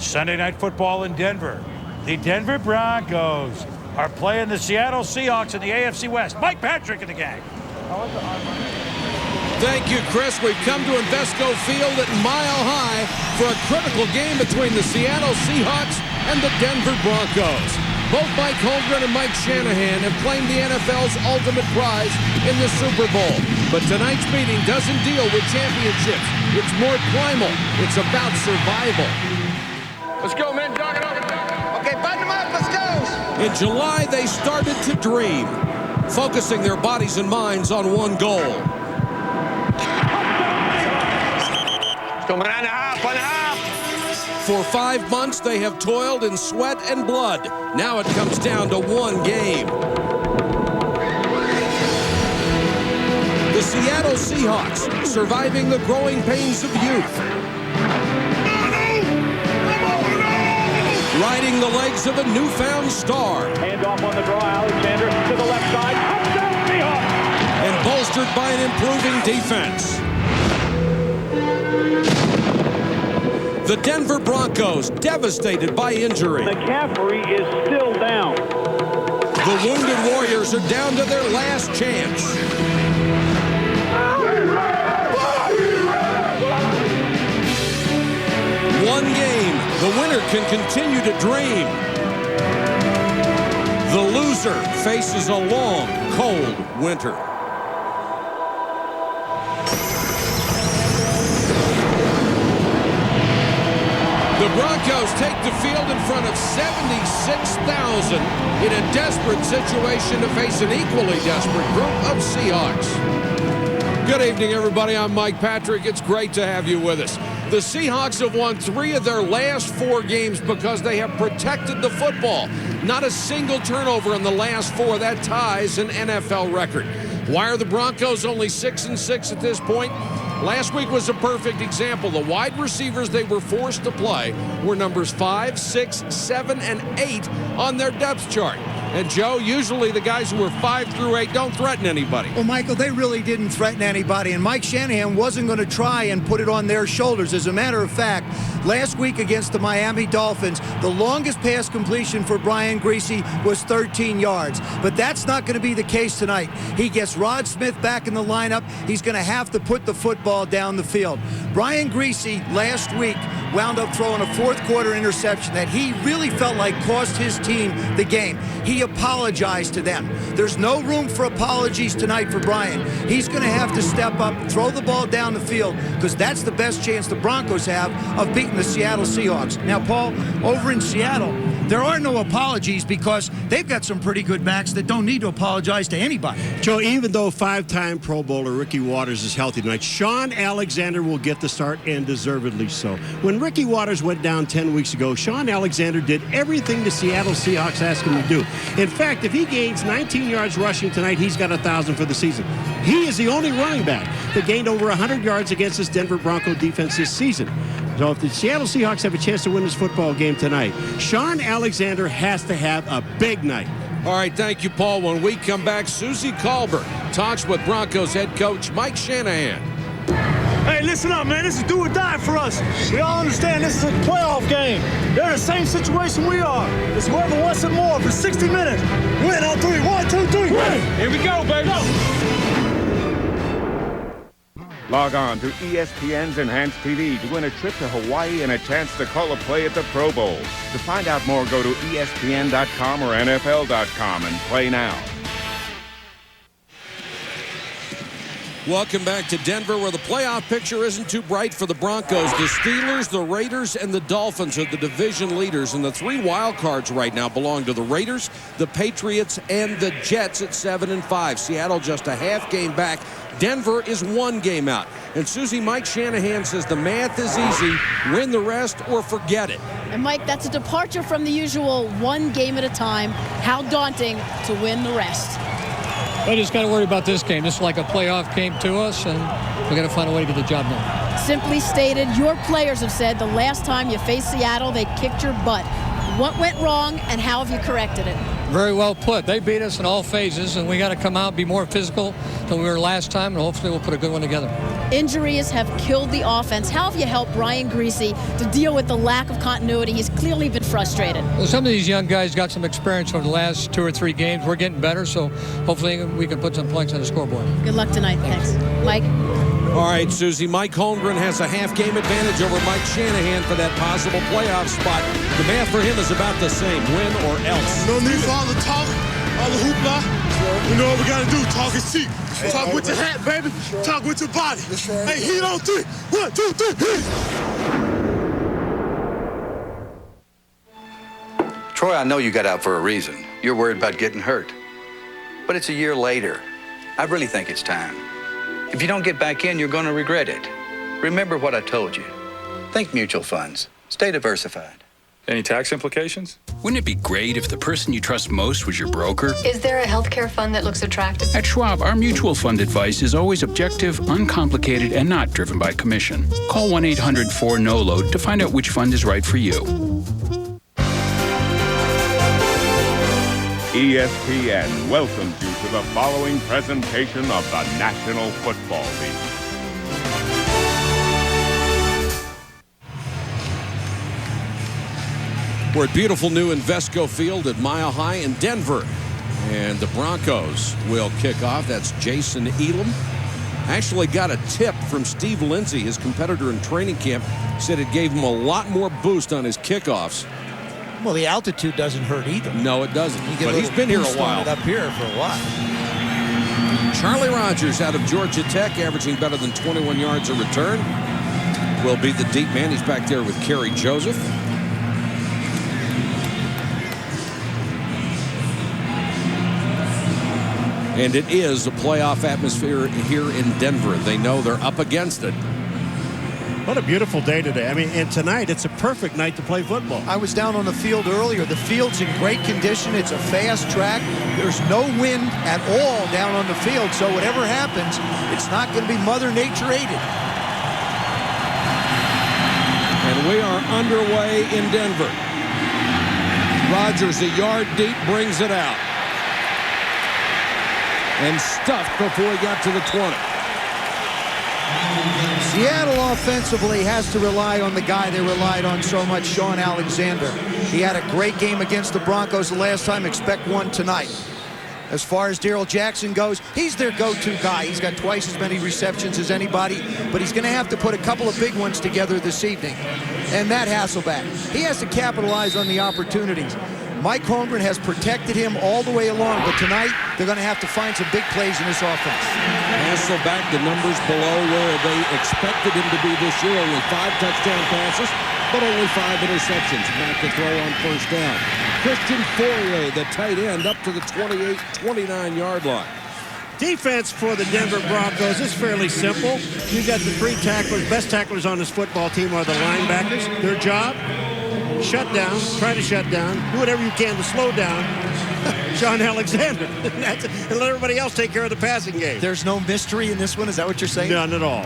Sunday Night Football in Denver. The Denver Broncos are playing the Seattle Seahawks in the AFC West. Mike Patrick and the gang. Thank you, Chris. We've come to Invesco Field at Mile High for a critical game between the Seattle Seahawks and the Denver Broncos. Both Mike Holmgren and Mike Shanahan have claimed the NFL's ultimate prize in the Super Bowl. But tonight's meeting doesn't deal with championships. It's more primal. It's about survival. Let's go, men. Jog it over. Okay, button them up. Let's go. In July, they started to dream, focusing their bodies and minds on one goal. Coming on the half, on the half. For 5 months, they have toiled in sweat and blood. Now it comes down to one game. The Seattle Seahawks surviving the growing pains of youth. Riding the legs of a newfound star. Hand off on the draw, Alexander to the left side. Touchdown Seahawks! And bolstered by an improving defense. The Denver Broncos devastated by injury. McCaffrey is still down. The wounded Warriors are down to their last chance. One game, the winner can continue to dream. The loser faces a long, cold winter. The Broncos take the field in front of 76,000 in a desperate situation to face an equally desperate group of Seahawks. Good evening, everybody. I'm Mike Patrick. It's great to have you with us. The Seahawks have won 3 of their last 4 games because they have protected the football. Not a single turnover in the last 4. That ties an NFL record. Why are the Broncos only 6-6 at this point? Last week was a perfect example. The wide receivers they were forced to play were numbers 5, 6, 7, and 8 on their depth chart. And, Joe, usually the guys who are 5 through 8 don't threaten anybody. Well, Michael, they really didn't threaten anybody, and Mike Shanahan wasn't going to try and put it on their shoulders. As a matter of fact, last week against the Miami Dolphins, the longest pass completion for Brian Griese was 13 yards. But that's not going to be the case tonight. He gets Rod Smith back in the lineup. He's going to have to put the football down the field. Brian Griese last week wound up throwing a fourth-quarter interception that he really felt like cost his team the game. He apologized to them. There's no room for apologies tonight for Brian. He's going to have to step up, throw the ball down the field, because that's the best chance the Broncos have of beating the Seattle Seahawks. Now, Paul, over in Seattle, there are no apologies because they've got some pretty good backs that don't need to apologize to anybody. Joe, even though 5-time Pro Bowler Ricky Watters is healthy tonight, Sean Alexander will get the start, and deservedly so. When Ricky Watters went down 10 weeks ago, Sean Alexander did everything the Seattle Seahawks asked him to do. In fact, if he gains 19 yards rushing tonight, he's got 1,000 for the season. He is the only running back that gained over 100 yards against this Denver Bronco defense this season. So if the Seattle Seahawks have a chance to win this football game tonight, Sean Alexander has to have a big night. All right, thank you, Paul. When we come back, Susie Colbert talks with Broncos head coach Mike Shanahan. Hey, listen up, man. This is do or die for us. We all understand this is a playoff game. They're in the same situation we are. It's whoever wants it more for 60 minutes. Win on 3. 1, 2, 3. Win. Here we go, baby. Go. Log on to ESPN's Enhanced TV to win a trip to Hawaii and a chance to call a play at the Pro Bowl. To find out more, go to ESPN.com or NFL.com and play now. Welcome back to Denver, where the playoff picture isn't too bright for the Broncos. The Steelers, the Raiders, and the Dolphins are the division leaders, and the 3 wild cards right now belong to the Raiders, the Patriots, and the Jets at 7-5. Seattle just a half game back. Denver is 1 game out. And Susie, Mike Shanahan says the math is easy. Win the rest or forget it. And Mike, that's a departure from the usual 1 game at a time. How daunting to win the rest. I just got to worry about this game. This is like a playoff game to us, and we got to find a way to get the job done. Simply stated, your players have said the last time you faced Seattle, they kicked your butt. What went wrong, and how have you corrected it? Very well put. They beat us in all phases, and we got to come out, be more physical than we were last time, and hopefully we'll put a good one together. Injuries have killed the offense. How have you helped Brian Griese to deal with the lack of continuity? He's clearly been frustrated. Well, some of these young guys got some experience over the last 2 or 3 games. We're getting better, so hopefully we can put some points on the scoreboard. Good luck tonight. Thanks. Mike? All right, Susie, Mike Holmgren has a half-game advantage over Mike Shanahan for that possible playoff spot. The math for him is about the same, win or else. No need for all the talk, all the hoopla. You know what we got to do, talk is cheap. Talk with your hat, baby. Talk with your body. Hey, heat on 3. 1, 2, 3, heat. Troy, I know you got out for a reason. You're worried about getting hurt. But it's a year later. I really think it's time. If you don't get back in, you're going to regret it. Remember what I told you. Think mutual funds. Stay diversified. Any tax implications? Wouldn't it be great if the person you trust most was your broker? Is there a healthcare fund that looks attractive? At Schwab, our mutual fund advice is always objective, uncomplicated, and not driven by commission. Call 1-800-4-NO-LOAD to find out which fund is right for you. ESPN welcomes you to the following presentation of the National Football League. We're at beautiful new Invesco Field at Mile High in Denver. And the Broncos will kick off. That's Jason Elam. Actually got a tip from Steve Lindsay, his competitor in training camp. Said it gave him a lot more boost on his kickoffs. Well, the altitude doesn't hurt either. No, it doesn't. But he's been here a while. Up here for a while. Charlie Rogers out of Georgia Tech, averaging better than 21 yards a return. Will be the deep man. He's back there with Kerry Joseph. And it is a playoff atmosphere here in Denver. They know they're up against it. What a beautiful day today. I mean, and tonight it's a perfect night to play football. I was down on the field earlier. The field's in great condition. It's a fast track. There's no wind at all down on the field. So whatever happens, it's not going to be Mother Nature aided. And we are underway in Denver. Rodgers, a yard deep, brings it out. And stuffed before he got to the 20. Seattle offensively has to rely on the guy they relied on so much, Shaun Alexander. He had a great game against the Broncos the last time. Expect one tonight. As far as Darrell Jackson goes, he's their go-to guy. He's got twice as many receptions as anybody, but he's going to have to put a couple of big ones together this evening. And Matt Hasselbeck, he has to capitalize on the opportunities. Mike Holmgren has protected him all the way along, but tonight they're going to have to find some big plays in this offense. Hasselbeck, the numbers below where they expected him to be this year. Only 5 touchdown passes, but only 5 interceptions. Back to throw on first down. Christian Fourier, the tight end, up to the 28-29 line. Defense for the Denver Broncos is fairly simple. You got the 3 tacklers. Best tacklers on this football team are the linebackers. Their job, shut down, try to shut down, do whatever you can to slow down Shaun Alexander. And let everybody else take care of the passing game. There's no mystery in this one? Is that what you're saying? None at all.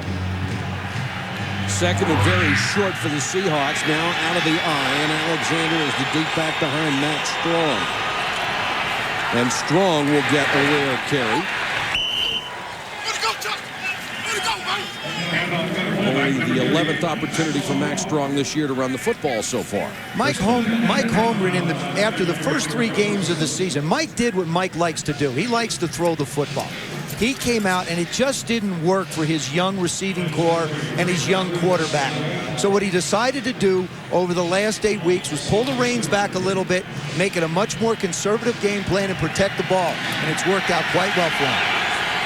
Second and very short for the Seahawks. Now out of the eye, and Alexander is the deep back behind Matt Strong. And Strong will get a rare carry. Only the 11th opportunity for Max Strong this year to run the football so far. Mike Holmgren, after the first 3 games of the season, Mike did what Mike likes to do. He likes to throw the football. He came out, and it just didn't work for his young receiving corps and his young quarterback. So what he decided to do over the last 8 weeks was pull the reins back a little bit, make it a much more conservative game plan, and protect the ball. And it's worked out quite well for him.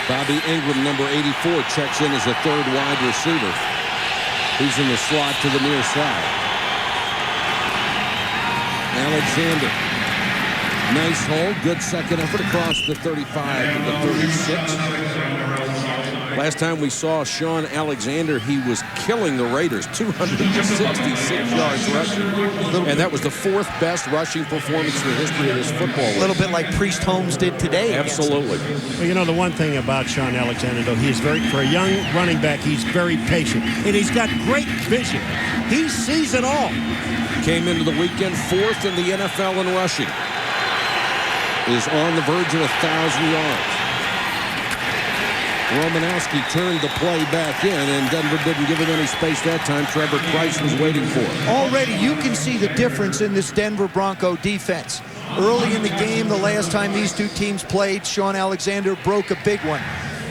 Bobby Ingram, number 84, checks in as a 3rd wide receiver. He's in the slot to the near side. Alexander. Nice hole. Good second effort across the 35 to the 36. Last time we saw Shaun Alexander, he was killing the Raiders. 266 yards rushing. And that was the 4th best rushing performance in the history of this football league. A little bit like Priest Holmes did today. Absolutely. Well, you know, the one thing about Shaun Alexander, though, he is for a young running back, he's very patient. And he's got great vision. He sees it all. Came into the weekend 4th in the NFL in rushing. Is on the verge of 1,000 yards. Romanowski turned the play back in, and Denver didn't give him any space that time. Trevor Price was waiting for it. Already you can see the difference in this Denver Bronco defense. Early in the game, the last time these two teams played, Sean Alexander broke a big one.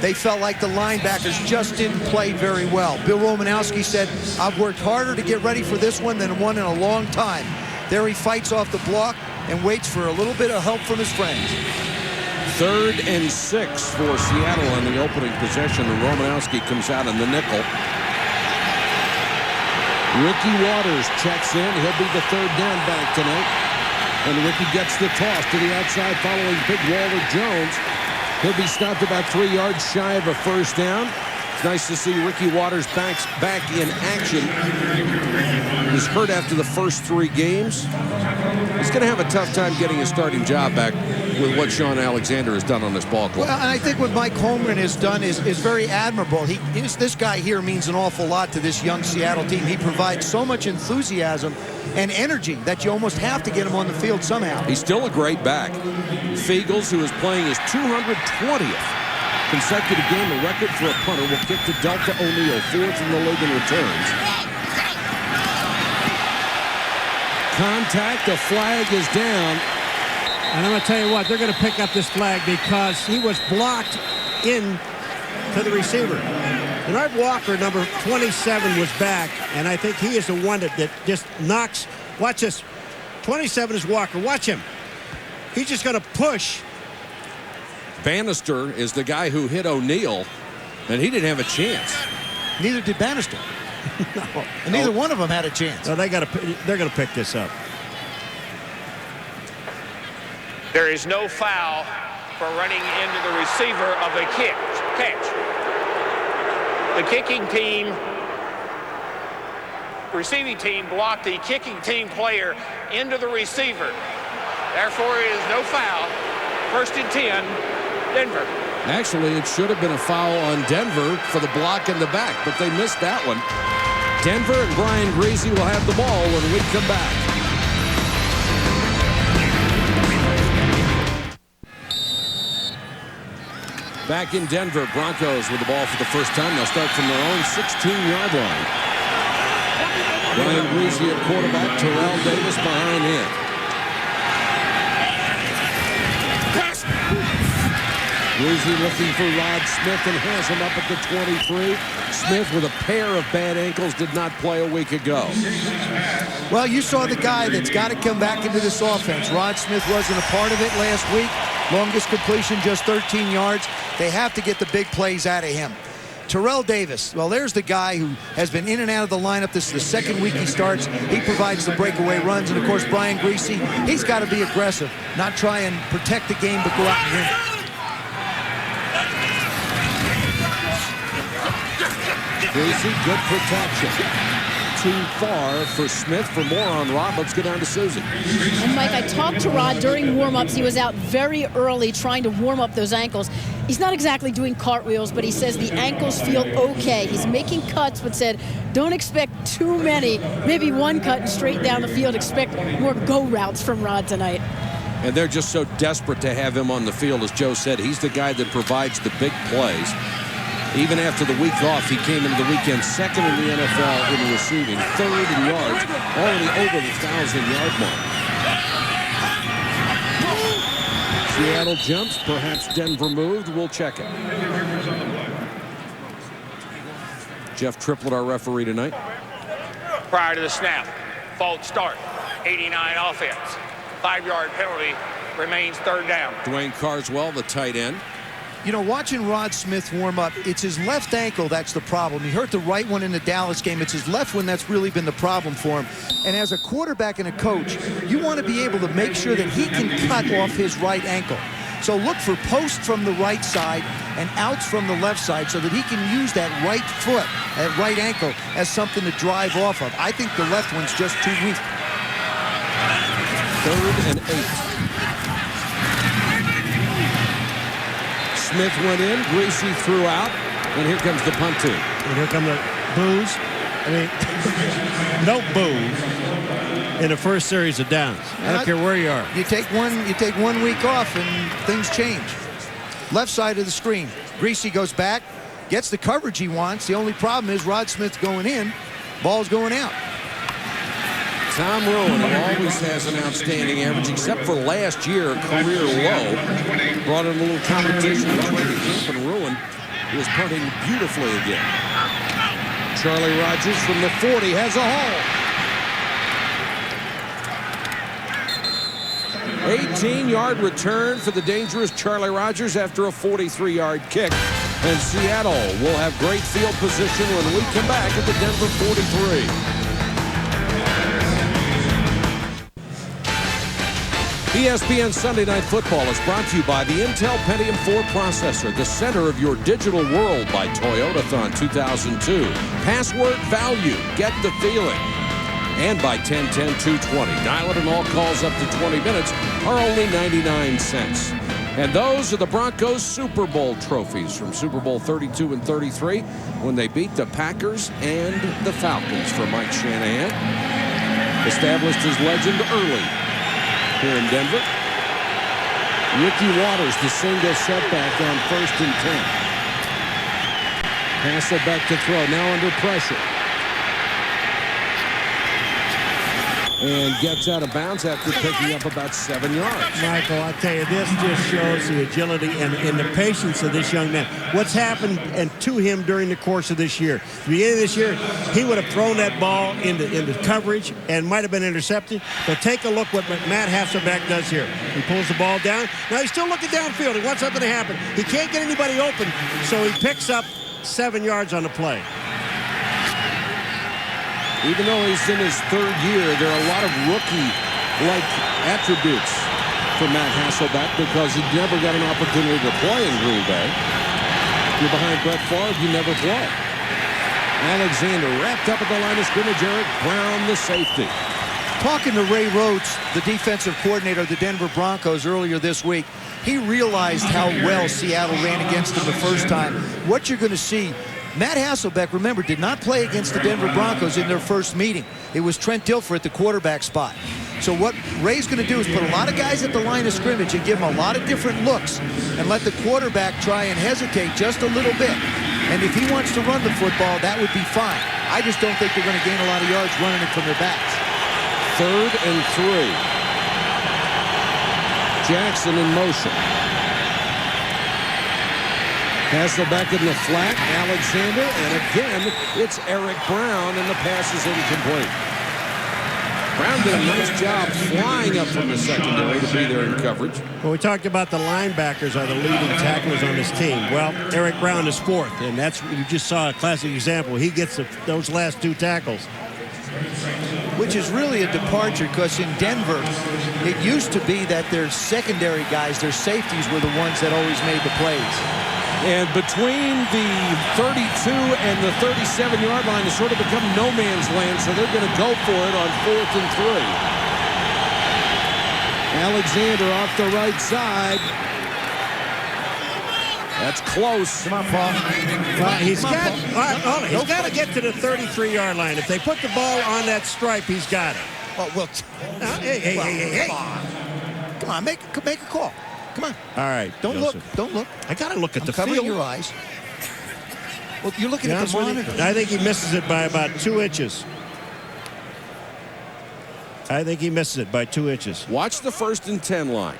They felt like the linebackers just didn't play very well. Bill Romanowski said, I've worked harder to get ready for this one than one in a long time. There he fights off the block and waits for a little bit of help from his friends. 3rd and 6 for Seattle on the opening possession, and Romanowski comes out in the nickel. Ricky Waters checks in. He'll be the 3rd down back tonight. And Ricky gets the toss to the outside following Big Waller Jones. He'll be stopped about 3 yards shy of a 1st down. It's nice to see Ricky Waters back in action. He's hurt after the first 3 games. He's going to have a tough time getting his starting job back with what Sean Alexander has done on this ball club. Well, and I think what Mike Holmgren has done is very admirable. This guy here means an awful lot to this young Seattle team. He provides so much enthusiasm and energy that you almost have to get him on the field somehow. He's still a great back. Fiegels, who is playing his 220th consecutive game, a record for a punter, will kick to Delta O'Neal, 4th in the league in returns. Contact, the flag is down. And I'm going to tell you what, they're going to pick up this flag because he was blocked in to the receiver. Bernard Walker, number 27, was back, and I think he is the one that just knocks. Watch this. 27 is Walker. Watch him. He's just going to push. Bannister is the guy who hit O'Neal, and he didn't have a chance. Neither did Bannister. No. And neither one of them had a chance. So they're going to pick this up. There is no foul for running into the receiver of a catch. The kicking team, receiving team blocked the kicking team player into the receiver. Therefore, it is no foul. 1st and 10, Denver. Actually, it should have been a foul on Denver for the block in the back, but they missed that one. Denver and Brian Greasy will have the ball when we come back. Back in Denver, Broncos with the ball for the first time. They'll start from their own 16-yard line. Brian Greasy at quarterback, Terrell Davis behind him. Greasy looking for Rod Smith and has him up at the 23. Smith with a pair of bad ankles did not play a week ago. Well, you saw the guy that's got to come back into this offense. Rod Smith wasn't a part of it last week. Longest completion, just 13 yards. They have to get the big plays out of him. Terrell Davis, well, there's the guy who has been in and out of the lineup. This is the 2nd week he starts. He provides the breakaway runs. And, of course, Brian Greasy, he's got to be aggressive, not try and protect the game, but go out and win it. Greasy, good protection. Too far for Smith. For more on Rod, let's go down to Susan. And Mike, I talked to Rod during warm-ups. He was out very early trying to warm up those ankles. He's not exactly doing cartwheels, but he says the ankles feel okay. He's making cuts, but said don't expect too many. Maybe one cut and straight down the field. Expect more go routes from Rod tonight. And they're just so desperate to have him on the field. As Joe said, he's the guy that provides the big plays. Even after the week off, he came into the weekend 2nd in the NFL in receiving, 3rd in yards, already over the 1,000-yard mark. Seattle jumps, perhaps Denver moved. We'll check it. Jeff Triplett, our referee tonight. Prior to the snap, false start, 89 offense. 5-yard penalty, remains 3rd down. Dwayne Carswell, the tight end. You know, watching Rod Smith warm up, it's his left ankle that's the problem. He hurt the right one in the Dallas game. It's his left one that's really been the problem for him. And as a quarterback and a coach, you want to be able to make sure that he can cut off his right ankle. So look for posts from the right side and outs from the left side so that he can use that right foot, that right ankle, as something to drive off of. I think the left one's just too weak. 3rd and 8. Smith went in, Greasy threw out, and here comes the punt team. And here come the boos. I mean, no boos in the first series of downs. I don't care where you are. You take one week off and things change. Left side of the screen. Greasy goes back, gets the coverage he wants. The only problem is Rod Smith's going in, ball's going out. Tom Rowan, who always has an outstanding average, except for last year, career low. Brought in a little competition between the camp, and Rowan is punting beautifully again. Charlie Rogers from the 40 has a hole. 18-yard return for the dangerous Charlie Rogers after a 43-yard kick. And Seattle will have great field position when we come back at the Denver 43. ESPN Sunday Night Football is brought to you by the Intel Pentium 4 processor, the center of your digital world, by Toyotathon 2002. Password value, get the feeling. And by 1010-220. Dial it and all calls up to 20 minutes are only 99 cents. And those are the Broncos Super Bowl trophies from Super Bowl 32 and 33 when they beat the Packers and the Falcons for Mike Shanahan. Established his legend early here in Denver. Ricky Waters, the single setback on 1st and 10. Pass it back to throw, now under pressure. And gets out of bounds after picking up about 7 yards. Michael, I tell you, this just shows the agility and the patience of this young man. What's happened to him during the course of this year? At the beginning of this year, he would have thrown that ball into coverage and might have been intercepted. But take a look what Matt Hasselbeck does here. He pulls the ball down. Now he's still looking downfield. He wants something to happen. He can't get anybody open, so he picks up 7 yards on the play. Even though he's in his 3rd year, there are a lot of rookie-like attributes for Matt Hasselbeck because he never got an opportunity to play in Green Bay. If you're behind Brett Favre, you never play. Alexander wrapped up at the line of scrimmage. Eric Brown, the safety. Talking to Ray Rhodes, the defensive coordinator of the Denver Broncos, earlier this week, he realized how well Seattle ran against him the first time. What you're going to see, Matt Hasselbeck, remember, did not play against the Denver Broncos in their first meeting. It was Trent Dilfer at the quarterback spot. So what Ray's going to do is put a lot of guys at the line of scrimmage and give them a lot of different looks and let the quarterback try and hesitate just a little bit. And if he wants to run the football, that would be fine. I just don't think they're going to gain a lot of yards running it from their backs. 3rd and 3. Jackson in motion. Hasselbeck in the flat, Alexander, and again, it's Eric Brown, and the pass is incomplete. Brown did a nice job flying up from the secondary to be there in coverage. Well, we talked about the linebackers are the leading tacklers on this team. Well, Eric Brown is 4th, and that's you just saw a classic example. He gets those last 2 tackles. Which is really a departure because in Denver, it used to be that their secondary guys, their safeties, were the ones that always made the plays. And between the 32 and the 37-yard line has sort of become no man's land, so they're going to go for it on 4th and 3. Alexander off the right side. That's close. Come on, Paul. Well, he's got to get to the 33-yard line. If they put the ball on that stripe, he's got it. Well, hey. Come on, make a call. Come on. All right. Don't look. I got to look at the field. Covering your eyes. Well, you're looking at the monitor. I think he misses it by about 2 inches. I think he misses it by 2 inches. Watch the 1st and 10 line.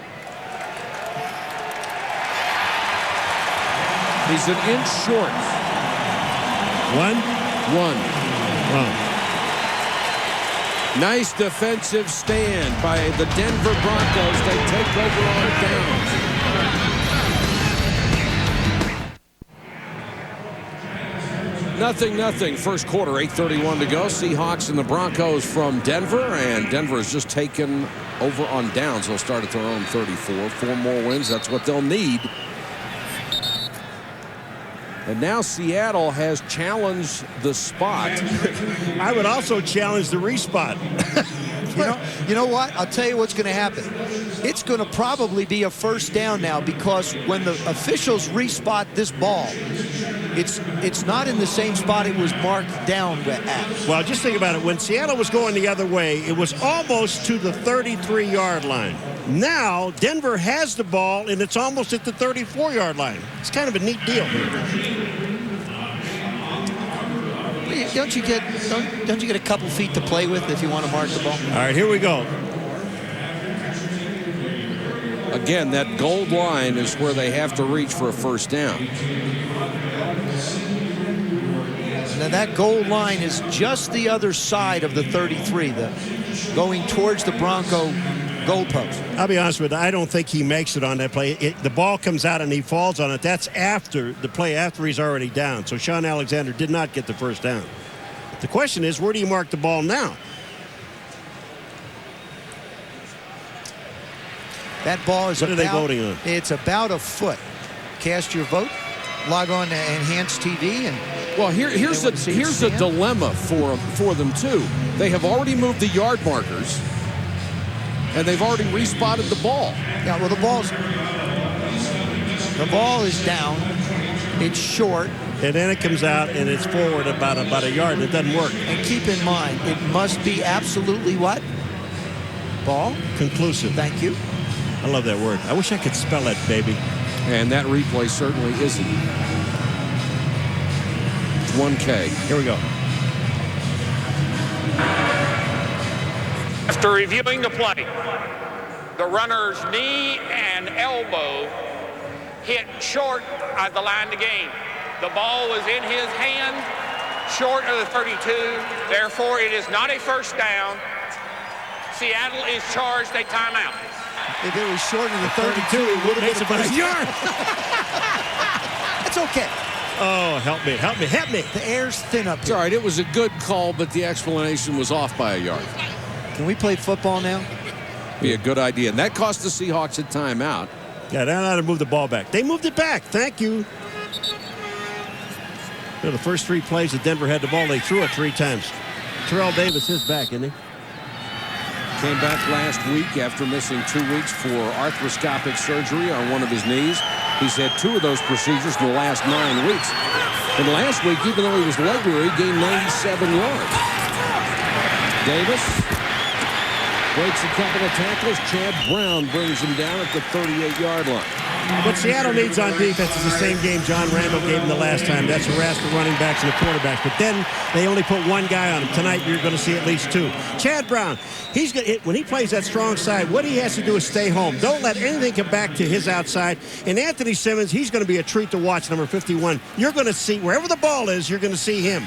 He's an inch short. 1. Nice defensive stand by the Denver Broncos. They take over on downs. Nothing. First quarter, 8:31 to go. Seahawks and the Broncos from Denver, and Denver has just taken over on downs. They'll start at their own 34. 4 more wins. That's what they'll need. And now Seattle has challenged the spot. I would also challenge the respot. You know what? I'll tell you what's going to happen. It's going to probably be a first down now because when the officials respot this ball, it's not in the same spot it was marked down at. Well, just think about it. When Seattle was going the other way, it was almost to the 33-yard line. Now, Denver has the ball, and it's almost at the 34-yard line. It's kind of a neat deal here. Don't you get a couple feet to play with if you want to mark the ball? All right, here we go. Again, that gold line is where they have to reach for a first down. Now that goal line is just the other side of the 33, going towards the Bronco goalpost. I'll be honest with you, I don't think he makes it on that play. The ball comes out and he falls on it. That's after the play, after he's already down. So Sean Alexander did not get the first down. The question is, where do you mark the ball now? That ball is what are they voting on? It's about a foot. Cast your vote. Log on to Enhanced TV and. Well, here's a dilemma for them too. They have already moved the yard markers, and they've already respotted the ball. Yeah, well, the ball is down. It's short. And then it comes out and it's forward about a yard, and it doesn't work. And keep in mind, it must be absolutely what? Ball? Conclusive. Thank you. I love that word. I wish I could spell it, baby. And that replay certainly isn't. It's 1K. Here we go. After reviewing the play, the runner's knee and elbow hit short of the line to gain. The ball was in his hand, short of the 32. Therefore, it is not a first down. Seattle is charged a timeout. If it was short of the 32, it would have been about a yard. That's okay. Oh, help me, help me, help me. The air's thin up here. It's all right. It was a good call, but the explanation was off by a yard. Can we play football now? Be a good idea. And that cost the Seahawks a timeout. Yeah, they don't know how to move the ball back. They moved it back. Thank you. The first 3 plays that Denver had the ball, they threw it 3 times. Terrell Davis is back, isn't he? Came back last week after missing 2 weeks for arthroscopic surgery on one of his knees. He's had 2 of those procedures in the last 9 weeks. And last week, even though he was leg weary, he gained 97 yards. Davis breaks a couple of tackles. Chad Brown brings him down at the 38-yard line. What Seattle needs on defense is the same game John Randall gave him the last time. That's harass the running backs and the quarterbacks. But then they only put 1 guy on him. Tonight you're going to see at least 2. Chad Brown, when he plays that strong side, what he has to do is stay home. Don't let anything come back to his outside. And Anthony Simmons, he's going to be a treat to watch, number 51. You're going to see, wherever the ball is, you're going to see him.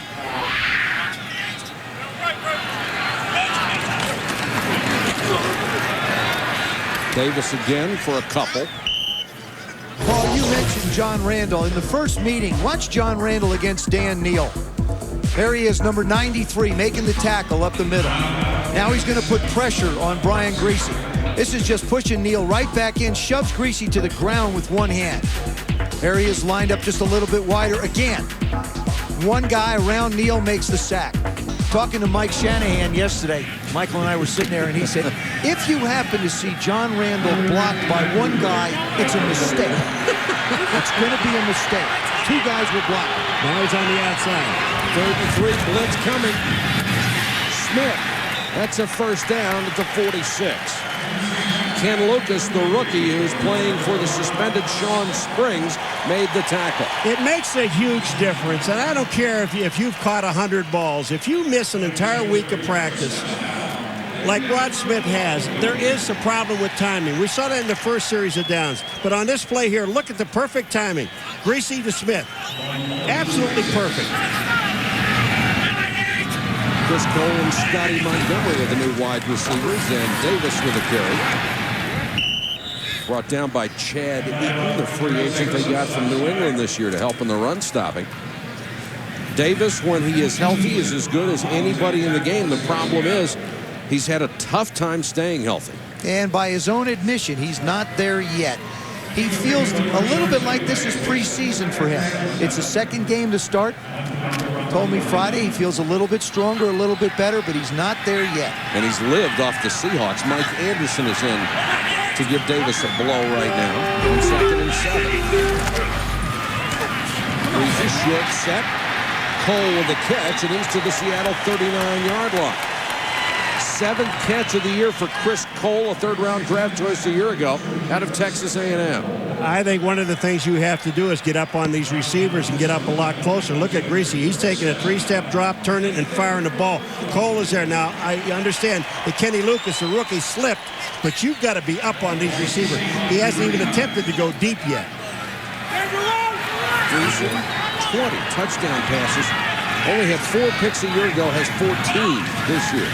Davis again for a couple. Paul, you mentioned John Randall. In the first meeting, watch John Randall against Dan Neal. There he is, number 93, making the tackle up the middle. Now he's going to put pressure on Brian Griese. This is just pushing Neal right back in, shoves Griese to the ground with 1 hand. There he is, lined up just a little bit wider again. 1 guy around Neal makes the sack. Talking to Mike Shanahan yesterday, Michael and I were sitting there, and he said, if you happen to see John Randall blocked by 1 guy, it's a mistake. It's going to be a mistake. 2 guys were blocked. Now he's on the outside. 33, blitz coming. Smith, that's a first down at the 46. Ken Lucas, the rookie who's playing for the suspended Sean Springs, made the tackle. It makes a huge difference, and I don't care if you've caught 100 balls. If you miss an entire week of practice, like Rod Smith has, there is a problem with timing. We saw that in the first series of downs. But on this play here, look at the perfect timing. Griese to Smith. Absolutely perfect. Chris Cole and Scotty Montgomery are the new wide receivers, and Davis with a carry. Brought down by Chad Eaton, the free agent they got from New England this year to help in the run stopping. Davis, when he is healthy, is as good as anybody in the game. The problem is he's had a tough time staying healthy. And by his own admission, he's not there yet. He feels a little bit like this is preseason for him. It's the 2nd game to start. He told me Friday he feels a little bit stronger, a little bit better, but he's not there yet. And he's lived off the Seahawks. Mike Anderson is in to give Davis a blow right now. On 2nd and 7. He's a short set. Cole with the catch, and he's to the Seattle 39-yard line. 7th catch of the year for Chris Cole, a third-round draft choice a year ago out of Texas A&M. I think one of the things you have to do is get up on these receivers and get up a lot closer. Look at Greasy. He's taking a 3-step drop, turning and firing the ball. Cole is there now. I understand that Kenny Lucas, the rookie, slipped, but you've got to be up on these receivers. He hasn't even attempted to go deep yet. Greasy, 20 touchdown passes. Only had 4 picks a year ago, has 14 this year.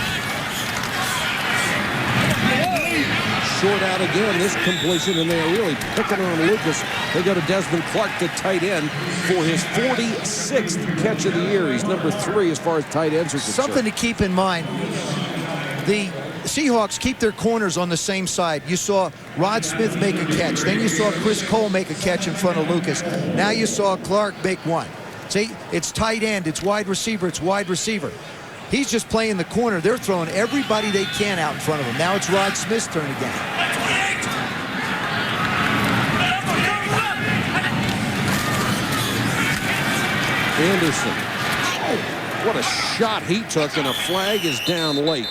Short out again, this completion, and they are really picking on Lucas. They go to Desmond Clark, the tight end, for his 46th catch of the year. He's number 3 as far as tight ends are concerned. Something to keep in mind. The Seahawks keep their corners on the same side. You saw Rod Smith make a catch. Then you saw Chris Cole make a catch in front of Lucas. Now you saw Clark make one. See, it's tight end, it's wide receiver, it's wide receiver. He's just playing the corner. They're throwing everybody they can out in front of him. Now it's Rod Smith's turn again. Anderson. What a shot he took, and a flag is down late.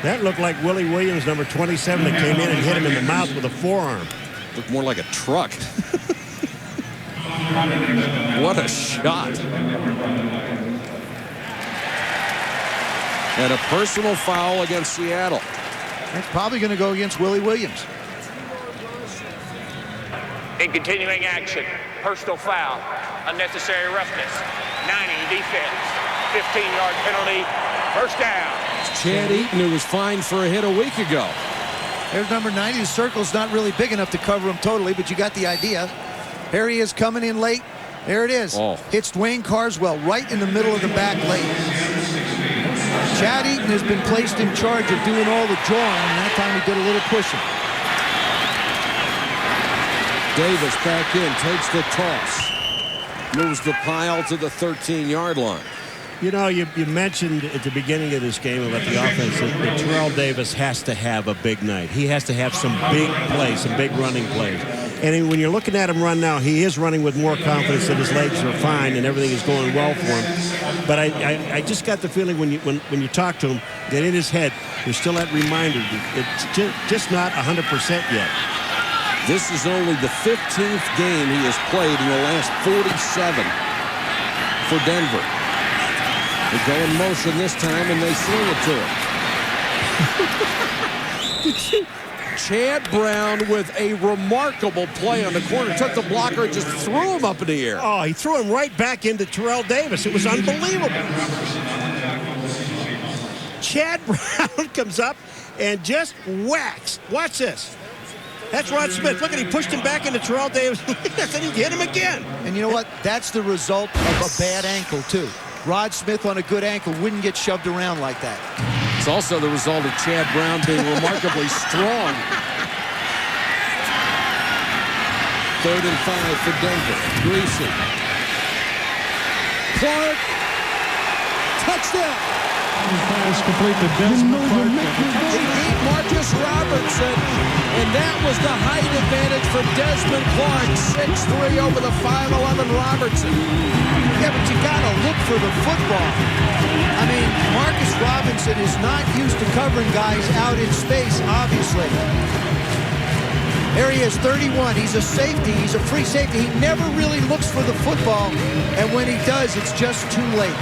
That looked like Willie Williams, number 27, that came in and hit him in the mouth with a forearm. Looked more like a truck. What a shot. And a personal foul against Seattle. That's probably going to go against Willie Williams. In continuing action, personal foul, unnecessary roughness, 90 defense, 15-yard penalty, first down. Chad Eaton, who was fined for a hit a week ago. There's number 90. The circle's not really big enough to cover him totally, but you got the idea. Here he is coming in late. There it is. Oh. Hits Dwayne Carswell right in the middle of the back lane. Chad Eaton has been placed in charge of doing all the drawing, and that time he did a little pushing. Davis back in, takes the toss. Moves the pile to the 13-yard line. You know, you mentioned at the beginning of this game about the offense that Terrell Davis has to have a big night. He has to have some big plays, some big running plays. And when you're looking at him run now, he is running with more confidence that his legs are fine and everything is going well for him. But I just got the feeling when you talk to him that in his head there's still that reminder. It's just not 100% yet. This is only the 15th game he has played in the last 47 for Denver. They go in motion this time, and they swing it to him. Chad Brown with a remarkable play on the corner. Took the blocker and just threw him up in the air. Oh, he threw him right back into Terrell Davis. It was unbelievable. Chad Brown comes up and just whacks. Watch this. That's Rod Smith. Look at, he pushed him back into Terrell Davis. Then he hit him again. And you know what? That's the result of a bad ankle, too. Rod Smith on a good ankle wouldn't get shoved around like that. It's also the result of Chad Brown being remarkably strong. 3rd and 5 for Denver. Greasy. Clark. Touchdown. Pass complete to Desmond Clark. He beat Marcus Robertson, and that was the height advantage for Desmond Clark. 6'3" over the 5'11" Robertson. Yeah, but you got to look for the football. I mean, Marcus Robinson is not used to covering guys out in space, obviously. There he is, 31. He's a safety. He's a free safety. He never really looks for the football, and when he does, it's just too late.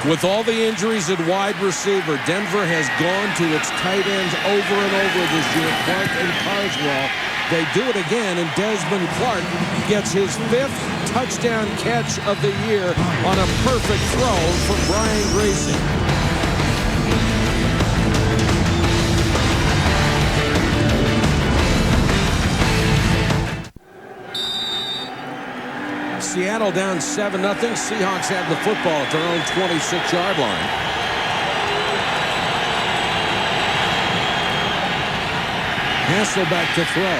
With all the injuries at wide receiver, Denver has gone to its tight ends over and over this year, Clark and Carswell. They do it again, and Desmond Clark gets his 5th touchdown catch of the year on a perfect throw from Brian Greasy. Seattle down 7-0. Seahawks have the football at their own 26-yard line. Hasselbeck to throw.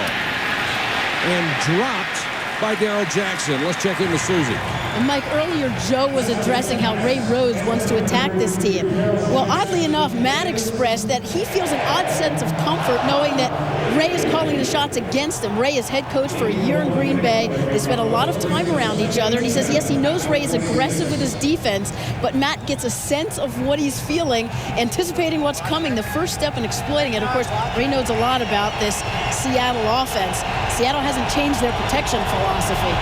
And dropped by Darrell Jackson. Let's check in with Susie. And Mike, earlier Joe was addressing how Ray Rhodes wants to attack this team. Well, oddly enough, Matt expressed that he feels an odd sense of comfort knowing that Ray is calling the shots against him. Ray is head coach for a year in Green Bay. They spent a lot of time around each other, and he says, yes, he knows Ray is aggressive with his defense, but Matt gets a sense of what he's feeling, anticipating what's coming, the first step in exploiting it. Of course, Ray knows a lot about this Seattle offense. Seattle hasn't changed their protection philosophy.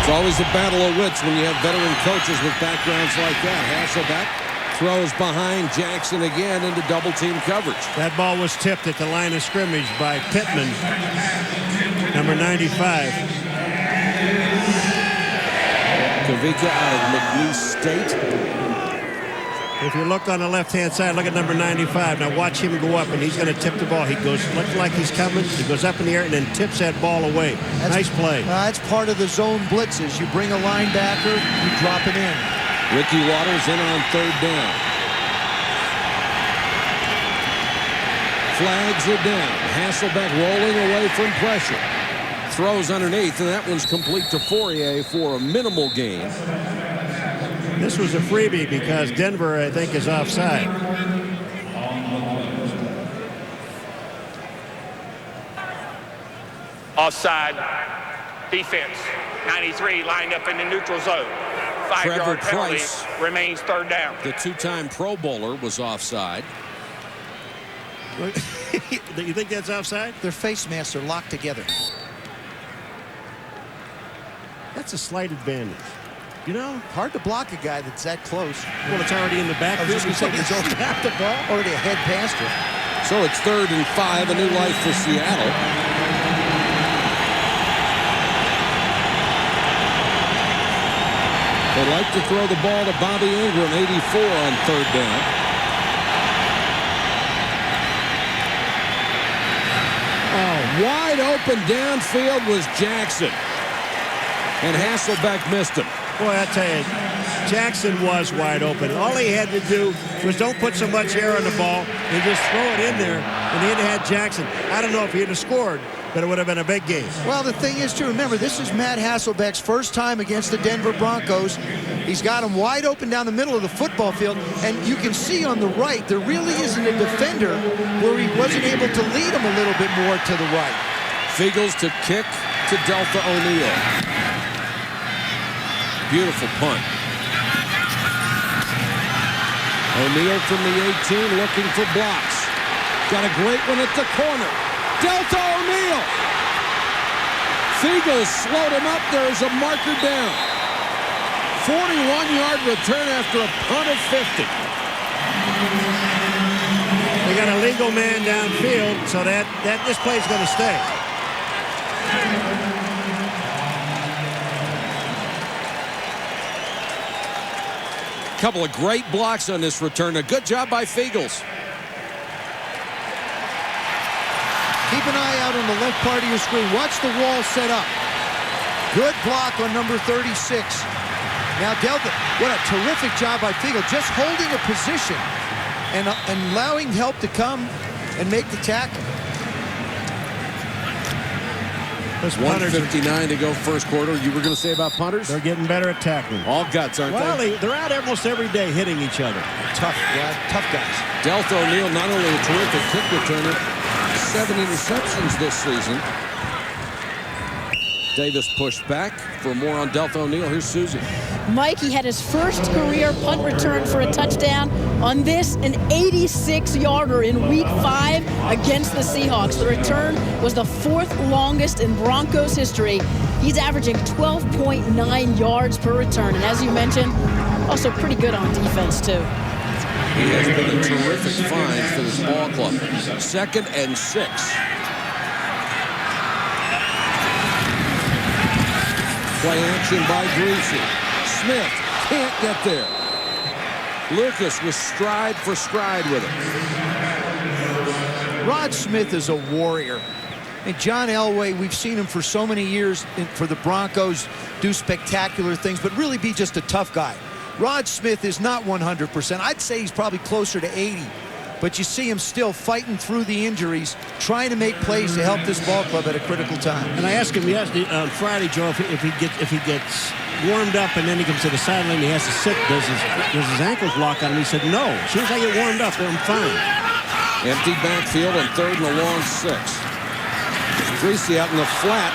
It's always a battle of wits when you have veteran coaches with backgrounds like that. Hasselbeck throws behind Jackson again into double-team coverage. That ball was tipped at the line of scrimmage by Pittman, number 95. Kavika out of McNeese State. If you look on the left-hand side, look at number 95. Now watch him go up, and he's going to tip the ball. He goes, looks like he's coming. He goes up in the air and then tips that ball away. Nice play. That's part of the zone blitzes. You bring a linebacker, you drop it in. Ricky Watters in on third down. Flags are down. Hasselbeck rolling away from pressure. Throws underneath, and that one's complete to Fourier for a minimal gain. This was a freebie because Denver, I think, is offside. Offside. Defense. 93 lined up in the neutral zone. 5-yard penalty. Price, remains third down. The two-time Pro Bowler was offside. You think that's offside? Their face masks are locked together. That's a slight advantage. You know, hard to block a guy that's that close. Well, it's already in the backfield. He's got the ball. Already ahead past it. So it's 3rd and 5, a new life for Seattle. They like to throw the ball to Bobby Ingram, 84 on third down. Oh, wide open downfield was Jackson. And Hasselbeck missed him. Boy, I tell you, Jackson was wide open. All he had to do was don't put so much air on the ball and just throw it in there, and he'd have had Jackson. I don't know if he'd have scored, but it would have been a big game. Well, the thing is, too, remember, this is Matt Hasselbeck's first time against the Denver Broncos. He's got him wide open down the middle of the football field, and you can see on the right, there really isn't a defender where he wasn't able to lead him a little bit more to the right. Fiegels to kick to Delta O'Neal. Beautiful punt. O'Neal from the 18 looking for blocks. Got a great one at the corner. Delta O'Neal. Fiegels slowed him up. There's a marker down. 41-yard return after a punt of 50. They got a legal man downfield, so that this play's going to stay. Couple of great blocks on this return. A good job by Fiegels. Keep an eye out on the left part of your screen. Watch the wall set up. Good block on number 36. Now Delta, what a terrific job by Fiegels, just holding a position and allowing help to come and make the tackle. Those 1:59 to go first quarter. You were going to say about punters? They're getting better at tackling. All guts, aren't they? They're out almost every day hitting each other. Tough guys. Delta O'Neal, not only a terrific kick returner, 7 interceptions this season. Davis pushed back. For more on Delta O'Neal, here's Susie. Mike, he had his first career punt return for a touchdown on this, an 86-yarder in Week 5 against the Seahawks. The return was the 4th longest in Broncos history. He's averaging 12.9 yards per return, and as you mentioned, also pretty good on defense, too. He has been a terrific find for this ball club. 2nd and 6. Play action by Greasy. Smith can't get there. Lucas was stride for stride with it. Rod Smith is a warrior. And John Elway, we've seen him for so many years for the Broncos do spectacular things, but really be just a tough guy. Rod Smith is not 100%. I'd say he's probably closer to 80. but you see him still fighting through the injuries, trying to make plays to help this ball club at a critical time. And I asked him yesterday, on Friday, Joe, if he gets warmed up and then he comes to the sideline, he has to sit. Does his ankles lock on him? He said, no. As soon as I get warmed up, I'm fine. Empty backfield on 3rd and a long 6. Greasy out in the flat.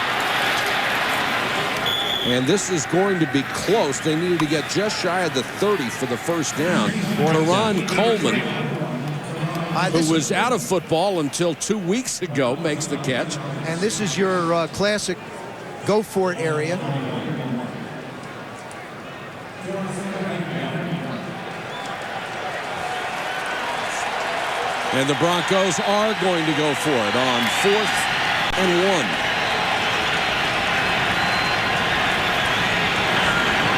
And this is going to be close. They needed to get just shy of the 30 for the first down. Teron Coleman, who was out of football until 2 weeks ago, makes the catch. And this is your classic go for it area. And the Broncos are going to go for it on 4th and 1.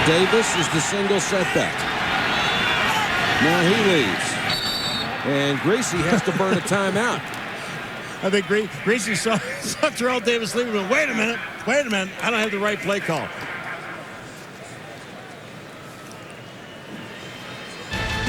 Davis is the single setback. Now he leaves. And Greasy has to burn a timeout. I think Greasy saw Terrell Davis leaving. Wait a minute. I don't have the right play call.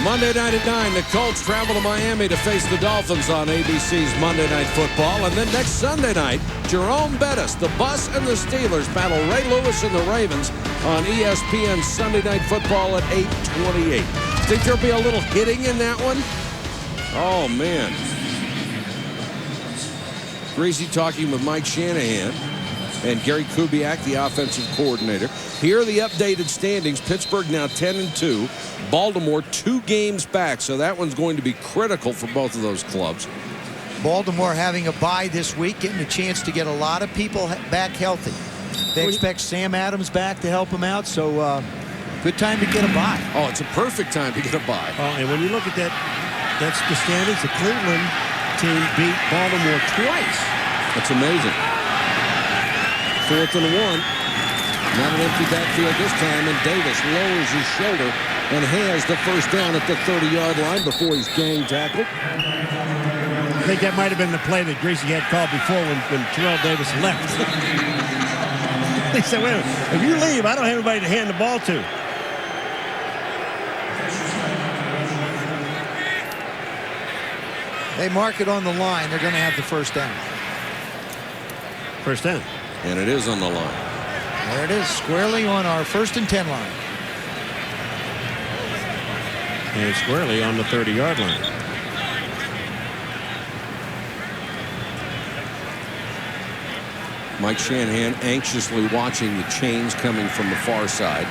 Monday night at 9, the Colts travel to Miami to face the Dolphins on ABC's Monday Night Football. And then next Sunday night, Jerome Bettis, the Bus, and the Steelers battle Ray Lewis and the Ravens on ESPN Sunday Night Football at 8:28. Think there'll be a little hitting in that one? Oh, man. Greasy talking with Mike Shanahan and Gary Kubiak, the offensive coordinator. Here are the updated standings. Pittsburgh now 10-2. Baltimore 2 games back, so that one's going to be critical for both of those clubs. Baltimore having a bye this week, getting a chance to get a lot of people back healthy. They expect Sam Adams back to help them out, so good time to get a bye. Oh, it's a perfect time to get a bye. Oh, and when you look at that, that's the standings. The Cleveland team beat Baltimore twice. That's amazing. 4th and 1. Not an empty backfield this time, and Davis lowers his shoulder and has the first down at the 30-yard line before he's gang tackled. I think that might have been the play that Greasy had called before when Terrell Davis left. He said, wait a minute, if you leave, I don't have anybody to hand the ball to. They mark it on the line. They're going to have the first down. First down. And it is on the line. There it is, squarely on our 1st and 10 line. And squarely on the 30-yard line. Mike Shanahan anxiously watching the chains coming from the far side.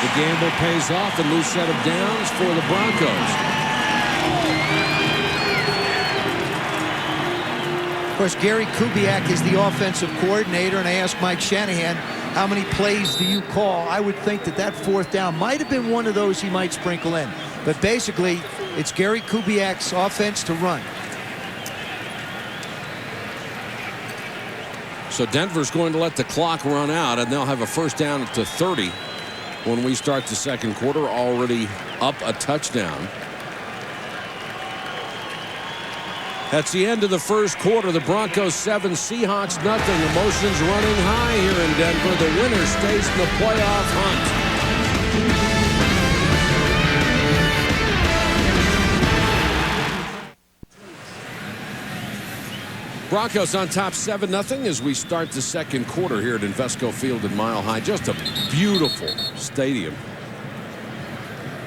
The gamble pays off, a new set of downs for the Broncos. Of course, Gary Kubiak is the offensive coordinator, and I asked Mike Shanahan, how many plays do you call? I would think that 4th down might have been one of those he might sprinkle in. But basically, it's Gary Kubiak's offense to run. So Denver's going to let the clock run out, and they'll have a first down at the 30 when we start the second quarter, already up a touchdown. That's the end of the first quarter. The Broncos 7, Seahawks nothing. Emotions running high here in Denver. The winner stays in the playoff hunt. Broncos on top 7-0 as we start the second quarter here at Invesco Field in Mile High. Just a beautiful stadium.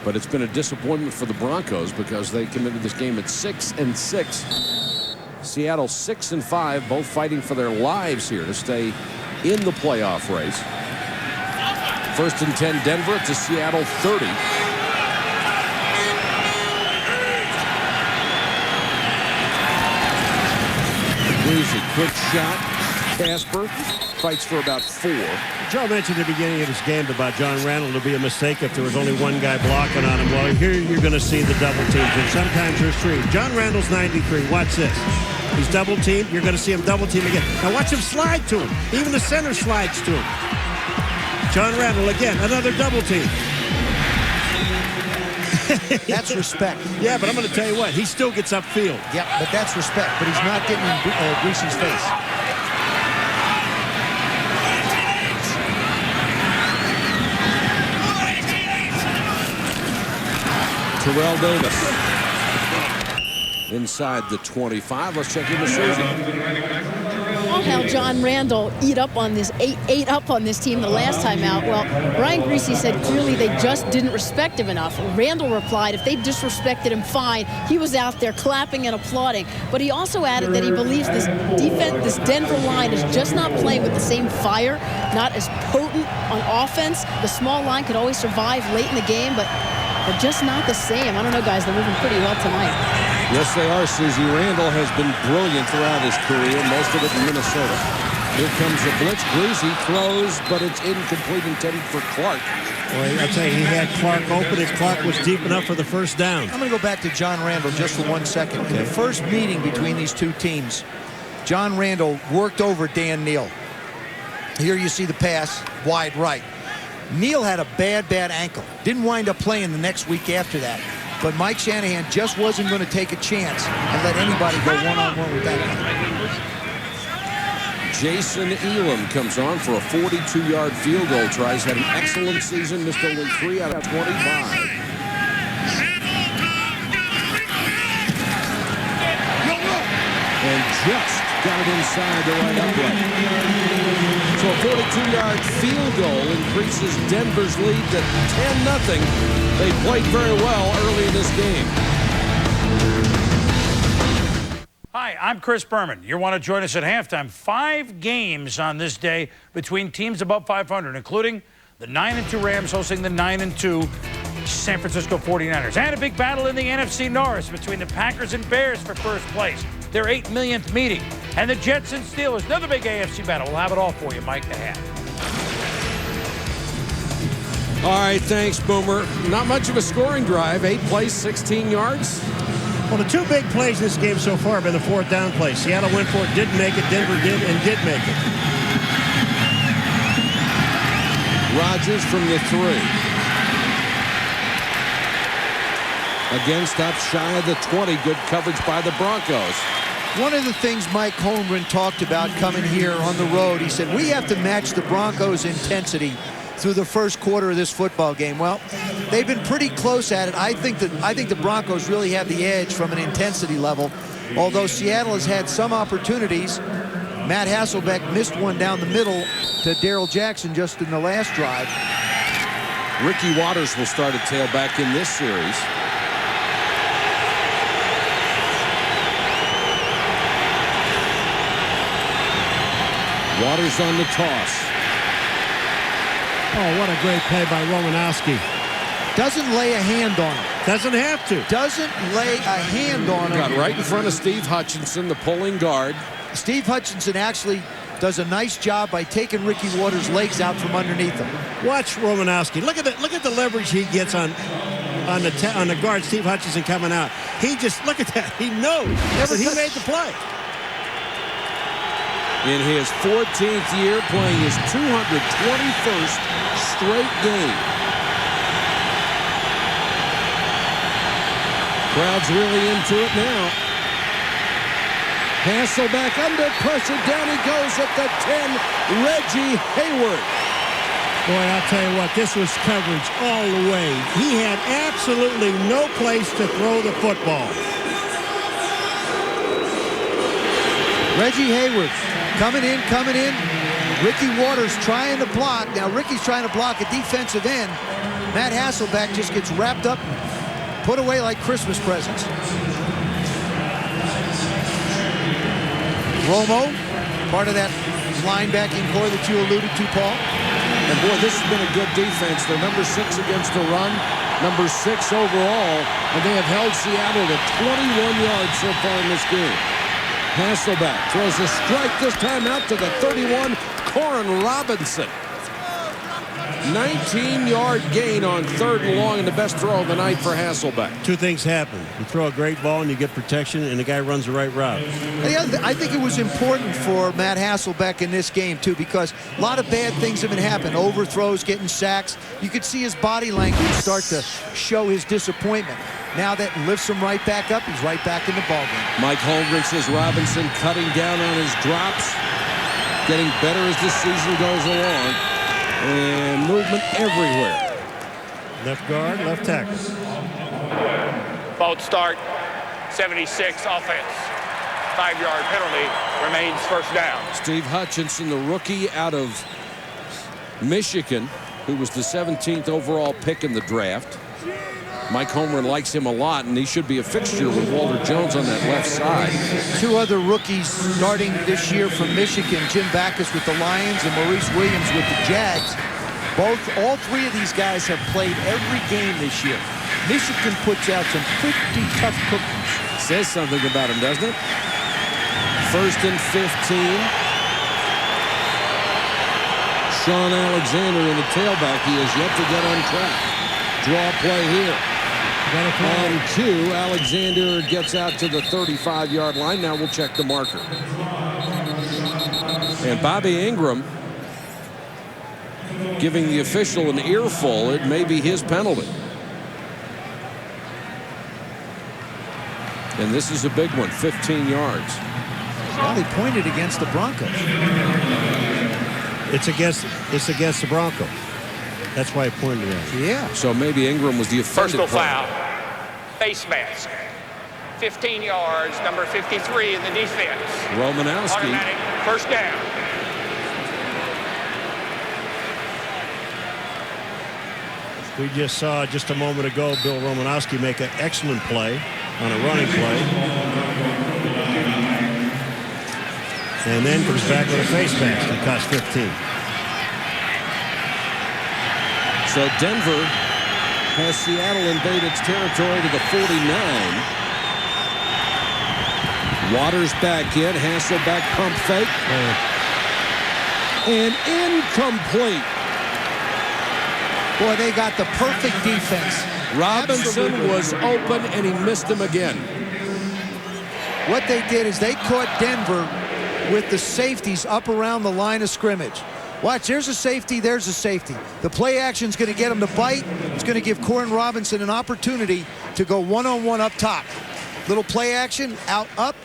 But it's been a disappointment for the Broncos because they committed this game at 6-6. Seattle 6-5, both fighting for their lives here to stay in the playoff race. 1st and 10 Denver at the Seattle 30. Greasy, quick shot. Casper fights for about 4. Joe mentioned at the beginning of this game about John Randall to be a mistake if there was only one guy blocking on him. Well, here you're going to see the double teams, and sometimes there's 3. John Randall's 93. Watch this. He's double teamed. You're going to see him double team again. Now watch him slide to him. Even the center slides to him. John Randall again, another double team. That's respect. Yeah, but I'm going to tell you what, he still gets upfield. Yeah, but that's respect. But he's not getting in Greasy's face. Terrell Davis. Inside the 25. Let's check in with Susie. Oh, how John Randall ate up on this team the last time out. Well, Brian Griese said clearly they just didn't respect him enough. Randall replied, if they disrespected him, fine. He was out there clapping and applauding. But he also added that he believes this defense, this Denver line is just not playing with the same fire, not as potent on offense. The small line could always survive late in the game, but they're just not the same. I don't know, guys. They're moving pretty well tonight. Yes, they are, Susie. Randall has been brilliant throughout his career, most of it in Minnesota. Here comes the blitz. Griese throws, but it's incomplete, intended for Clark. Boy, I tell you, he had Clark open, and Clark was deep enough for the first down. I'm going to go back to John Randall just for 1 second. In the first meeting between these two teams, John Randall worked over Dan Neal. Here you see the pass, wide right. Neal had a bad ankle. Didn't wind up playing the next week after that. But Mike Shanahan just wasn't going to take a chance and let anybody go one-on-one with that guy. Jason Elam comes on for a 42-yard field goal try. He's had an excellent season, missed only 3 out of 25. And just got it inside the right upright. So a 42-yard field goal increases Denver's lead to 10-0. They played very well early in this game. Hi, I'm Chris Berman. You want to join us at halftime. 5 games on this day between teams above 500, including the 9-2 Rams hosting the 9-2 San Francisco 49ers. And a big battle in the NFC North between the Packers and Bears for first place. Their 8 millionth meeting. And the Jets and Steelers. Another big AFC battle. We'll have it all for you, Mike, at half. All right, thanks, Boomer. Not much of a scoring drive. 8 plays, 16 yards. Well, the 2 big plays in this game so far have been the 4th down play. Seattle went for it, didn't make it. Denver did and did make it. Rodgers from the 3. Again, stopped shy of the 20. Good coverage by the Broncos. One of the things Mike Holmgren talked about coming here on the road, he said, we have to match the Broncos' intensity through the first quarter of this football game. Well, they've been pretty close at it. I think the Broncos really have the edge from an intensity level, although Seattle has had some opportunities. Matt Hasselbeck missed one down the middle to Darrell Jackson just in the last drive. Ricky Watters will start at tailback in this series. Watters on the toss. Oh, what a great play by Romanowski. Doesn't lay a hand on him. Doesn't have to. Doesn't lay a hand on him. Got right in front of Steve Hutchinson, the pulling guard. Steve Hutchinson actually does a nice job by taking Ricky Watters' legs out from underneath him. Watch Romanowski. Look at the leverage he gets on the guard, Steve Hutchinson coming out. He just, look at that. He knows that he made the play. In his 14th year, playing his 221st straight game. Crowd's really into it now. Hasselbeck under pressure. Down he goes at the 10. Reggie Hayward. Boy, I'll tell you what, this was coverage all the way. He had absolutely no place to throw the football. Reggie Hayward coming in. Ricky Watters trying to block. Now Ricky's trying to block a defensive end. Matt Hasselbeck just gets wrapped up, put away like Christmas presents. Romo, part of that linebacking core that you alluded to, Paul. And boy, this has been a good defense. They're number 6 against the run, number 6 overall, and they have held Seattle to 21 yards so far in this game. Hasselbeck throws a strike this time out to the 31, Corin Robinson. 19-yard gain on 3rd and long, and the best throw of the night for Hasselbeck. 2 things happen. You throw a great ball and you get protection, and the guy runs the right route. I think it was important for Matt Hasselbeck in this game, too, because a lot of bad things have been happening. Overthrows, getting sacks. You could see his body language start to show his disappointment. Now that lifts him right back up, he's right back in the ballgame. Mike Holmgren says Robinson cutting down on his drops, getting better as the season goes along. And movement everywhere. Left guard, left tackle. False start, 76 offense. 5-yard penalty, remains first down. Steve Hutchinson, the rookie out of Michigan, who was the 17th overall pick in the draft. Mike Holmgren likes him a lot, and he should be a fixture with Walter Jones on that left side. Two other rookies starting this year from Michigan, Jim Backus with the Lions and Maurice Williams with the Jags. All three of these guys have played every game this year. Michigan puts out some pretty tough cookies. Says something about him, doesn't it? 1st and 15. Sean Alexander in the tailback. He has yet to get on track. Draw play here. On 2, Alexander gets out to the 35-yard line. Now we'll check the marker. And Bobby Ingram giving the official an earful. It may be his penalty. And this is a big one, 15 yards. Well, he pointed against the Broncos. It's against the Broncos. That's why I pointed at it. Yeah. So maybe Ingram was the offended Personal player. foul. Face mask. 15 yards, number 53 in the defense. Romanowski. Automatic first down. We just saw just a moment ago Bill Romanowski make an excellent play on a running play. And then comes back with a face mask and costs 15. So Denver has Seattle invade its territory to the 49. Waters back in. Hasselbeck pump fake. And incomplete. Boy, they got the perfect defense. Robinson was open, and he missed him again. What they did is they caught Denver with the safeties up around the line of scrimmage. Watch, there's a safety, there's a safety. The play action's going to get him to bite. It's going to give Corin Robinson an opportunity to go one-on-one up top. Little play action, out, up.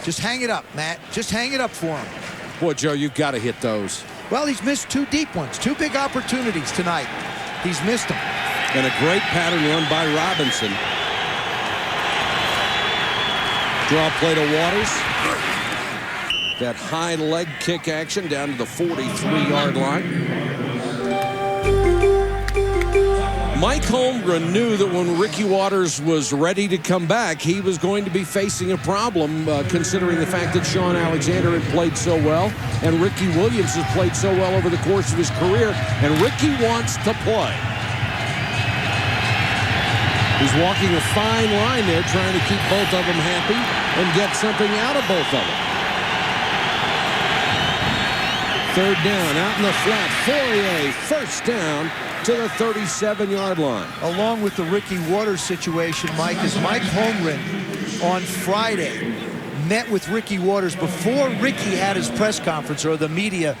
Just hang it up, Matt. Just hang it up for him. Boy, Joe, you've got to hit those. Well, he's missed 2 deep ones, 2 big opportunities tonight. He's missed them. And a great pattern run by Robinson. Draw play to Waters. That high leg kick action down to the 43-yard line. Mike Holmgren knew that when Ricky Waters was ready to come back, he was going to be facing a problem, considering the fact that Sean Alexander had played so well and Ricky Williams has played so well over the course of his career, and Ricky wants to play. He's walking a fine line there, trying to keep both of them happy and get something out of both of them. 3rd down, out in the flat. Fourier, first down to the 37-yard line. Along with the Ricky Waters situation, Mike, is Mike Holmgren on Friday met with Ricky Waters before Ricky had his press conference, or the media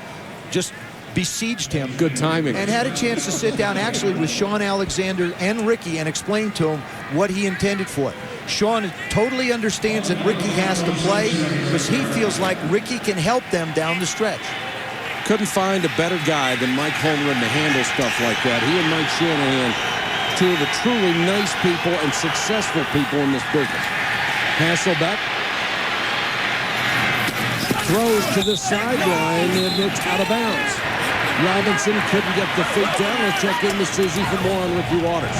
just besieged him. Good timing. And had a chance to sit down actually with Sean Alexander and Ricky and explain to him what he intended for it. Sean totally understands that Ricky has to play because he feels like Ricky can help them down the stretch. Couldn't find a better guy than Mike Holmgren to handle stuff like that. He and Mike Shanahan, 2 of the truly nice people and successful people in this business. Hasselbeck throws to the sideline, and it's out of bounds. Robinson couldn't get the feet down. Let's check in with Susie for more on Ricky Waters.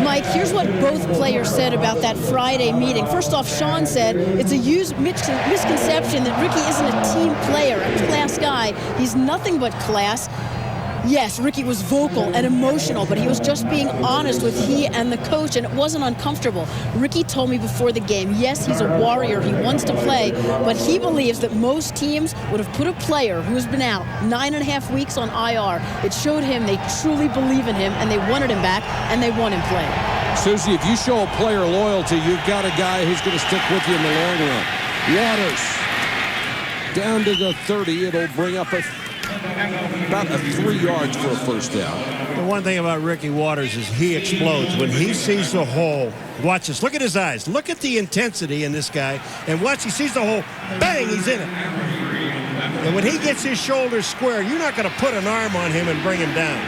Mike, here's what both players said about that Friday meeting. First off, Sean said it's a misconception that Ricky isn't a team player, a class guy. He's nothing but class. Yes, Ricky was vocal and emotional, but he was just being honest with he and the coach, and it wasn't uncomfortable. Ricky told me before the game, yes, he's a warrior, he wants to play, but he believes that most teams would have put a player who's been out 9.5 weeks on IR. It showed him they truly believe in him, and they wanted him back, and they want him playing. Susie, if you show a player loyalty, you've got a guy who's going to stick with you in the long run. Waters down to the 30. It'll bring up about 3 yards for a first down. The one thing about Ricky Waters is he explodes. When he sees the hole, watch this. Look at his eyes. Look at the intensity in this guy. And watch, he sees the hole. Bang, he's in it. And when he gets his shoulders square, you're not going to put an arm on him and bring him down.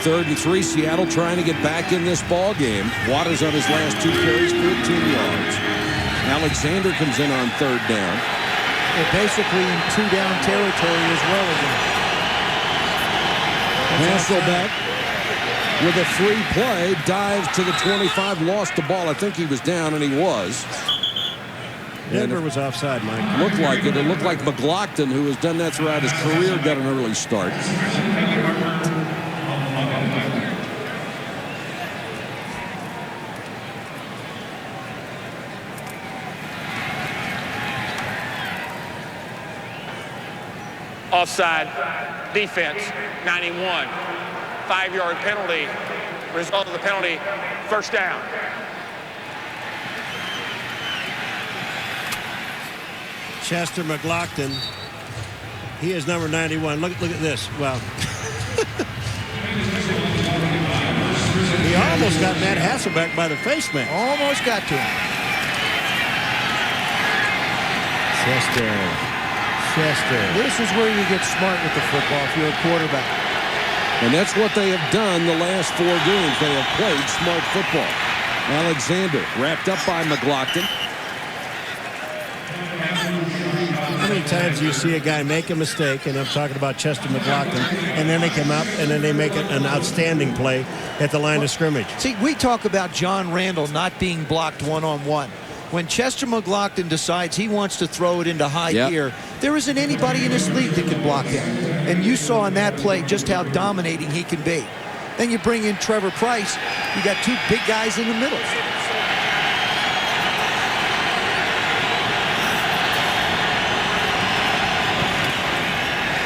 3rd and 3. Seattle trying to get back in this ball game. Waters on his last 2 carries, 14 yards. Alexander comes in on 3rd down. They're basically in 2-down territory as well again. Hasselbeck with a free play, dives to the 25, lost the ball. I think he was down, and he was. Denver was offside, Mike. Looked like it. It looked like McLaughlin, who has done that throughout his career, got an early start. Offside, defense, 91. 5-yard penalty. Result of the penalty, 1st down. Chester McLaughlin. He is number 91. Look at this. Wow. He almost got Matt Hasselbeck by the face mask. Almost got to him. Chester. This is where you get smart with the football if you're a quarterback. And that's what they have done the last 4 games. They have played smart football. Alexander wrapped up by McLaughlin. How many times do you see a guy make a mistake, and I'm talking about Chester McLaughlin, and then they come up and then they make an outstanding play at the line of scrimmage? See, we talk about John Randall not being blocked one-on-one. When Chester McLaughlin decides he wants to throw it into high gear, there isn't anybody in this league that can block him. And you saw in that play just how dominating he can be. Then you bring in Trevor Price. You got 2 big guys in the middle.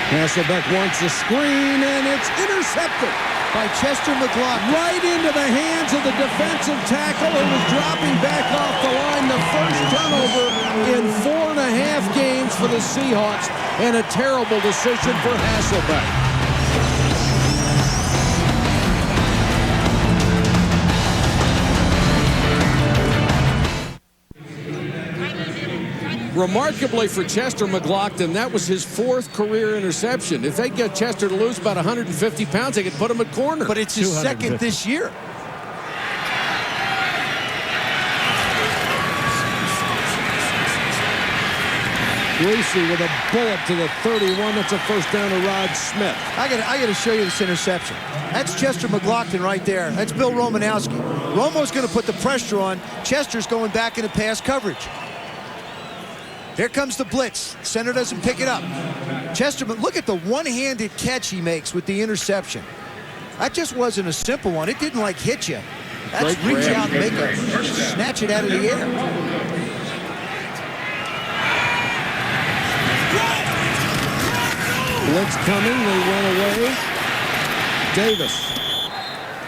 Hasselbeck wants a screen, and it's intercepted by Chester McLaughlin. Right into the hands of the defensive tackle who was dropping back off the line. The first turnover in 4.5 games for the Seahawks, and a terrible decision for Hasselbeck. Remarkably for Chester McLaughlin, that was his 4th career interception. If they get Chester to lose about 150 pounds, they could put him at corner. But it's his 200 this year. Greasy with a bullet to the 31. That's a 1st down to Rod Smith. I got to show you this interception. That's Chester McLaughlin right there. That's Bill Romanowski. Romo's going to put the pressure on. Chester's going back into pass coverage. Here comes the blitz. Center doesn't pick it up. Chester, but look at the one-handed catch he makes with the interception. That just wasn't a simple one. It didn't like hit you. That's reach out and make it, snatch it out of the air. Blitz coming, they run away. Davis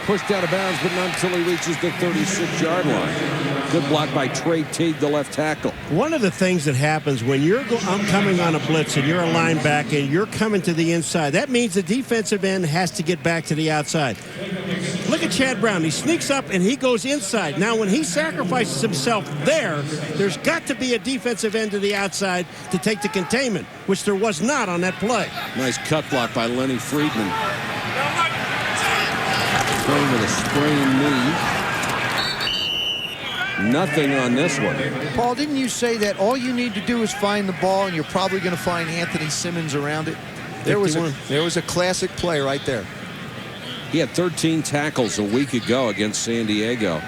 pushed out of bounds, but not until he reaches the 36-yard line. Good block by Trey Teague, the left tackle. One of the things that happens when you're coming on a blitz and you're a linebacker and you're coming to the inside, that means the defensive end has to get back to the outside. Look at Chad Brown. He sneaks up and he goes inside. Now, when he sacrifices himself there's got to be a defensive end to the outside to take the containment, which there was not on that play. Nice cut block by Lenny Friedman. Playing with a sprained knee. Nothing on this one. Paul, didn't you say that all you need to do is find the ball and you're probably going to find Anthony Simmons around it? There was a classic play right there. He had 13 tackles a week ago against San Diego.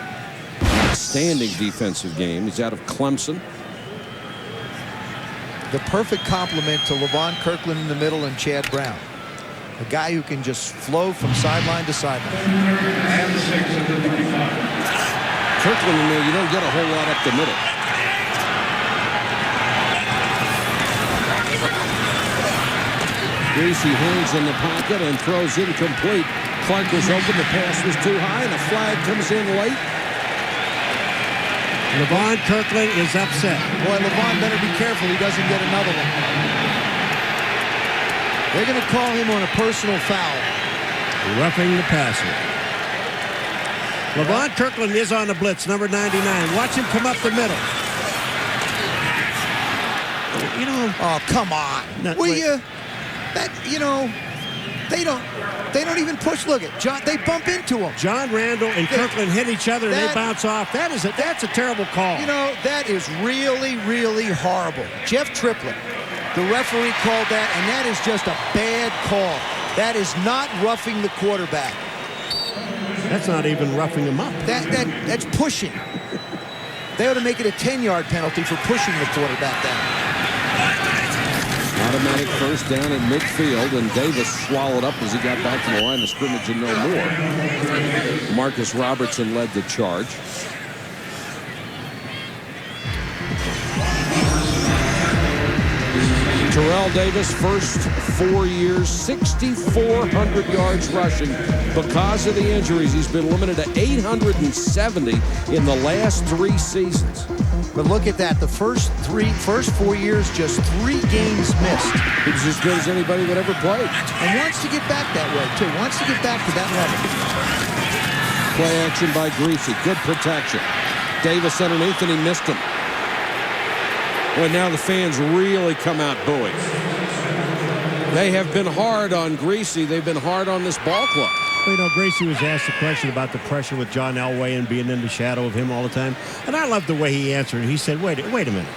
Outstanding defensive game. He's out of Clemson. The perfect complement to Levon Kirkland in the middle and Chad Brown. A guy who can just flow from sideline to sideline. Kirkland in there, you don't get a whole lot up the middle. Greasy hangs in the pocket and throws incomplete. Clark was open, the pass was too high, and a flag comes in late. Levon Kirkland is upset. Boy, Levon better be careful he doesn't get another one. They're going to call him on a personal foul. Roughing the passer. Levon Kirkland is on the blitz, number 99. Watch him come up the middle. Oh, come on. Will you? They don't even push. Look at John. They bump into him. John Randall and Kirkland hit each other, and they bounce off. That's a terrible call. You know, that is really, really horrible. Jeff Triplett, the referee, called that, and that is just a bad call. That is not roughing the quarterback. That's not even roughing him up. That's pushing. They ought to make it a 10-yard penalty for pushing the quarterback down. Automatic first down at midfield, and Davis swallowed up as he got back to the line of scrimmage and no more. Marcus Robertson led the charge. Terrell Davis, first 4 years, 6,400 yards rushing. Because of the injuries, he's been limited to 870 in the last 3 seasons. But look at that. The first 4 years, just 3 games missed. He's as good as anybody that ever played. And wants to get back that way, too. Wants to get back to that level. Play action by Greasy. Good protection. Davis underneath, and he missed him. Well, now the fans really come out booing. They have been hard on Greasy. They've been hard on this ball club. Well, you know, Gracie was asked a question about the pressure with John Elway and being in the shadow of him all the time. And I love the way he answered. He said, wait a minute.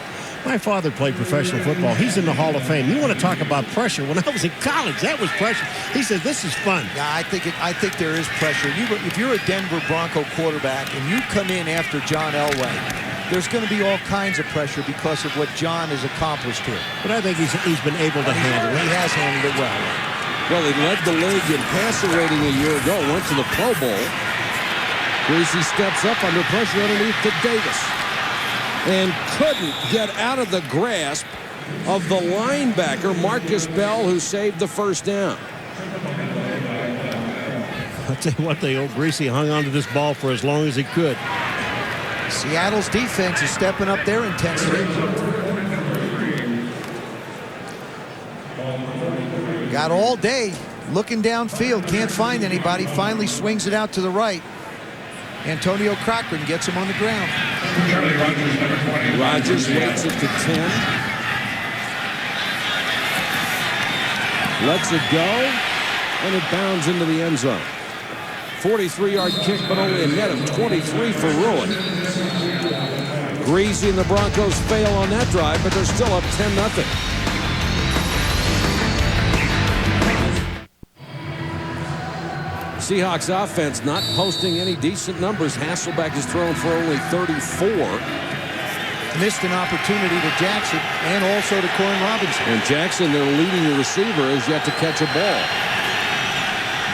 My father played professional football. He's in the Hall of Fame. You want to talk about pressure? When I was in college, that was pressure. He said, this is fun. Yeah, I think there is pressure. If you're a Denver Bronco quarterback and you come in after John Elway, there's going to be all kinds of pressure because of what John has accomplished here. But I think he's been able to handle it. He has handled it well. Well, he led the league in passer rating a year ago, went to the Pro Bowl. Greasy steps up under pressure underneath to Davis. And couldn't get out of the grasp of the linebacker, Marcus Bell, who saved the first down. I'll tell you what, the old Greasy hung onto this ball for as long as he could. Seattle's defense is stepping up their intensity. Got all day looking downfield. Can't find anybody. Finally swings it out to the right. Antonio Cochran gets him on the ground. Rodgers waits it to 10. Lets it go, and it bounds into the end zone. 43-yard kick, but only a net of 23 for Ruin. Greasy and the Broncos fail on that drive, but they're still up 10-0. Seahawks offense not posting any decent numbers. Hasselbeck is thrown for only 34. Missed an opportunity to Jackson and also to Corn Robinson. And Jackson, their leading receiver, has yet to catch a ball.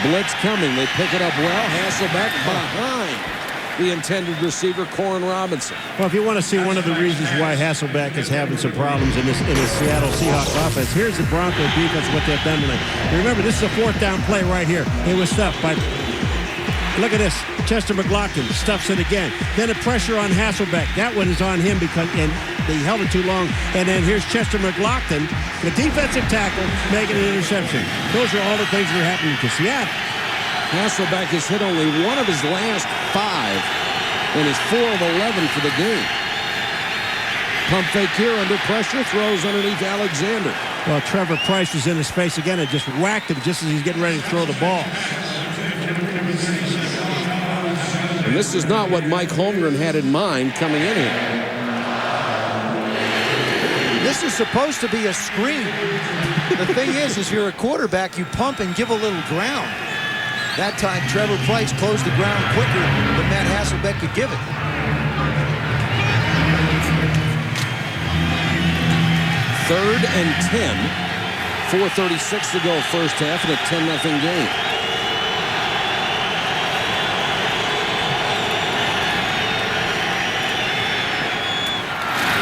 Blitz coming. They pick it up well. Hasselbeck behind the intended receiver, Corn Robinson. Well, if you want to see one of the reasons why Hasselbeck is having some problems in this Seattle Seahawks offense, here's the Bronco defense, what they've done tonight. Remember, this is a 4th down play right here. It was stuffed by, look at this, Chester McLaughlin stuffs it again. Then a pressure on Hasselbeck. That one is on him because they held it too long. And then here's Chester McLaughlin, the defensive tackle, making an interception. Those are all the things that are happening to Seattle. Hasselbeck has hit only one of his last 5 and is 4 of 11 for the game. Pump fake here under pressure, throws underneath Alexander. Well, Trevor Price was in his face again and just whacked him just as he's getting ready to throw the ball. And this is not what Mike Holmgren had in mind coming in here. This is supposed to be a screen. The thing is you're a quarterback, you pump and give a little ground. That time, Trevor Price closed the ground quicker than Matt Hasselbeck could give it. Third and 10. 4:36 to go first half in a 10-0 game.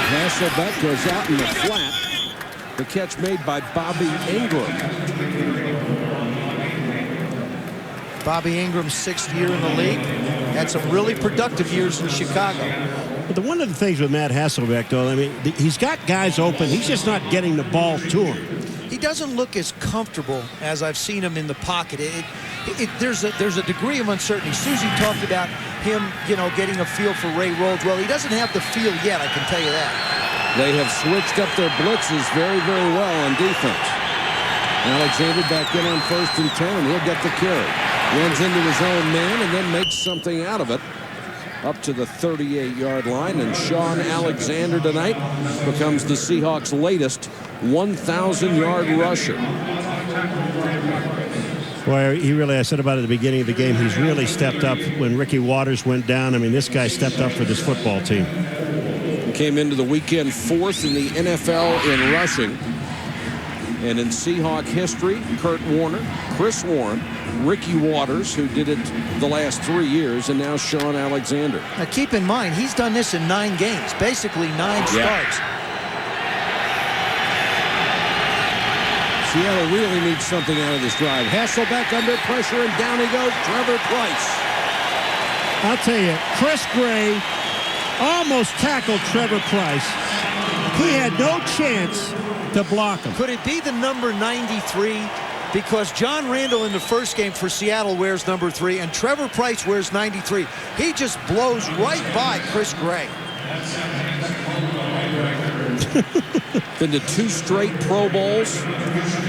Hasselbeck goes out in the flat. The catch made by Bobby Ingram. Bobby Ingram's 6th year in the league. Had some really productive years in Chicago. But one of the things with Matt Hasselbeck, though, I mean, he's got guys open. He's just not getting the ball to him. He doesn't look as comfortable as I've seen him in the pocket. There's a degree of uncertainty. Susie talked about him, getting a feel for Ray Rhodes. Well, he doesn't have the feel yet, I can tell you that. They have switched up their blitzes very, very well on defense. Alexander back in on 1st and 10, and he'll get the carry. Runs into his own man and then makes something out of it up to the 38-yard line. And Sean Alexander tonight becomes the Seahawks' latest 1,000-yard rusher. Boy, he really, I said about it at the beginning of the game, he's really stepped up when Ricky Waters went down. I mean, this guy stepped up for this football team. Came into the weekend 4th in the NFL in rushing. And in Seahawk history, Kurt Warner, Chris Warren, Ricky Waters, who did it the last 3 years, and now Sean Alexander. Now keep in mind, he's done this in 9 games, basically 9 starts. Seattle really needs something out of this drive. Hasselbeck under pressure, and down he goes, Trevor Price. I'll tell you, Chris Gray almost tackled Trevor Price. He had no chance to block him. Could it be the number 93? Because John Randall in the first game for Seattle wears number 3, and Trevor Price wears 93. He just blows right by Chris Gray. Been to 2 straight Pro Bowls.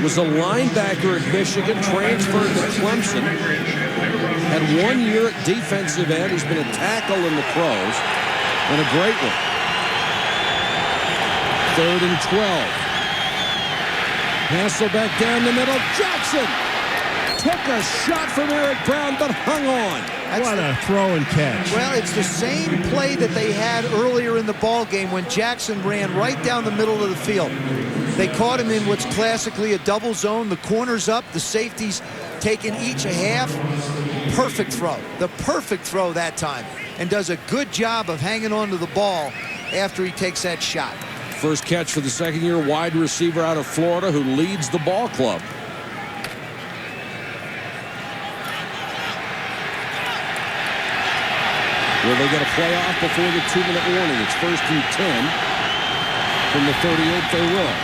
Was a linebacker at Michigan, transferred to Clemson. Had 1 year at defensive end. He's been a tackle in the pros, and a great one. 3rd and 12. Hasselbeck down the middle. Jackson took a shot from Eric Brown, but hung on. What a throw and catch. Well, it's the same play that they had earlier in the ball game when Jackson ran right down the middle of the field. They caught him in what's classically a double zone. The corner's up, the safeties taking each a half. Perfect throw. The perfect throw that time. And does a good job of hanging on to the ball after he takes that shot. First catch for the second-year wide receiver out of Florida who leads the ball club. Will they get a playoff before the 2-minute warning? It's 1st and 10. From the 38, they will.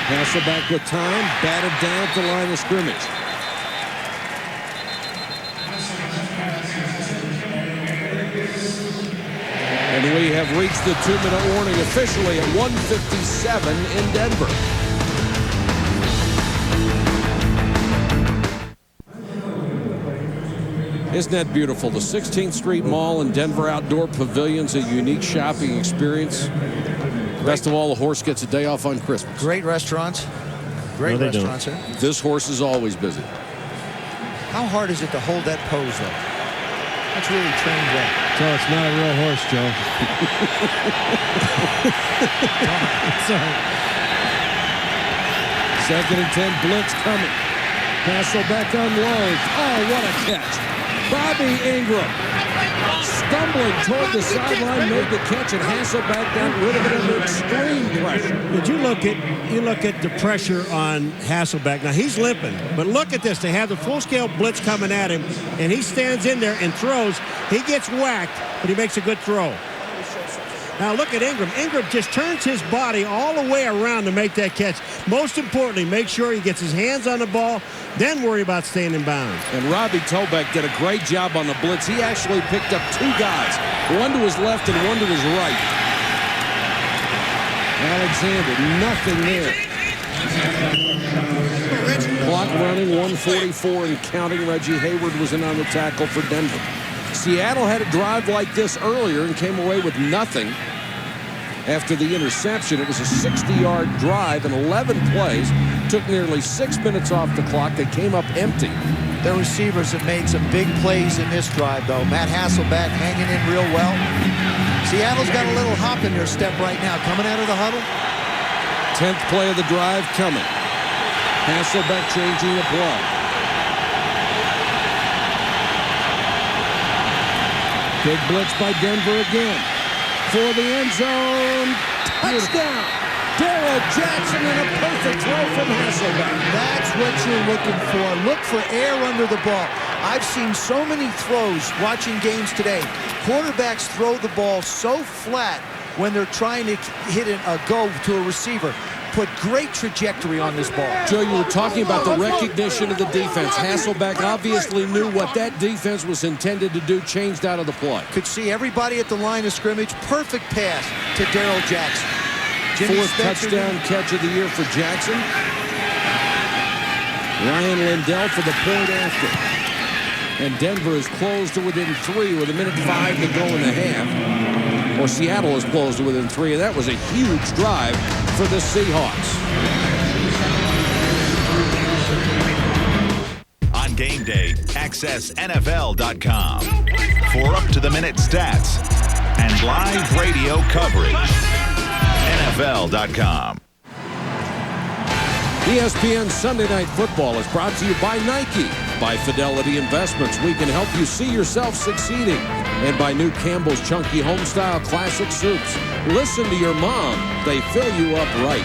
Hasselbeck with time, batted down at the line of scrimmage. And we have reached the 2-minute warning officially at 1:57 in Denver. Isn't that beautiful? The 16th Street Mall and Denver Outdoor Pavilion's a unique shopping experience. Best of all, the horse gets a day off on Christmas. Great restaurants. Great restaurants, sir. This horse is always busy. How hard is it to hold that pose, though? That's really trained well. So it's not a real horse, Joe. Sorry. 2nd and 10, blitz coming. Hasselbeck unloads. Oh, what a catch. Bobby Ingram stumbling toward the sideline, made the catch, and Hasselbeck got rid of it under extreme pressure. Did you look at the pressure on Hasselbeck? Now he's limping, but look at this. They have the full-scale blitz coming at him, and he stands in there and throws. He gets whacked, but he makes a good throw. Now look at Ingram. Ingram just turns his body all the way around to make that catch. Most importantly, make sure he gets his hands on the ball, then worry about staying in bounds. And Robbie Tobeck did a great job on the blitz. He actually picked up 2 guys, one to his left and one to his right. Alexander, nothing there. Clock running, 1:44 and counting. Reggie Hayward was in on the tackle for Denver. Seattle had a drive like this earlier and came away with nothing after the interception. It was a 60-yard drive in 11 plays. Took nearly 6 minutes off the clock. They came up empty. Their receivers have made some big plays in this drive, though. Matt Hasselbeck hanging in real well. Seattle's got a little hop in their step right now. Coming out of the huddle. 10th play of the drive coming. Hasselbeck changing the play. Big blitz by Denver again. For the end zone. Touchdown. Darrell Jackson and a perfect throw from Hasselbeck. That's what you're looking for. Look for air under the ball. I've seen so many throws watching games today. Quarterbacks throw the ball so flat when they're trying to hit a go to a receiver. Put great trajectory on this ball. Joe, you were talking about the recognition of the defense. Hasselbeck obviously knew what that defense was intended to do, changed out of the play. Could see everybody at the line of scrimmage. Perfect pass to Darrell Jackson. Fourth touchdown catch of the year for Jackson. Ryan Lindell for the point after. And Denver is closed to within 3 with 1:05 to go in the half. Or Seattle is closed to within 3, and that was a huge drive for the Seahawks. On game day, access NFL.com for up-to-the-minute stats and live radio coverage. NFL.com. ESPN Sunday Night Football is brought to you by Nike, by Fidelity Investments. We can help you see yourself succeeding. And by new Campbell's Chunky Homestyle Classic Soups. Listen to your mom. They fill you up right.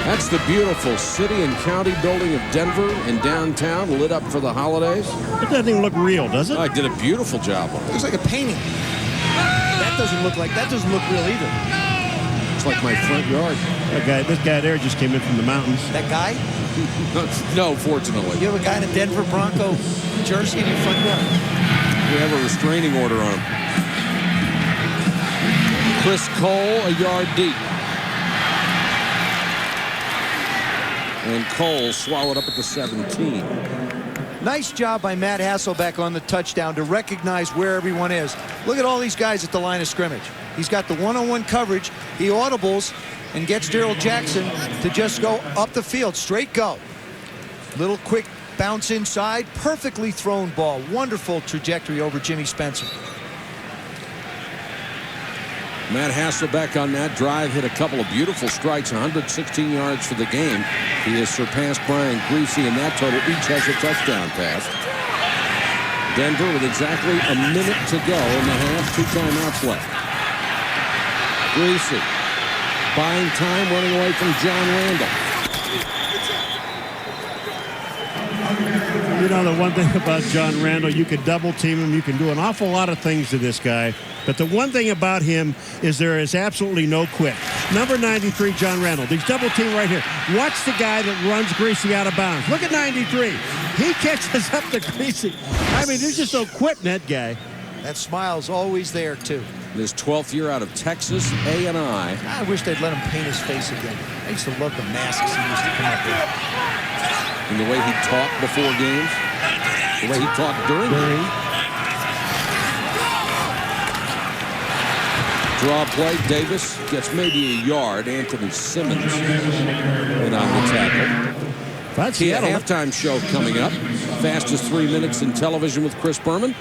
That's the beautiful city and county building of Denver in downtown, lit up for the holidays. It doesn't even look real, does it? I did a beautiful job on it. Looks like a painting. That doesn't look real either. It's like my front yard. This guy there just came in from the mountains. That guy? No, fortunately. You have a guy in a Denver Bronco jersey in your front yard? We have a restraining order on him. Chris Cole, a yard deep. And Cole swallowed up at the 17. Nice job by Matt Hasselbeck on the touchdown to recognize where everyone is. Look at all these guys at the line of scrimmage. He's got the one-on-one coverage. He audibles and gets Darrell Jackson to just go up the field, straight go. Little quick bounce inside, perfectly thrown ball. Wonderful trajectory over Jimmy Spencer. Matt Hasselbeck on that drive hit a couple of beautiful strikes, 116 yards for the game. He has surpassed Brian Griese in that total. Each has a touchdown pass. Denver with exactly a minute to go in the half, 2 timeouts left. Griese buying time, running away from John Randall. You know, the one thing about John Randall, you can double team him. You can do an awful lot of things to this guy. But the one thing about him is there is absolutely no quit. Number 93, John Randall. He's double team right here. Watch the guy that runs Griese out of bounds. Look at 93. He catches up to Griese. I mean, there's just no quitting that guy. That smile's always there, too. His 12th year out of Texas A&I. I wish they'd let him paint his face again. I used to love the masks he used to come up with. And the way he talked before games. The way he talked during games. Draw play. Davis gets maybe a yard. Anthony Simmons went on the tackle. Seattle halftime show coming up. Fastest 3 minutes in television with Chris Berman.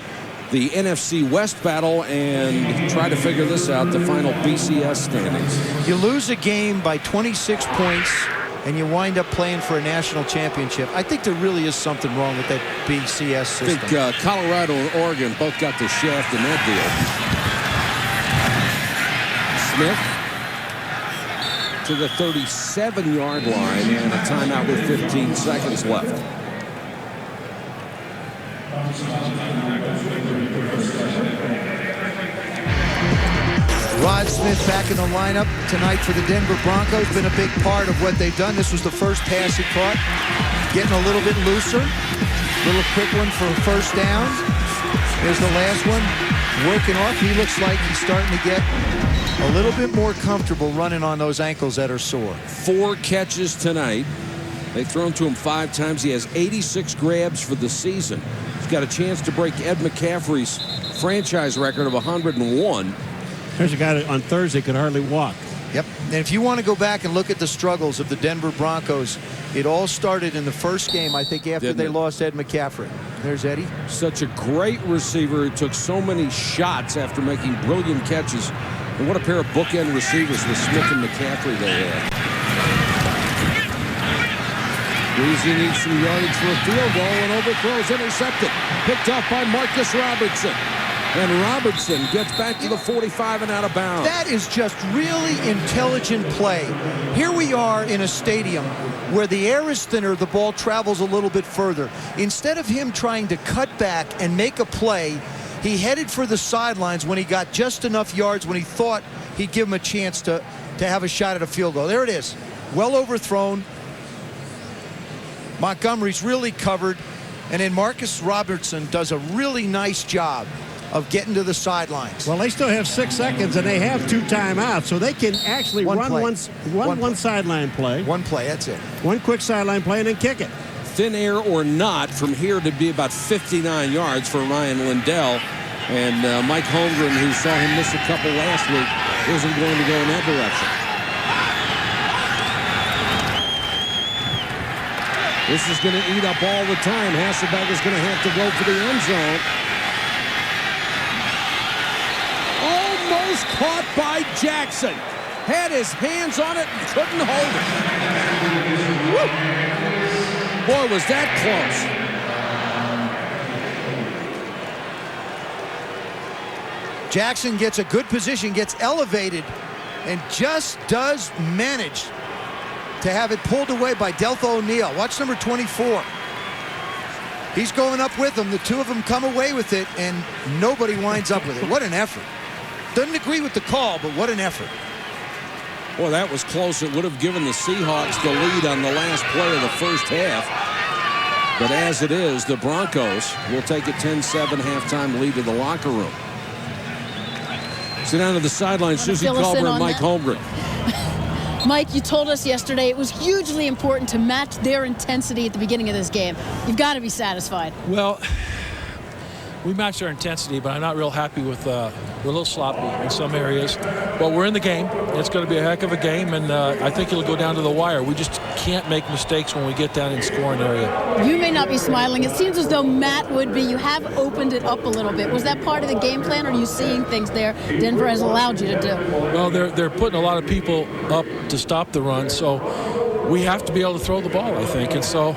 The NFC West battle, and try to figure this out, the final BCS standings. You lose a game by 26 points, and you wind up playing for a national championship. I think there really is something wrong with that BCS system. I think Colorado and Oregon both got the shaft in that deal. Smith to the 37-yard line, and a timeout with 15 seconds left. Rod Smith back in the lineup tonight for the Denver Broncos. Been a big part of what they've done. This was the first pass he caught. Getting a little bit looser. Little quick one for a first down. Here's the last one. Working off. He looks like he's starting to get a little bit more comfortable running on those ankles that are sore. 4 catches tonight. They've thrown to him 5 times. He has 86 grabs for the season. He's got a chance to break Ed McCaffrey's franchise record of 101. There's a guy that on Thursday could hardly walk. Yep. And if you want to go back and look at the struggles of the Denver Broncos, it all started in the first game, I think, after they lost Ed McCaffrey. There's Eddie. Such a great receiver who took so many shots after making brilliant catches. And what a pair of bookend receivers with Smith and McCaffrey they had. Griese needs some yardage for a field goal, and overthrows intercepted. Picked off by Marcus Robertson. And Robertson gets back to the 45 and out of bounds. That is just really intelligent play. Here we are in a stadium where the air is thinner, the ball travels a little bit further. Instead of him trying to cut back and make a play, he headed for the sidelines when he got just enough yards when he thought he'd give him a chance to have a shot at a field goal. There it is. Well overthrown. Montgomery's really covered. And then Marcus Robertson does a really nice job of getting to the sidelines. Well, they still have 6 seconds, and they have 2 timeouts, so they can actually run one sideline play. One play, that's it. One quick sideline play, and then kick it. thin air or not, from here to be about 59 yards for Ryan Lindell. And Mike Holmgren, who saw him miss a couple last week, isn't going to go in that direction. This is going to eat up all the time. Hasselbeck is going to have to go for the end zone. Almost caught by Jackson. Had his hands on it and couldn't hold it. Woo! Boy, was that close. Jackson gets a good position, gets elevated, and just does manage to have it pulled away by Deltha O'Neal. Watch number 24. He's going up with him. The two of them come away with it, and nobody winds up with it. What an effort. Doesn't agree with the call, but what an effort. Boy, that was close. It would have given the Seahawks the lead on the last play of the first half. But as it is, the Broncos will take a 10-7 halftime lead to the locker room. Sit down to the sideline, Susie Culver and Mike Holmgren. Mike, you told us yesterday it was hugely important to match their intensity at the beginning of this game. You've got to be satisfied. Well, we matched our intensity, but I'm not real happy with we're a little sloppy in some areas. But we're in the game. It's going to be a heck of a game, and I think it'll go down to the wire. We just can't make mistakes when we get down in scoring area. You may not be smiling. It seems as though Matt would be. You have opened it up a little bit. Was that part of the game plan, or are you seeing things there Denver has allowed you to do? Well, they're putting a lot of people up to stop the run, so we have to be able to throw the ball, I think. And so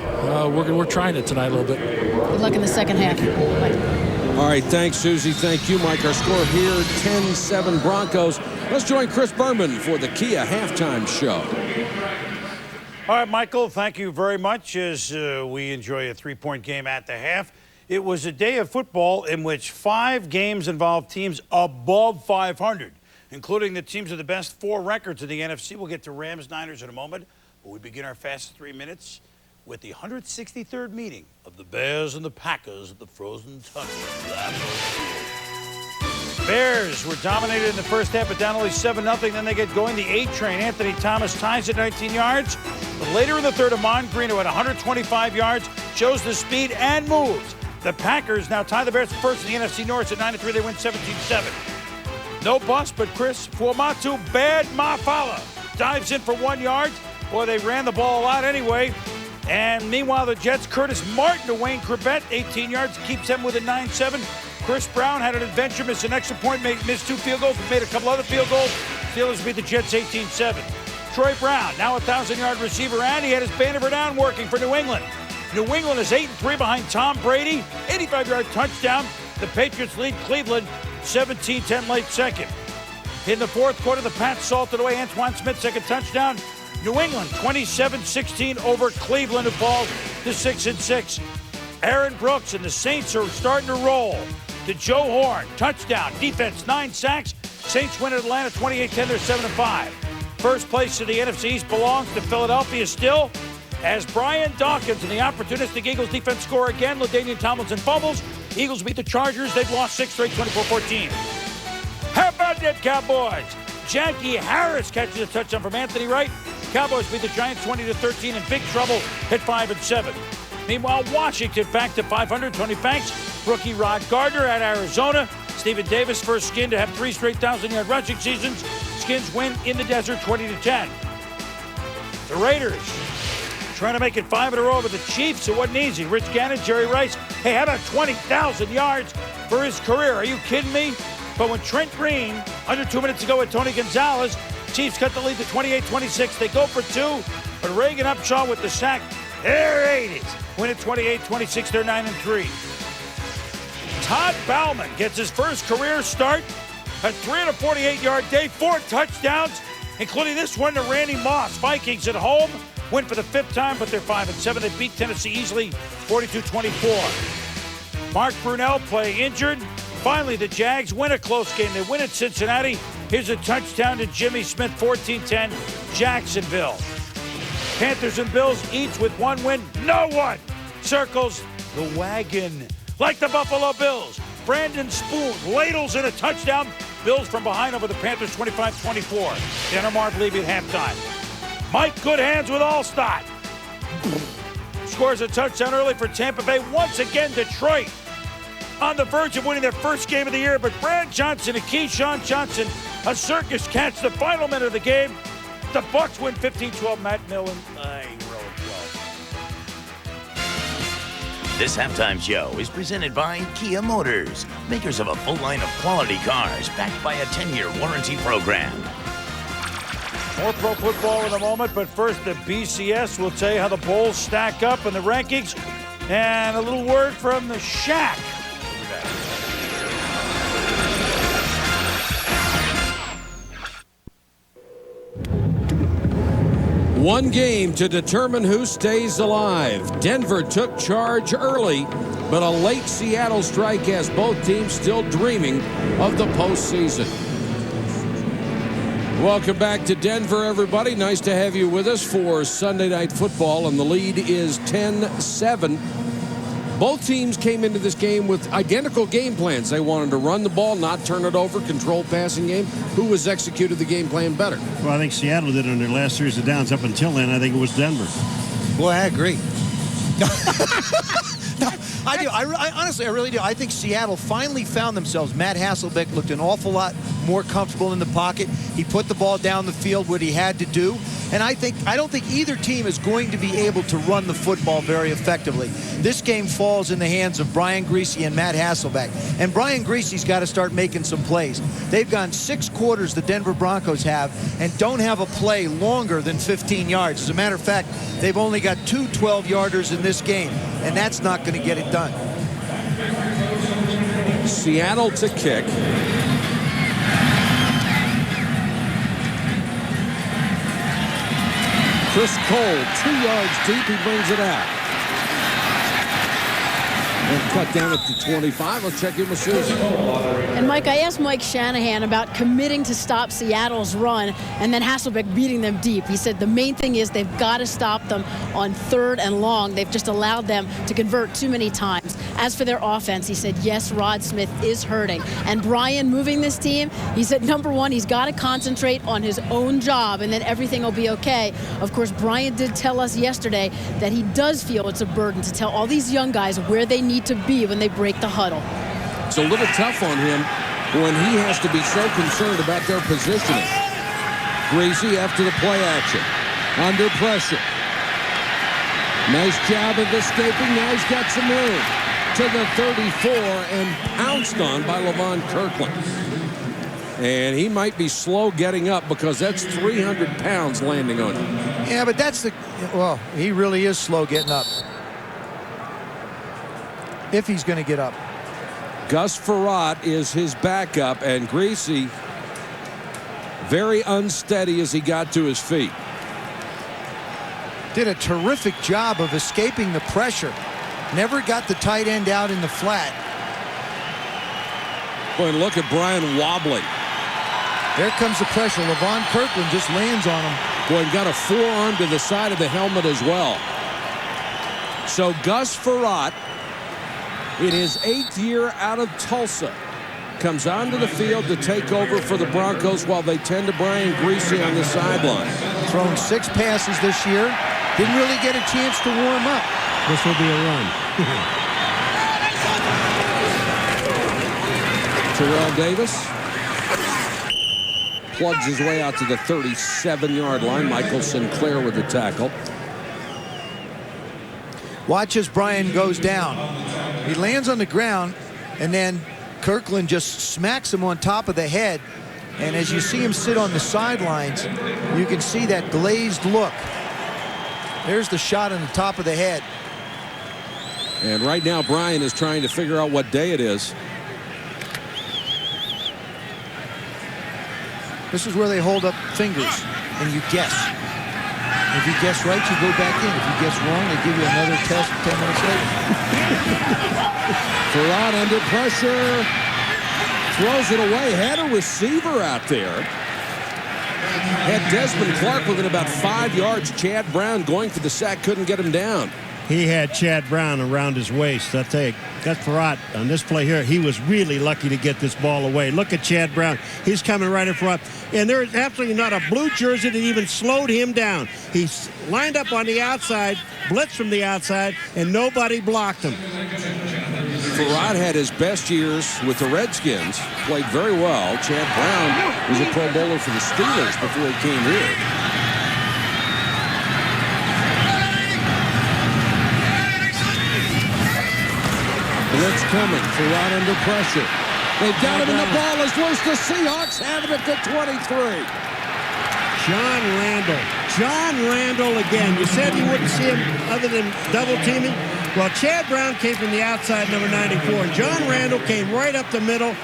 we're trying it tonight a little bit. Good luck in the second half. All right, thanks, Susie. Thank you, Mike. Our score here, 10-7 Broncos. Let's join Chris Berman for the Kia halftime show. All right, Michael, thank you very much as we enjoy a three-point game at the half. It was a day of football in which 5 games involved teams above 500, including the teams with the best 4 records in the NFC. We'll get to Rams-Niners in a moment, but we begin our fastest 3 minutes with the 163rd meeting of the Bears and the Packers at the Frozen Tundra. Bears were dominated in the first half, but down only 7-0. Then they get going. The 8 train, Anthony Thomas, ties at 19 yards. But later in the third, Amon Green, who had 125 yards, shows the speed and moves. The Packers now tie the Bears first in the NFC North at 9-3. They win 17-7. No bust, but Chris Fuamatu Bad Mafala dives in for 1 yard. Boy, they ran the ball a lot anyway. And meanwhile, the Jets, Curtis Martin to Wayne Corbett, 18 yards, keeps them with a 9-7. Chris Brown had an adventure, missed an extra point, missed 2 field goals, but made a couple other field goals. Steelers beat the Jets 18-7. Troy Brown, now a 1,000-yard receiver, and he had his banner for down working for New England. New England is 8-3 behind Tom Brady, 85-yard touchdown. The Patriots lead Cleveland 17-10 late second. In the fourth quarter, the Pats salted away Antoine Smith, second touchdown. New England 27-16 over Cleveland, who falls to 6-6. Aaron Brooks and the Saints are starting to roll. To Joe Horn, touchdown, defense, 9 sacks. Saints win at Atlanta 28-10, they're 7-5. First place in the NFC East belongs to Philadelphia still, as Brian Dawkins and the opportunistic Eagles defense score again. LaDainian Tomlinson fumbles. Eagles beat the Chargers. They've lost 6 straight, 24-14. How about that, Cowboys? Jackie Harris catches a touchdown from Anthony Wright. Cowboys beat the Giants 20-13 in big trouble at 5-7. Meanwhile, Washington back to 500. Tony Banks, rookie Rod Gardner at Arizona. Stephen Davis first skin to have 3 straight 1,000-yard rushing seasons. Skins win in the desert 20-10. The Raiders trying to make it 5 in a row with the Chiefs. It wasn't easy. Rich Gannon, Jerry Rice. Hey, how about 20,000 yards for his career? Are you kidding me? But when Trent Green, under 2 minutes ago with Tony Gonzalez, Chiefs cut the lead to 28-26. They go for 2, but Reagan Upshaw with the sack. There it is. Win it 28-26. They're 9-3. Todd Bauman gets his first career start. A 348-yard day, 4 touchdowns, including this one to Randy Moss. Vikings at home win for the 5th time, but they're 5-7. They beat Tennessee easily, 42-24. Mark Brunell play injured. Finally, the Jags win a close game. They win at Cincinnati. Here's a touchdown to Jimmy Smith, 14-10, Jacksonville. Panthers and Bills each with 1 win. No one circles the wagon. Like the Buffalo Bills, Brandon Spoon ladles in a touchdown. Bills from behind over the Panthers, 25-24. Denner Marv Levy at halftime. Mike Goodhands with Allstott. scores a touchdown early for Tampa Bay. Once again, Detroit on the verge of winning their first game of the year, but Brad Johnson and Keyshawn Johnson, a circus catch, the final minute of the game. The Bucs win 15-12. Matt Millen, This halftime show is presented by Kia Motors, makers of a full line of quality cars backed by a 10-year warranty program. More pro football in a moment, but first the BCS will tell you how the Bulls stack up in the rankings. And a little word from the Shack. One game to determine who stays alive. Denver took charge early, but a late Seattle strike has both teams still dreaming of the postseason. Welcome back to Denver, everybody. Nice to have you with us for Sunday Night Football, and the lead is 10-7. Both teams came into this game with identical game plans. They wanted to run the ball, not turn it over, control passing game. Who has executed the game plan better? Well, I think Seattle did on their last series of downs. Up until then, I think it was Denver. Boy, I agree. No, I do. I honestly, I really do. I think Seattle finally found themselves. Matt Hasselbeck looked an awful lot more comfortable in the pocket. He put the ball down the field, what he had to do. And I don't think either team is going to be able to run the football very effectively. This game falls in the hands of Brian Griese and Matt Hasselbeck. And Brian Griese's got to start making some plays. They've gone 6 quarters, the Denver Broncos have, and don't have a play longer than 15 yards. As a matter of fact, they've only got 2 12-yarders in this game, and that's not going to get it done. Seattle to kick. Chris Cole, 2 yards deep, he brings it out. And cut down at the 25. Let's check in with Susan. And Mike, I asked Mike Shanahan about committing to stop Seattle's run and then Hasselbeck beating them deep. He said the main thing is they've got to stop them on 3rd and long. They've just allowed them to convert too many times. As for their offense, he said, yes, Rod Smith is hurting. And Brian moving this team, he said, number one, he's got to concentrate on his own job and then everything will be okay. Of course, Brian did tell us yesterday that he does feel it's a burden to tell all these young guys where they need to be when they break the huddle. It's a little tough on him when he has to be so concerned about their positioning. Griese after the play action. Under pressure. Nice job of escaping. Now he's got some room. To the 34 and pounced on by Levon Kirkland. And he might be slow getting up because that's 300 pounds landing on him. Yeah, but well, he really is slow getting up. If he's going to get up. Gus Frerotte is his backup, and Griese very unsteady as he got to his feet. Did a terrific job of escaping the pressure. Never got the tight end out in the flat. Boy, and look at Brian wobbly. There comes the pressure. Levon Kirkland just lands on him. Boy, and got a forearm to the side of the helmet as well. So Gus Frerotte, in his 8th year out of Tulsa, comes onto the field to take over for the Broncos while they tend to Brian Griese on the sideline. Thrown 6 passes this year. Didn't really get a chance to warm up. This will be a run. Terrell Davis plugs his way out to the 37-yard line. Michael Sinclair with the tackle. Watch as Brian goes down. He lands on the ground, and then Kirkland just smacks him on top of the head. And as you see him sit on the sidelines, you can see that glazed look. There's the shot on the top of the head. And right now, Brian is trying to figure out what day it is. This is where they hold up fingers, and you guess. If you guess right, you go back in. If you guess wrong, they give you another test 10 minutes later. Frerotte under pressure. Throws it away. Had a receiver out there. Had Desmond Clark within about 5 yards. Chad Brown going for the sack. Couldn't get him down. He had Chad Brown around his waist. I'll tell you, Gus Frerotte on this play here, he was really lucky to get this ball away. Look at Chad Brown. He's coming right in front. And there is absolutely not a blue jersey that even slowed him down. He's lined up on the outside, blitzed from the outside, and nobody blocked him. Frerotte had his best years with the Redskins, played very well. Chad Brown was a Pro Bowler for the Steelers before he came here. Blitz coming. Frerotte under pressure. They've got him, and the ball is loose. The Seahawks have it at the 23. John Randall again. You said you wouldn't see him other than double teaming. Well, Chad Brown came from the outside, number 94, and John Randall came right up the middle,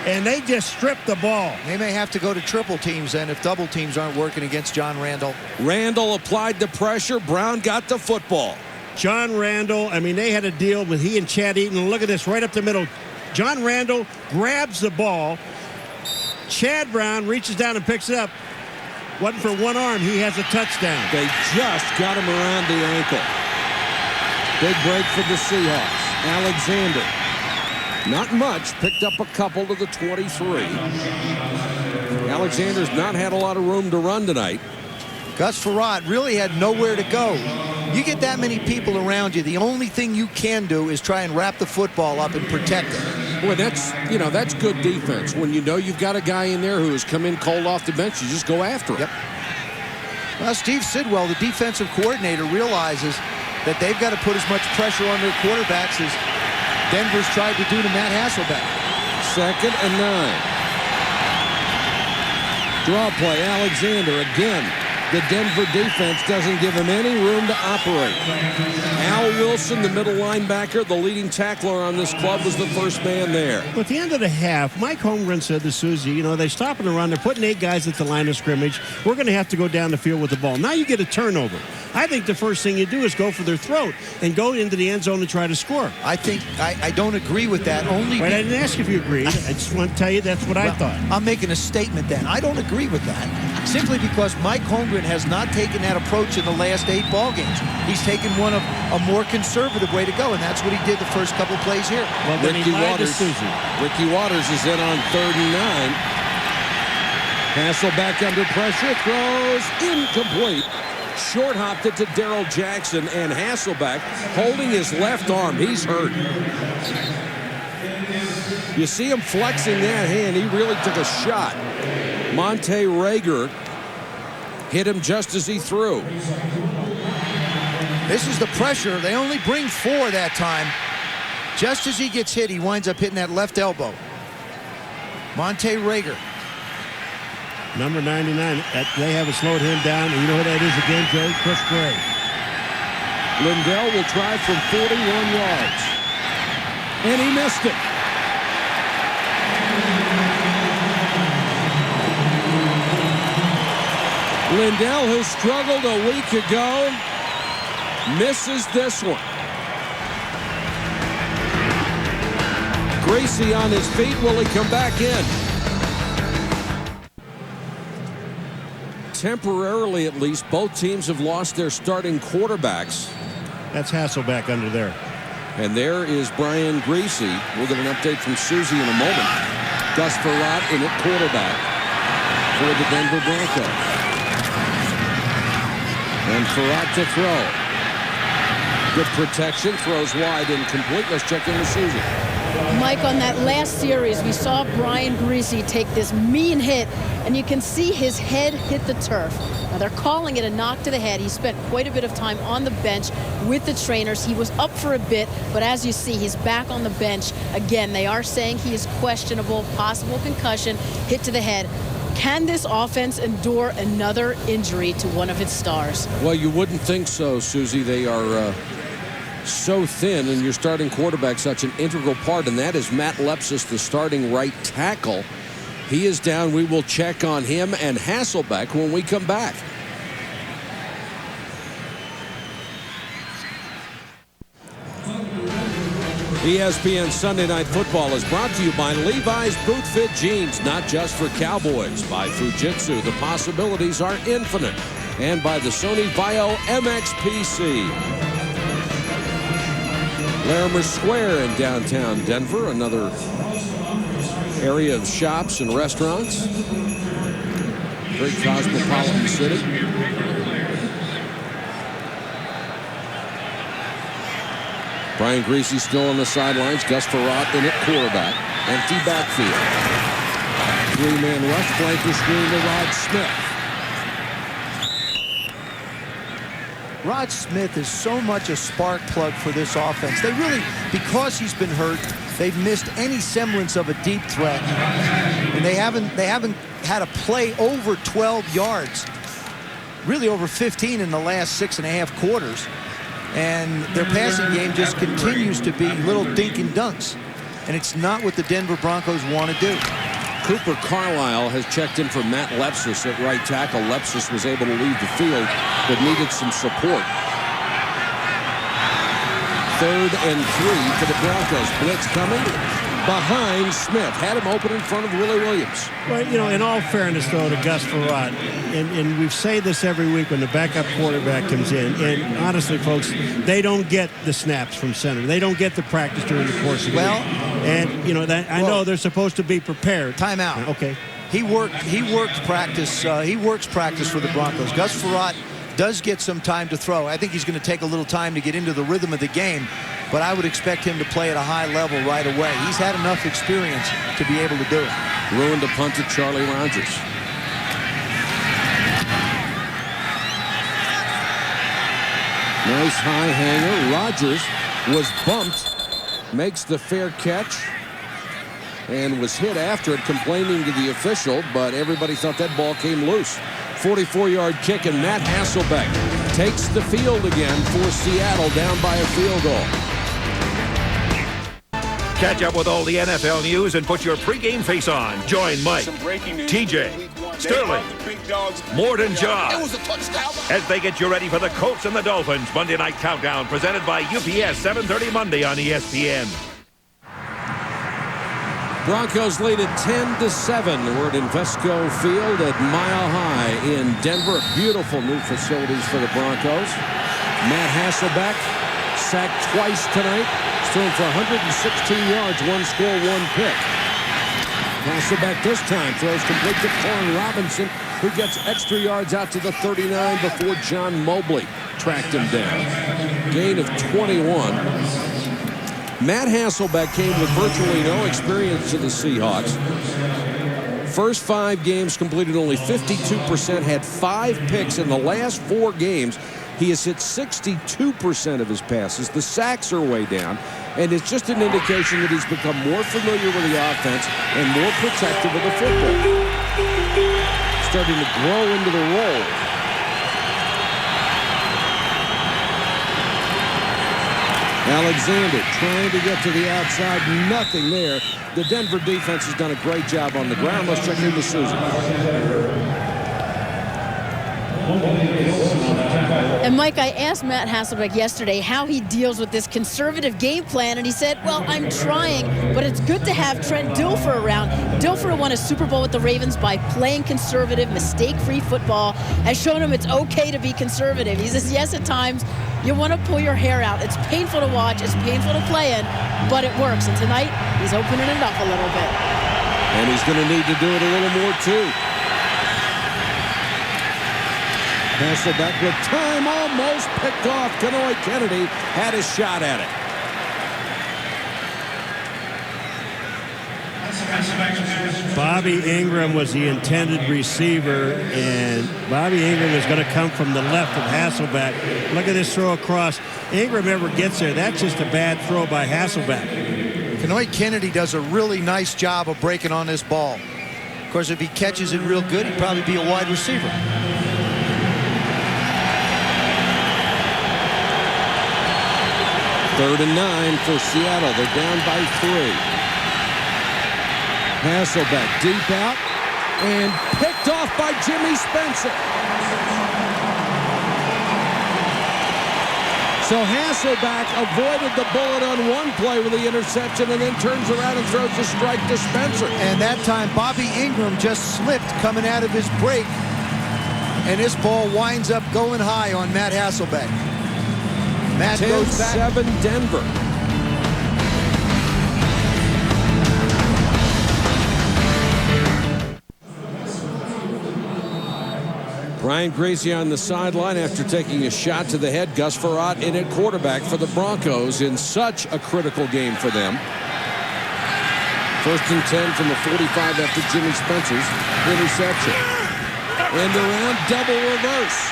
and they just stripped the ball. They may have to go to triple teams then if double teams aren't working against John Randall. Randall applied the pressure. Brown got the football. John Randall, I mean, they had a deal with he and Chad Eaton. Look at this, right up the middle. John Randall grabs the ball. Chad Brown reaches down and picks it up. Wasn't for one arm. He has a touchdown. They just got him around the ankle. Big break for the Seahawks. Alexander. Not much. Picked up a couple to the 23. Alexander's not had a lot of room to run tonight. Gus Frerotte really had nowhere to go. You get that many people around you, the only thing you can do is try and wrap the football up and protect it. Boy, that's good defense. When you know you've got a guy in there who has come in cold off the bench, you just go after him. Yep. Well, Steve Sidwell, the defensive coordinator, realizes that they've got to put as much pressure on their quarterbacks as Denver's tried to do to Matt Hasselbeck. 2nd and 9. Draw play, Alexander again. The Denver defense doesn't give him any room to operate. Al Wilson, the middle linebacker, the leading tackler on this club, was the first man there. But at the end of the half, Mike Holmgren said to Susie, you know, they're stopping the run. They're putting 8 guys at the line of scrimmage. We're going to have to go down the field with the ball. Now you get a turnover. I think the first thing you do is go for their throat and go into the end zone and try to score. I think I don't agree with that. I didn't ask if you agreed. I just want to tell you that's what I thought. I'm making a statement then. I don't agree with that. Simply because Mike Holmgren has not taken that approach in the last 8 ball games. He's taken one of a more conservative way to go, and that's what he did the first couple plays here. Well, Ricky Waters is in on 3rd and 9. Hasselbeck under pressure, throws incomplete. Short hopped it to Darrell Jackson, and Hasselbeck holding his left arm. He's hurt. You see him flexing that hand. He really took a shot. Monte Rager hit him just as he threw. This is the pressure. They only bring 4 that time. Just as he gets hit, he winds up hitting that left elbow. Monte Rager. Number 99, they haven't slowed him down. And you know who that is again, Joe? Chris Gray. Lindell will try from 41 yards. And he missed it. Lindell, who struggled a week ago, misses this one. Greasy on his feet. Will he come back in? Temporarily, at least, both teams have lost their starting quarterbacks. That's Hasselbeck under there. And there is Brian Greasy. We'll get an update from Susie in a moment. Gus Frerotte in at quarterback for the Denver Broncos. And Frerotte to throw. Good protection. Throws wide, incomplete. Let's check in with Susie. Mike, on that last series, we saw Brian Greasy take this mean hit, and you can see his head hit the turf. Now, they're calling it a knock to the head. He spent quite a bit of time on the bench with the trainers. He was up for a bit, but as you see, he's back on the bench. Again, they are saying he is questionable, possible concussion, hit to the head. Can this offense endure another injury to one of its stars? Well, you wouldn't think so, Susie. They are so thin, and your starting quarterback such an integral part, and that is Matt Lepsis, the starting right tackle. He is down. We will check on him and Hasselbeck when we come back. ESPN Sunday Night Football is brought to you by Levi's Boot Fit Jeans, not just for cowboys, by Fujitsu, the possibilities are infinite, and by the Sony Vaio MX PC. Larimer Square in downtown Denver, another area of shops and restaurants. Very cosmopolitan city. Brian Griese still on the sidelines. Gus Frerotte in at quarterback. Empty backfield. Three-man rush. Flanker screen to Rod Smith. Rod Smith is so much a spark plug for this offense. They really, because he's been hurt, they've missed any semblance of a deep threat. And they haven't had a play over 12 yards. Really over 15 in the last 6.5 quarters. And their passing game just continues to be little dink and dunks. And it's not what the Denver Broncos want to do. Cooper Carlisle has checked in for Matt Lepsis at right tackle. Lepsis was able to leave the field, but needed some support. 3rd and 3 for the Broncos. Blitz coming behind Smith. Had him open in front of Willie Williams. Well, you know, in all fairness, though, to Gus Frerotte, and we've said this every week when the backup quarterback comes in, and honestly, folks, they don't get the snaps from center. They don't get the practice during the course of the week. And, you know, I know they're supposed to be prepared. Timeout. Okay. He works practice for the Broncos. Gus Frerotte does get some time to throw. I think he's going to take a little time to get into the rhythm of the game, but I would expect him to play at a high level right away. He's had enough experience to be able to do it. Ruined a punt to Charlie Rogers. Nice high hanger. Rogers was bumped. Makes the fair catch and was hit after it, complaining to the official, but everybody thought that ball came loose. 44-yard kick, and Matt Hasselbeck takes the field again for Seattle, down by a field goal. Catch up with all the NFL news and put your pregame face on. Join Mike, TJ, Sterling, Mort, and John as they get you ready for the Colts and the Dolphins Monday Night Countdown, presented by UPS, 7:30 Monday on ESPN. Broncos lead at 10-7. We're at Invesco Field at Mile High in Denver. Beautiful new facilities for the Broncos. Matt Hasselbeck sacked twice tonight. He's thrown for 116 yards, 1 score, 1 pick. Hasselbeck this time throws complete to Corn Robinson, who gets extra yards out to the 39 before John Mobley tracked him down. Gain of 21. Matt Hasselbeck came with virtually no experience to the Seahawks. First 5 games completed only 52%, had 5 picks in the last 4 games. He has hit 62% of his passes. The sacks are way down, and it's just an indication that he's become more familiar with the offense and more protective of the football. Starting to grow into the role. Alexander trying to get to the outside. Nothing there. The Denver defense has done a great job on the ground. Let's check in with Susan. And Mike, I asked Matt Hasselbeck yesterday how he deals with this conservative game plan, and he said, well, I'm trying, but it's good to have Trent Dilfer around. Dilfer won a Super Bowl with the Ravens by playing conservative, mistake-free football, has shown him it's okay to be conservative. He says, yes, at times you want to pull your hair out. It's painful to watch, it's painful to play in, but it works. And tonight, he's opening it up a little bit. And he's going to need to do it a little more, too. Hasselbeck with time, almost picked off. Kenoy Kennedy had a shot at it. Bobby Ingram was the intended receiver, and Bobby Ingram is going to come from the left of Hasselbeck. Look at this throw across. Ingram never gets there. That's just a bad throw by Hasselbeck. Kenoy Kennedy does a really nice job of breaking on this ball. Of course, if he catches it real good, he'd probably be a wide receiver. Third and 9 for Seattle. They're down by 3. Hasselbeck deep out and picked off by Jimmy Spencer. So Hasselbeck avoided the bullet on one play with the interception and then turns around and throws a strike to Spencer. And that time, Bobby Ingram just slipped coming out of his break. And this ball winds up going high on Matt Hasselbeck. Matt goes back. 10-7 Denver. Brian Gracie on the sideline after taking a shot to the head. Gus Frerotte in at quarterback for the Broncos in such a critical game for them. 1st and 10 from the 45 after Jimmy Spencer's interception. End around, double reverse.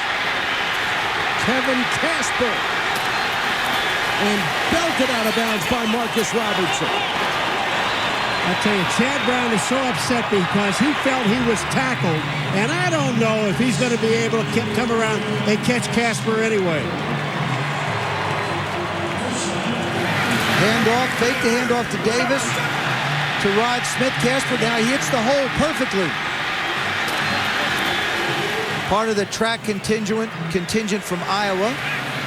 Kevin Casper. And belted out of bounds by Marcus Robertson. I tell you, Chad Brown is so upset because he felt he was tackled, and I don't know if he's going to be able to come around and catch Casper anyway. Handoff, fake the handoff to Davis, to Rod Smith. Casper now he hits the hole perfectly. Part of the track contingent from Iowa.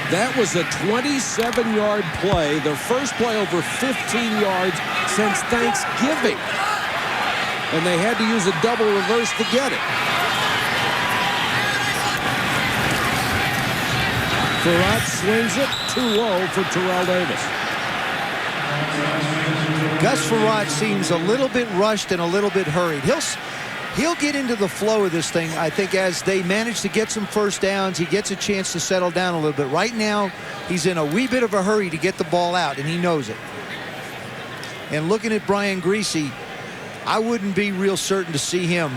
That was a 27-yard play, their first play over 15 yards since Thanksgiving. And they had to use a double reverse to get it. Frerotte swings it too low for Terrell Davis. Gus Frerotte seems a little bit rushed and a little bit hurried. He'll get into the flow of this thing, I think, as they manage to get some first downs. He gets a chance to settle down a little bit. Right now, he's in a wee bit of a hurry to get the ball out, and he knows it. And looking at Brian Griese, I wouldn't be real certain to see him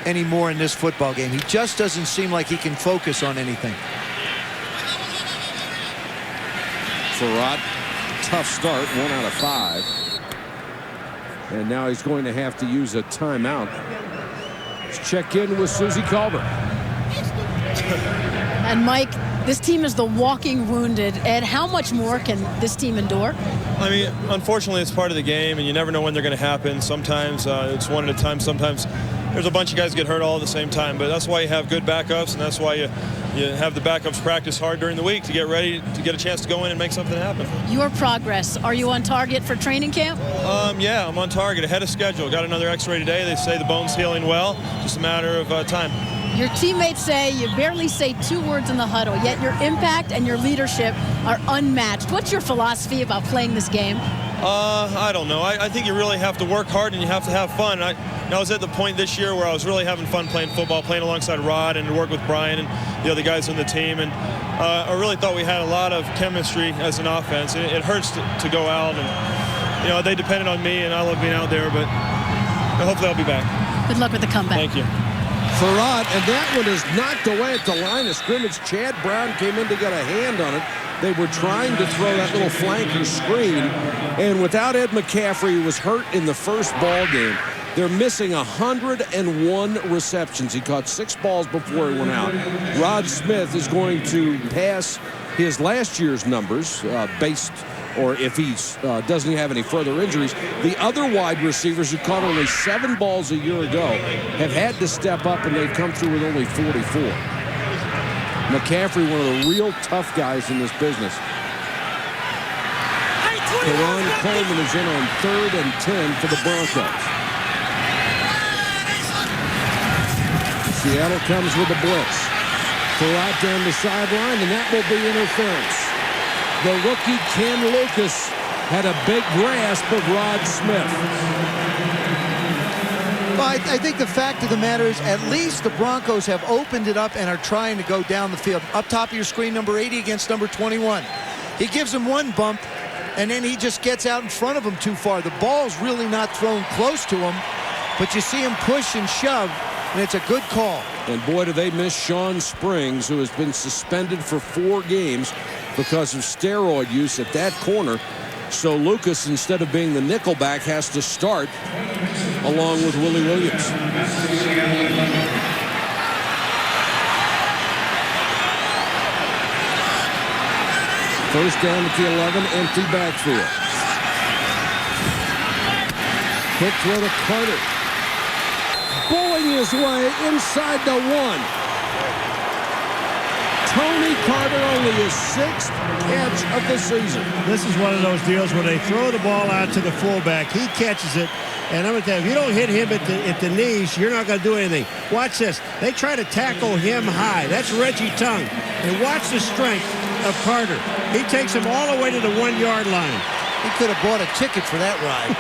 anymore in this football game. He just doesn't seem like he can focus on anything. Frerotte, tough start, 1 out of 5. And now he's going to have to use a timeout. Let's check in with Susie Colbert. And Mike, this team is the walking wounded. Ed, how much more can this team endure? I mean, unfortunately, it's part of the game, and you never know when they're going to happen. Sometimes it's one at a time. Sometimes there's a bunch of guys get hurt all at the same time. But that's why you have good backups, and that's why you have the backups practice hard during the week to get ready to get a chance to go in and make something happen. Your progress. Are you on target for training camp? Yeah, I'm on target, ahead of schedule. Got another X-ray today. They say the bone's healing well. Just a matter of time. Your teammates say you barely say 2 words in the huddle, yet your impact and your leadership are unmatched. What's your philosophy about playing this game? I don't know. I think you really have to work hard and you have to have fun. I was at the point this year where I was really having fun playing football, playing alongside Rod and to work with Brian and the other guys on the team. And I really thought we had a lot of chemistry as an offense. It hurts to go out, and they depended on me, and I love being out there. But hopefully I'll be back. Good luck with the comeback. Thank you. Frerotte, and that one is knocked away at the line of scrimmage. Chad Brown came in to get a hand on it. They were trying to throw that little flanker screen, and without Ed McCaffrey, who was hurt in the first ball game, they're missing 101 receptions. He caught 6 balls before he went out. Rod Smith is going to pass his last year's numbers or if he doesn't have any further injuries. The other wide receivers who caught only 7 balls a year ago have had to step up, and they've come through with only 44. McCaffrey, one of the real tough guys in this business. Teron Coleman is in on 3rd and 10 for the Broncos. Seattle comes with a blitz. Frerotte down the sideline, and that will be interference. The rookie Ken Lucas had a big grasp of Rod Smith. Well, I think the fact of the matter is at least the Broncos have opened it up and are trying to go down the field. Up top of your screen, number 80 against number 21. He gives him one bump, and then he just gets out in front of him too far. The ball's really not thrown close to him, but you see him push and shove, and it's a good call. And boy, do they miss Sean Springs, who has been suspended for 4 games because of steroid use at that corner. So Lucas, instead of being the nickelback, has to start along with Willie Williams. First down at the 11, empty backfield. Quick throw to Carter. Bowling his way inside the 1. Tony Carter, only his 6th catch of the season. This is one of those deals where they throw the ball out to the fullback. He catches it. And I'm going to tell you, if you don't hit him at the knees, you're not going to do anything. Watch this. They try to tackle him high. That's Reggie Tongue. And watch the strength of Carter. He takes him all the way to the 1-yard line. He could have bought a ticket for that ride.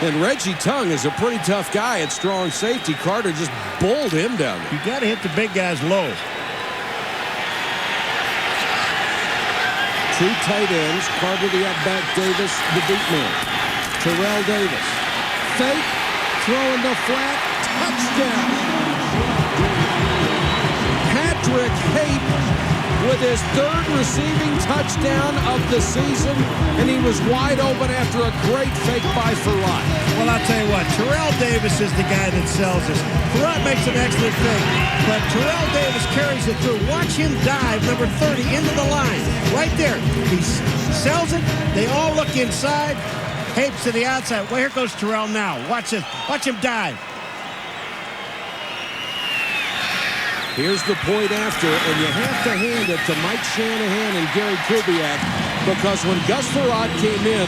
And Reggie Tongue is a pretty tough guy at strong safety. Carter just bowled him down there. You got to hit the big guys low. Two tight ends. Carter the up-back, Davis the deep man. Terrell Davis. Fake. Throwing the flat. Touchdown. Patrick Hape with his third receiving touchdown of the season, and he was wide open after a great fake by Farad. Well, I'll tell you what, Terrell Davis is the guy that sells us. Farad makes an excellent fake, but Terrell Davis carries it through. Watch him dive, number 30, into the line. Right there. He sells it. They all look inside. Hape's to the outside. Well, here goes Terrell now. Watch this. Watch him dive. Here's the point after, and you have to hand it to Mike Shanahan and Gary Kubiak, because when Gus Farad came in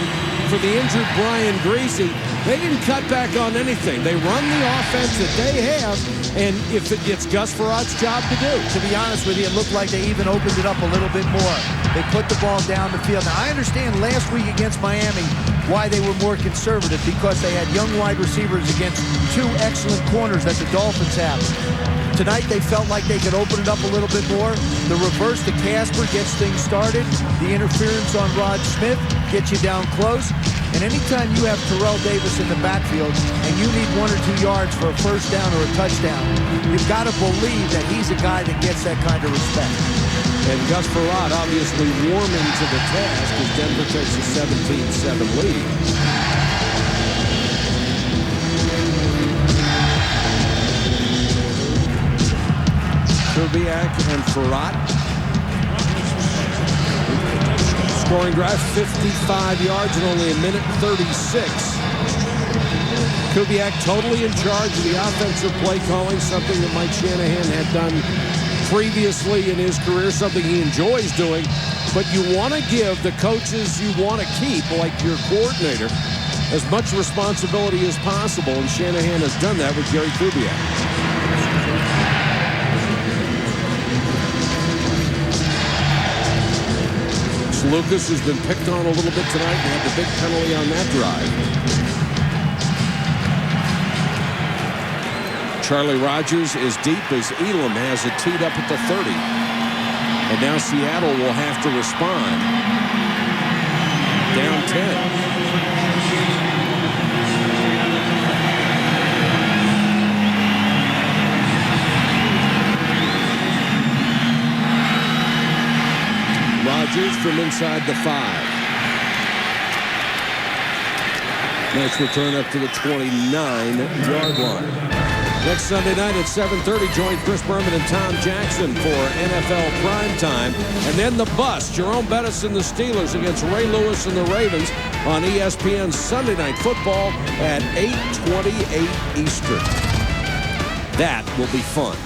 for the injured Brian Griese, they didn't cut back on anything. They run the offense that they have, and if it's Gus Farad's job to do. To be honest with you, it looked like they even opened it up a little bit more. They put the ball down the field. Now, I understand last week against Miami why they were more conservative, because they had young wide receivers against two excellent corners that the Dolphins have. Tonight, they felt like they could open it up a little bit more. The reverse to Casper gets things started. The interference on Rod Smith gets you down close. And anytime you have Terrell Davis in the backfield and you need 1 or 2 yards for a first down or a touchdown, you've got to believe that he's a guy that gets that kind of respect. And Gus Farad obviously warming to the task as Denver takes a 17-7 lead. Kubiak and Farad. Scoring drive, 55 yards in only a minute 36. Kubiak totally in charge of the offensive play calling, something that Mike Shanahan had done previously in his career, something he enjoys doing. But you want to give the coaches you want to keep, like your coordinator, as much responsibility as possible, and Shanahan has done that with Gary Kubiak. Lucas has been picked on a little bit tonight and had the big penalty on that drive. Charlie Rogers is deep as Elam has it teed up at the 30. And now Seattle will have to respond. Down 10. Rodgers from inside the 5. Nice return up to the 29-yard line. Next Sunday night at 7:30, join Chris Berman and Tom Jackson for NFL Primetime. And then the bus, Jerome Bettis and the Steelers against Ray Lewis and the Ravens on ESPN Sunday Night Football at 8:28 Eastern. That will be fun.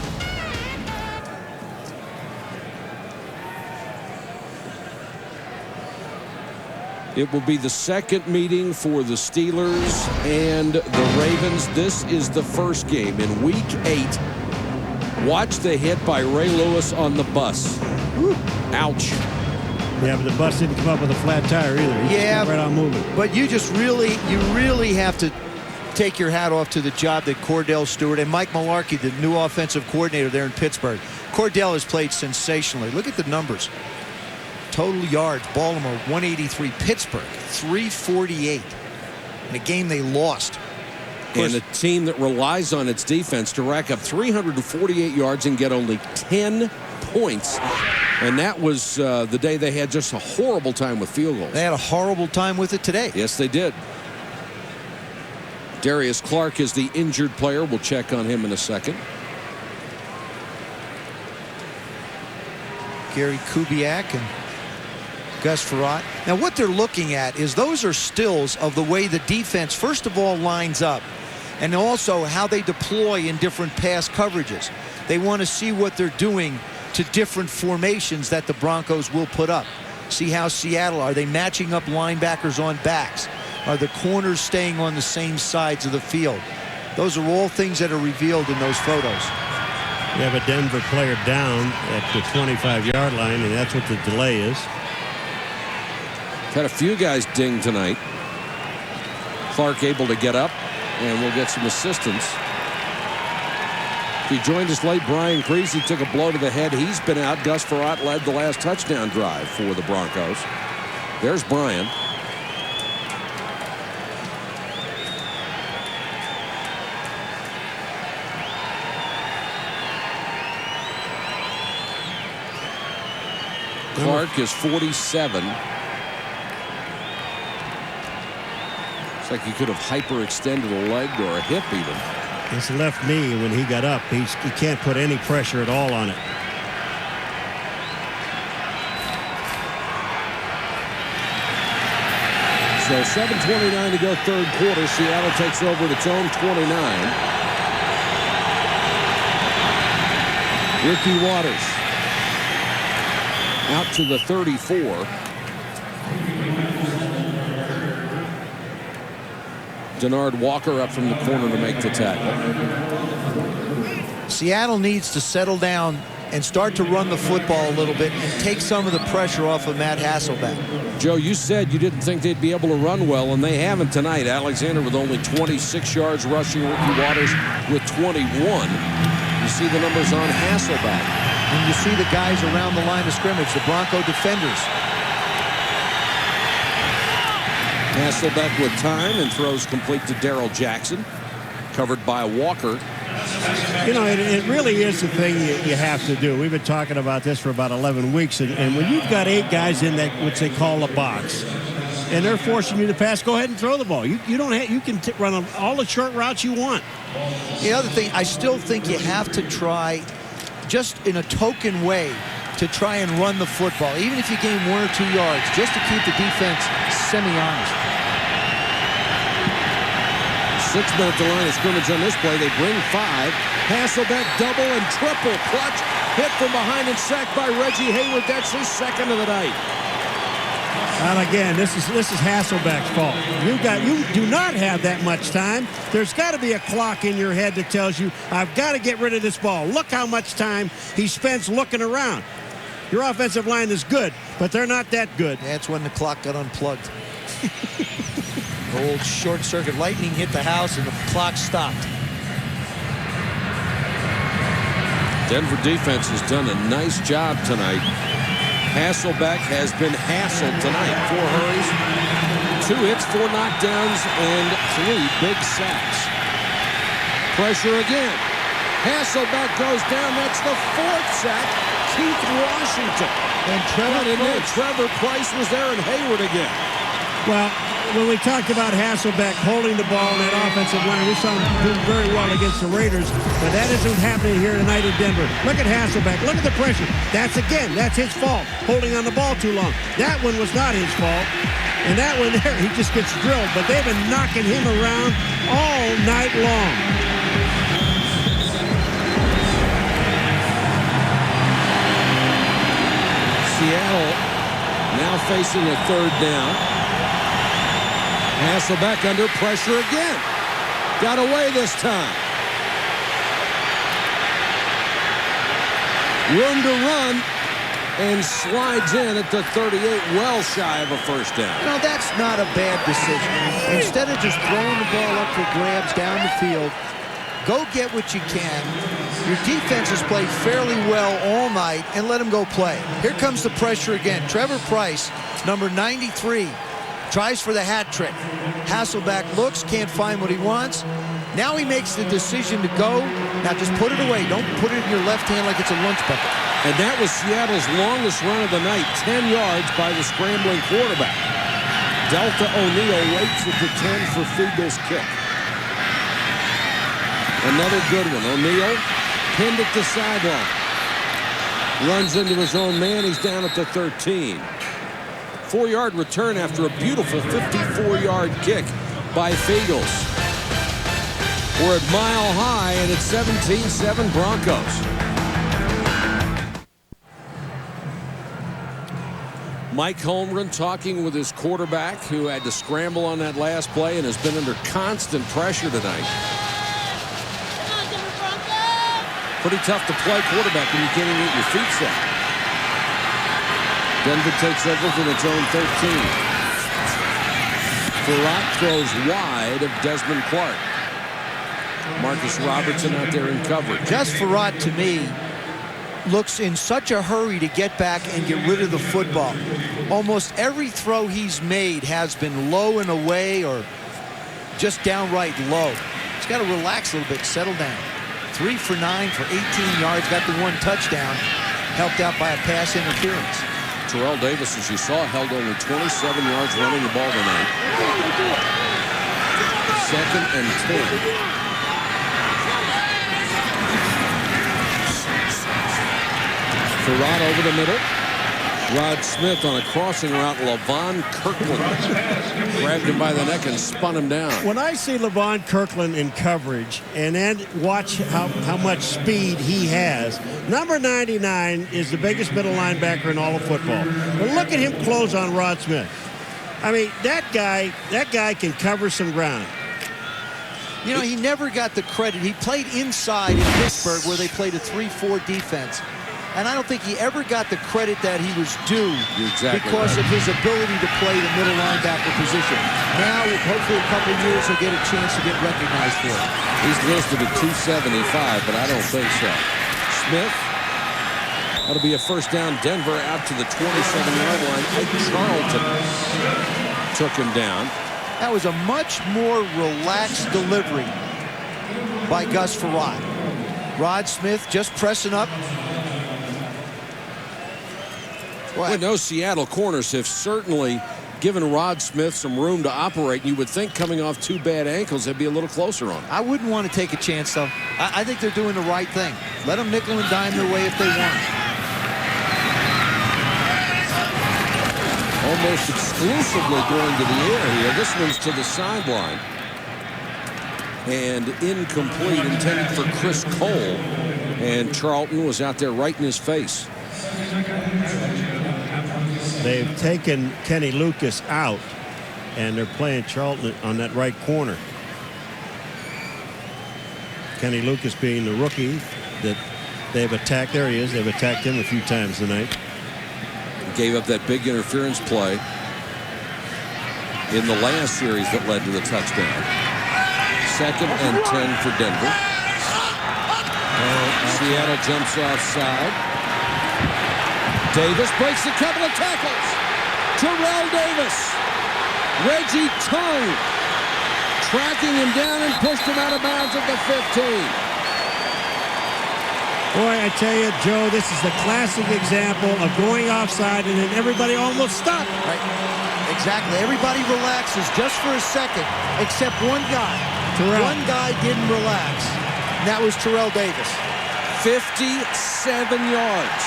It will be the second meeting for the Steelers and the Ravens. This is the first game in Week 8. Watch the hit by Ray Lewis on the bus. Woo. Ouch. Yeah, but the bus didn't come up with a flat tire either. He just right on moving. But you really have to take your hat off to the job that Cordell Stewart and Mike Mularkey, the new offensive coordinator there in Pittsburgh. Cordell has played sensationally. Look at the numbers. Total yards, Baltimore 183, Pittsburgh 348 in a game they lost. And a team that relies on its defense to rack up 348 yards and get only 10 points. And that was the day they had just a horrible time with field goals. They had a horrible time with it today. Yes, they did. Darius Clark is the injured player. We'll check on him in a second. Gary Kubiak and Gus Farad. Now what they're looking at is those are stills of the way the defense first of all lines up, and also how they deploy in different pass coverages. They want to see what they're doing to different formations that the Broncos will put up. See how Seattle, are they matching up linebackers on backs? Are the corners staying on the same sides of the field? Those are all things that are revealed in those photos. You have a Denver player down at the 25-yard line, and that's what the delay is. Had a few guys dinged tonight. Clark able to get up, and we'll get some assistance. If he joined us late, Brian Creasy took a blow to the head. He's been out. Gus Frerotte led the last touchdown drive for the Broncos. There's Brian. Clark is 47. Looks like he could have hyperextended a leg or a hip even. His left knee, when he got up, he can't put any pressure at all on it. So 7:29 to go, third quarter. Seattle takes over at its own 29. Ricky Waters out to the 34. Denard Walker up from the corner to make the tackle. Seattle needs to settle down and start to run the football a little bit and take some of the pressure off of Matt Hasselbeck. Joe, you said you didn't think they'd be able to run well, and they haven't tonight. Alexander with only 26 yards rushing. Ricky Waters with 21. You see the numbers on Hasselbeck. And you see the guys around the line of scrimmage, the Bronco defenders. Hasselbeck with time and throws complete to Darrell Jackson. Covered by Walker. You know, it really is the thing you have to do. We've been talking about this for about 11 weeks, and when you've got 8 guys in that, which they call a box, and they're forcing you to pass, go ahead and throw the ball. You don't have, you can run all the short routes you want. The other thing, I still think you have to try, just in a token way, to try and run the football, even if you gain 1 or 2 yards, just to keep the defense semi-honest. 6 minutes to line of scrimmage on this play. They bring 5. Hasselbeck double and triple clutch. Hit from behind and sacked by Reggie Hayward. That's his second of the night. And again, this is Hasselbeck's fault. You do not have that much time. There's got to be a clock in your head that tells you, I've got to get rid of this ball. Look how much time he spends looking around. Your offensive line is good, but they're not that good. That's when the clock got unplugged. Old short circuit lightning hit the house and the clock stopped. Denver defense has done a nice job tonight. Hasselbeck has been hassled tonight. 4 hurries, 2 hits, 4 knockdowns, and 3 big sacks. Pressure again. Hasselbeck goes down. That's the 4th sack. Keith Washington. And Trevor Price was there, and Hayward again. Well, when we talked about Hasselbeck holding the ball in that offensive line, we saw him do very well against the Raiders, but that isn't happening here tonight in Denver. Look at Hasselbeck. Look at the pressure. That's his fault, holding on the ball too long. That one was not his fault. And that one there, he just gets drilled, but they've been knocking him around all night long. Seattle now facing a 3rd down. Hasselbeck under pressure again. Got away this time. Room to run, and slides in at the 38, well shy of a 1st down. No, that's not a bad decision. Instead of just throwing the ball up for grabs down the field, go get what you can. Your defense has played fairly well all night, and let them go play. Here comes the pressure again. Trevor Price, number 93, tries for the hat trick. Hasselbeck looks, can't find what he wants. Now he makes the decision to go. Now just put it away. Don't put it in your left hand like it's a lunch bucket. And that was Seattle's longest run of the night, 10 yards by the scrambling quarterback. Delta O'Neal waits at the 10 for Fiegel's kick. Another good one. O'Neal pinned at the sideline. Runs into his own man. He's down at the 13. 4-yard return after a beautiful 54-yard kick by Fagels. We're at Mile High, and it's 17-7 Broncos. Mike Holmgren talking with his quarterback, who had to scramble on that last play and has been under constant pressure tonight. Pretty tough to play quarterback when you can't even get your feet set. Denver takes over from its own 13. Farrat throws wide of Desmond Clark. Marcus Robertson out there in coverage. Gus Farrat, to me, looks in such a hurry to get back and get rid of the football. Almost every throw he's made has been low and away or just downright low. He's got to relax a little bit, settle down. 3 for 9 for 18 yards, got the 1 touchdown, helped out by a pass interference. Terrell Davis, as you saw, held only 27 yards running the ball tonight. 2nd and 10. Farrat over the middle. Rod Smith on a crossing route. Levon Kirkland grabbed him by the neck and spun him down. When I see Levon Kirkland in coverage and then watch how much speed he has, number 99 is the biggest middle linebacker in all of football. But look at him close on Rod Smith. I mean, that guy can cover some ground. You know, he never got the credit. He played inside in Pittsburgh where they played a 3-4 defense. And I don't think he ever got the credit that he was due because of his ability to play the middle linebacker position. Now, hopefully a couple of years, he'll get a chance to get recognized for it. He's listed at 275, but I don't think so. Smith, that'll be a first down. Denver out to the 27-yard line. Ike Charlton took him down. That was a much more relaxed delivery by Gus Farrat. Rod Smith just pressing up. Well, those Seattle corners have certainly given Rod Smith some room to operate. You would think coming off 2 bad ankles, they'd be a little closer on him. I wouldn't want to take a chance, though. I think they're doing the right thing. Let them nickel and dime their way if they want. Almost exclusively going to the air here. This one's to the sideline. And incomplete, intended for Chris Cole. And Charlton was out there right in his face. They've taken Kenny Lucas out, and they're playing Charlton on that right corner. Kenny Lucas being the rookie that they've attacked. There he is. They've attacked him a few times tonight. Gave up that big interference play in the last series that led to the touchdown. 2nd and 10 for Denver. Seattle jumps offside. Davis breaks a couple of tackles. Terrell Davis. Reggie Tongue tracking him down and pushed him out of bounds at the 15. Boy, I tell you, Joe, this is the classic example of going offside and then everybody almost stopped. Right. Exactly. Everybody relaxes just for a second, except one guy. Terrell. One guy didn't relax, and that was Terrell Davis. 57 yards.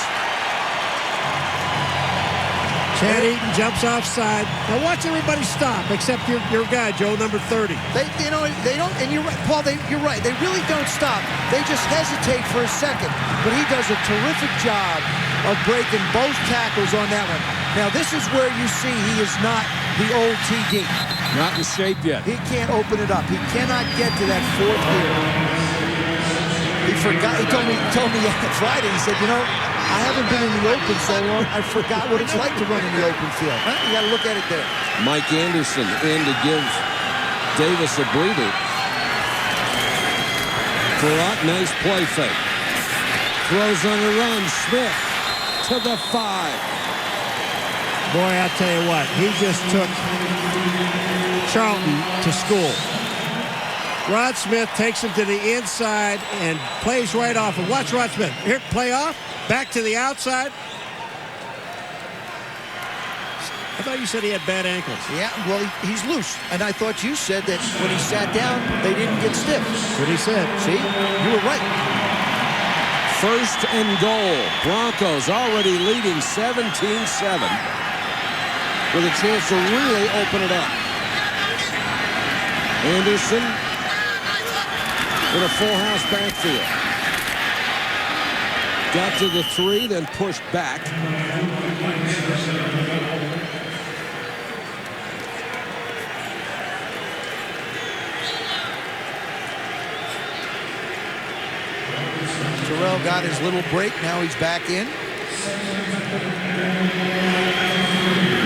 Chad Eaton jumps offside. Now watch everybody stop, except your guy, Joe, number 30. They don't, and you're right, Paul, you're right. They really don't stop. They just hesitate for a second. But he does a terrific job of breaking both tackles on that one. Now, this is where you see he is not the old TD. Not in shape yet. He can't open it up. He cannot get to that 4th gear. He forgot. He told me Friday, he said, you know, I haven't been in the open so long, I forgot what it's like to run in the open field. Huh? You got to look at it there. Mike Anderson in to give Davis a breather. Farrat, nice play fake. Throws on a run. Smith to the 5. Boy, I'll tell you what, he just took Charlton to school. Rod Smith takes him to the inside and plays right off. And watch Rod Smith. Here, play off. Back to the outside. I thought you said he had bad ankles. Yeah, well, he's loose. And I thought you said that when he sat down, they didn't get stiff. That's what he said. See? You were right. 1st and goal. Broncos already leading 17-7 with a chance to really open it up. Anderson in a full house backfield. Got to the 3, then pushed back. Terrell got his little break. Now he's back in.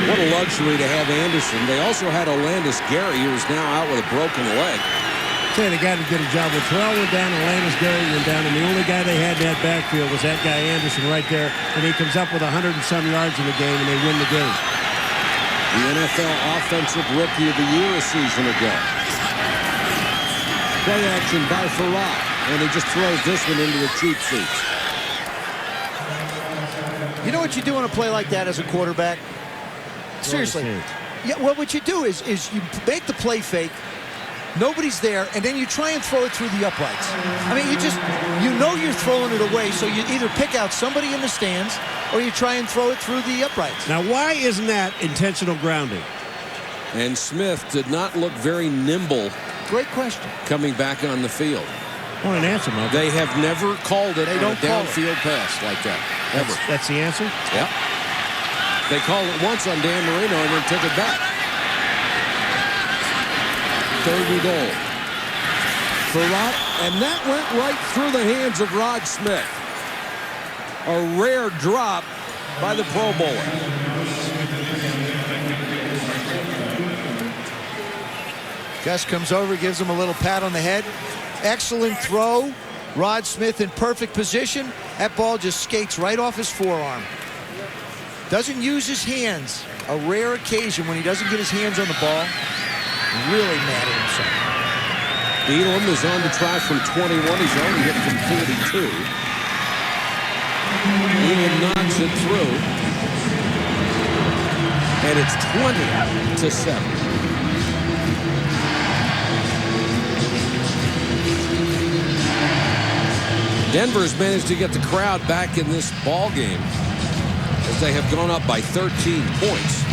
What a luxury to have Anderson. They also had Olandis Gary, who is now out with a broken leg. Say the guy that did a job with Terrell went down, Olandis Gary went down, and the only guy they had in that backfield was that guy Anderson right there, and he comes up with 100 and some yards in the game, and they win the game. The NFL Offensive Rookie of the Year a season ago. Play action by Farad, and he just throws this one into the cheap seats. You know what you do on a play like that as a quarterback? Seriously. Yeah, well, what you do is you make the play fake. Nobody's there, and then you try and throw it through the uprights. I mean, you know you're throwing it away, so you either pick out somebody in the stands or you try and throw it through the uprights. Now, why isn't that intentional grounding? And Smith did not look very nimble. Great question. Coming back on the field. Well, an answer, Mike. They have never called it a downfield pass like that. Ever. That's the answer? Yep. They called it once on Dan Marino and then took it back. 3rd and goal. Farad, and that went right through the hands of Rod Smith. A rare drop by the Pro Bowler. Gus comes over, gives him a little pat on the head. Excellent throw. Rod Smith in perfect position. That ball just skates right off his forearm. Doesn't use his hands. A rare occasion when he doesn't get his hands on the ball. Really mad at himself. Elam is on to try from 21. He's already hit from 42. Elam knocks it through. And it's 20-7. Denver's managed to get the crowd back in this ball game as they have gone up by 13 points.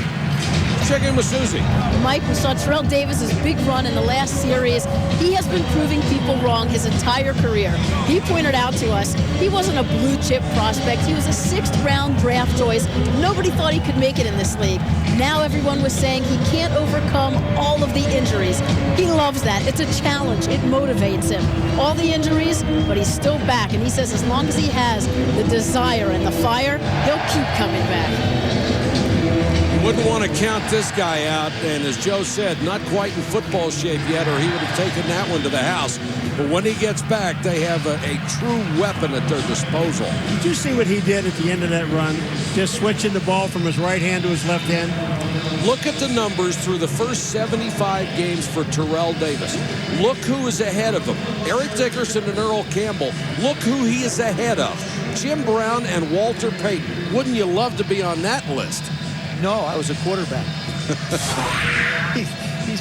Check in with Susie. Mike, we saw Terrell Davis's big run in the last series. He has been proving people wrong his entire career. He pointed out to us he wasn't a blue chip prospect. He was a 6th round draft choice. Nobody thought he could make it in this league. Now everyone was saying he can't overcome all of the injuries. He loves that. It's a challenge. It motivates him. All the injuries, but he's still back. And he says as long as he has the desire and the fire, he'll keep coming back. Wouldn't want to count this guy out, and as Joe said, not quite in football shape yet, or he would have taken that one to the house. But when he gets back, they have a true weapon at their disposal. Did you see what he did at the end of that run? Just switching the ball from his right hand to his left hand? Look at the numbers through the first 75 games for Terrell Davis. Look who is ahead of him. Eric Dickerson and Earl Campbell. Look who he is ahead of. Jim Brown and Walter Payton. Wouldn't you love to be on that list? No, I was a quarterback.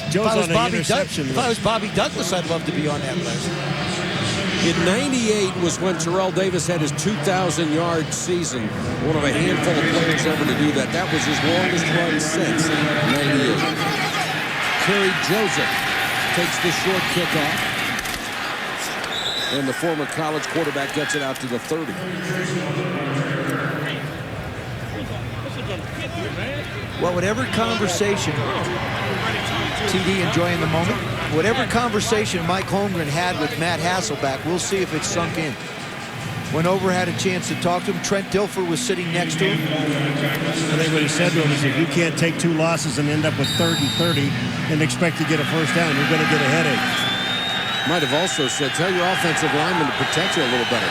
Joe's on an interception. If I was Bobby Douglas, I'd love to be on that list. In '98 was when Terrell Davis had his 2,000-yard season. One of a handful of players ever to do that. That was his longest run since '98. Kerry Joseph takes the short kickoff. And the former college quarterback gets it out to the 30. Well, whatever conversation, TD enjoying the moment, whatever conversation Mike Holmgren had with Matt Hasselbeck, we'll see if it's sunk in. Went over, had a chance to talk to him. Trent Dilfer was sitting next to him. I think what he said to him is if you can't take 2 losses and end up with 3rd and 30 and expect to get a first down, you're going to get a headache. Might have also said, tell your offensive lineman to protect you a little better.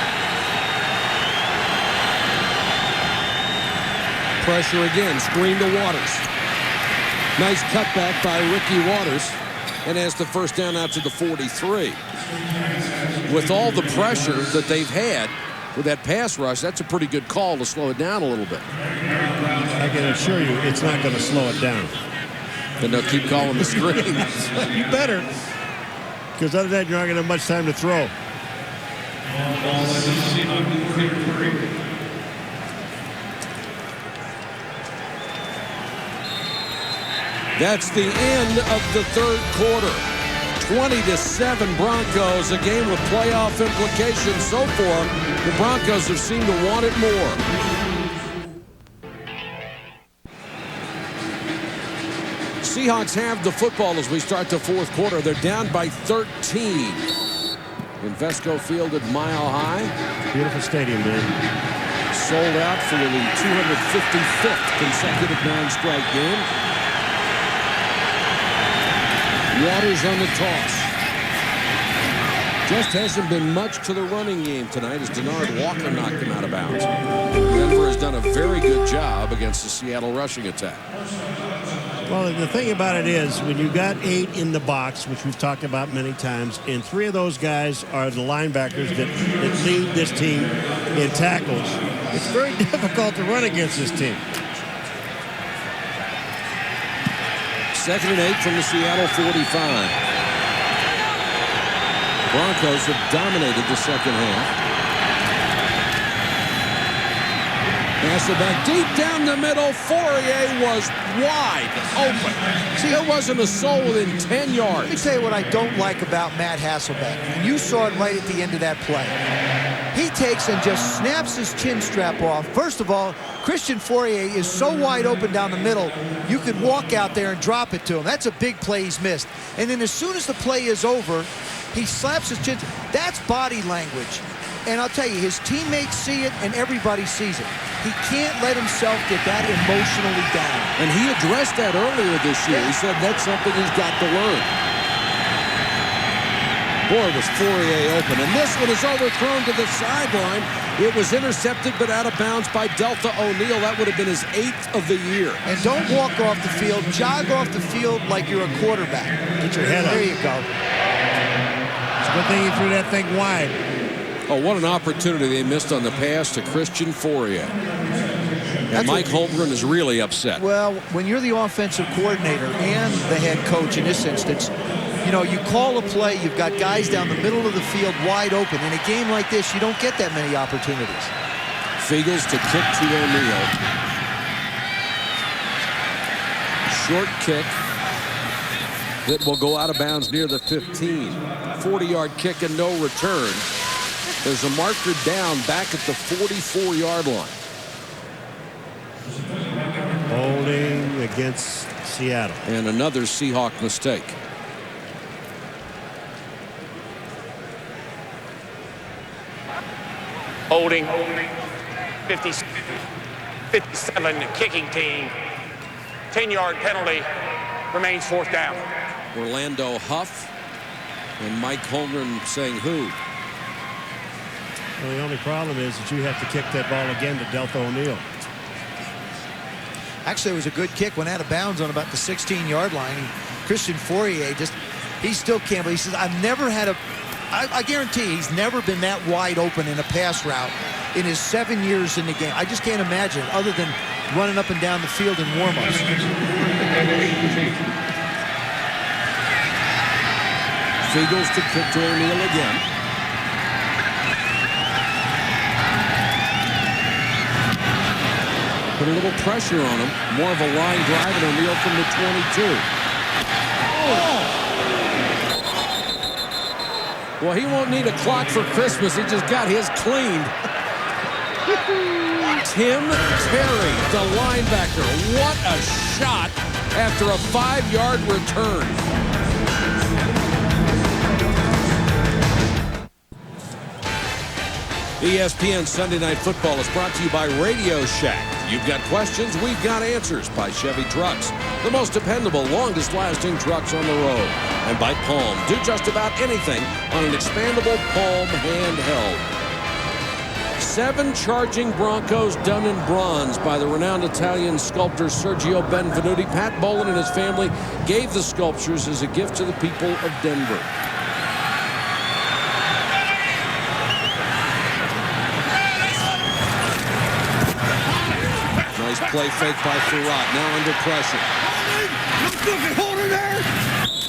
Pressure again, screen to Waters. Nice cutback by Ricky Waters, and has the first down out to the 43. With all the pressure that they've had with that pass rush, that's a pretty good call to slow it down a little bit. I can assure you it's not going to slow it down. Then they'll keep calling the screen. You better, because other than that, you're not going to have much time to throw. That's the end of the 3rd quarter. 20-7 Broncos, a game with playoff implications so far. The Broncos have seemed to want it more. Seahawks have the football as we start the 4th quarter. They're down by 13. Invesco Field at Mile High. Beautiful stadium, man. sold out for the 255th consecutive non-strike game. Waters on the toss. Just hasn't been much to the running game tonight as Denard Walker knocked him out of bounds. Denver has done a very good job against the Seattle rushing attack. Well, the thing about it is, when you got 8 in the box, which we've talked about many times, and 3 of those guys are the linebackers that lead this team in tackles, it's very difficult to run against this team. 2nd and 8 from the Seattle 45. Broncos have dominated the second half. Pass it back deep down the middle. Fourier was wide open. See, there wasn't a soul within 10 yards. Let me tell you what I don't like about Matt Hasselbeck. And you saw it right at the end of that play. He takes and just snaps his chin strap off. First of all, Christian Fourier is so wide open down the middle, you could walk out there and drop it to him. That's a big play he's missed. And then as soon as the play is over, he slaps his chin. That's body language. And I'll tell you, his teammates see it and everybody sees it. He can't let himself get that emotionally down. And he addressed that earlier this year. He said that's something he's got to learn. Boy, was Fourier open. And this one is overthrown to the sideline. It was intercepted but out of bounds by Delta O'Neal. That would have been his 8th of the year. And don't walk off the field. Jog off the field like you're a quarterback. Get your head up. There you go. It's a good thing he threw that thing wide. Oh, what an opportunity they missed on the pass to Christian Fourier. And Mike Holmgren is really upset. Well, when you're the offensive coordinator and the head coach in this instance, you know, you call a play, you've got guys down the middle of the field wide open. In a game like this, you don't get that many opportunities. Fiegels to kick to O'Neal. Short kick that will go out of bounds near the 15. 40-yard kick and no return. There's a marker down back at the 44-yard line. Holding against Seattle. And another Seahawk mistake. Holding 57, the kicking team. 10-yard penalty, remains 4th down. Orlando Huff and Mike Holmgren saying who? Well, the only problem is that you have to kick that ball again to Delta O'Neal. Actually, it was a good kick, went out of bounds on about the 16-yard line. Christian Fourier he still can't, but he says, I've never had I guarantee he's never been that wide open in a pass route in his 7 years in the game. I just can't imagine it, other than running up and down the field in warm-ups. Fiegels to kick to O'Neal again. Put a little pressure on him. More of a line drive, and O'Neal from the 22. Oh. Well, he won't need a clock for Christmas. He just got his cleaned. Tim Terry, the linebacker. What a shot after a 5-yard return. ESPN Sunday Night Football is brought to you by Radio Shack. You've got questions, we've got answers by Chevy Trucks. The most dependable, longest-lasting trucks on the road. And by Palm. Do just about anything on an expandable Palm handheld. 7 charging Broncos done in bronze by the renowned Italian sculptor Sergio Benvenuti. Pat Bolin and his family gave the sculptures as a gift to the people of Denver. Nice play fake by Farad. Now under pressure. Hold it there.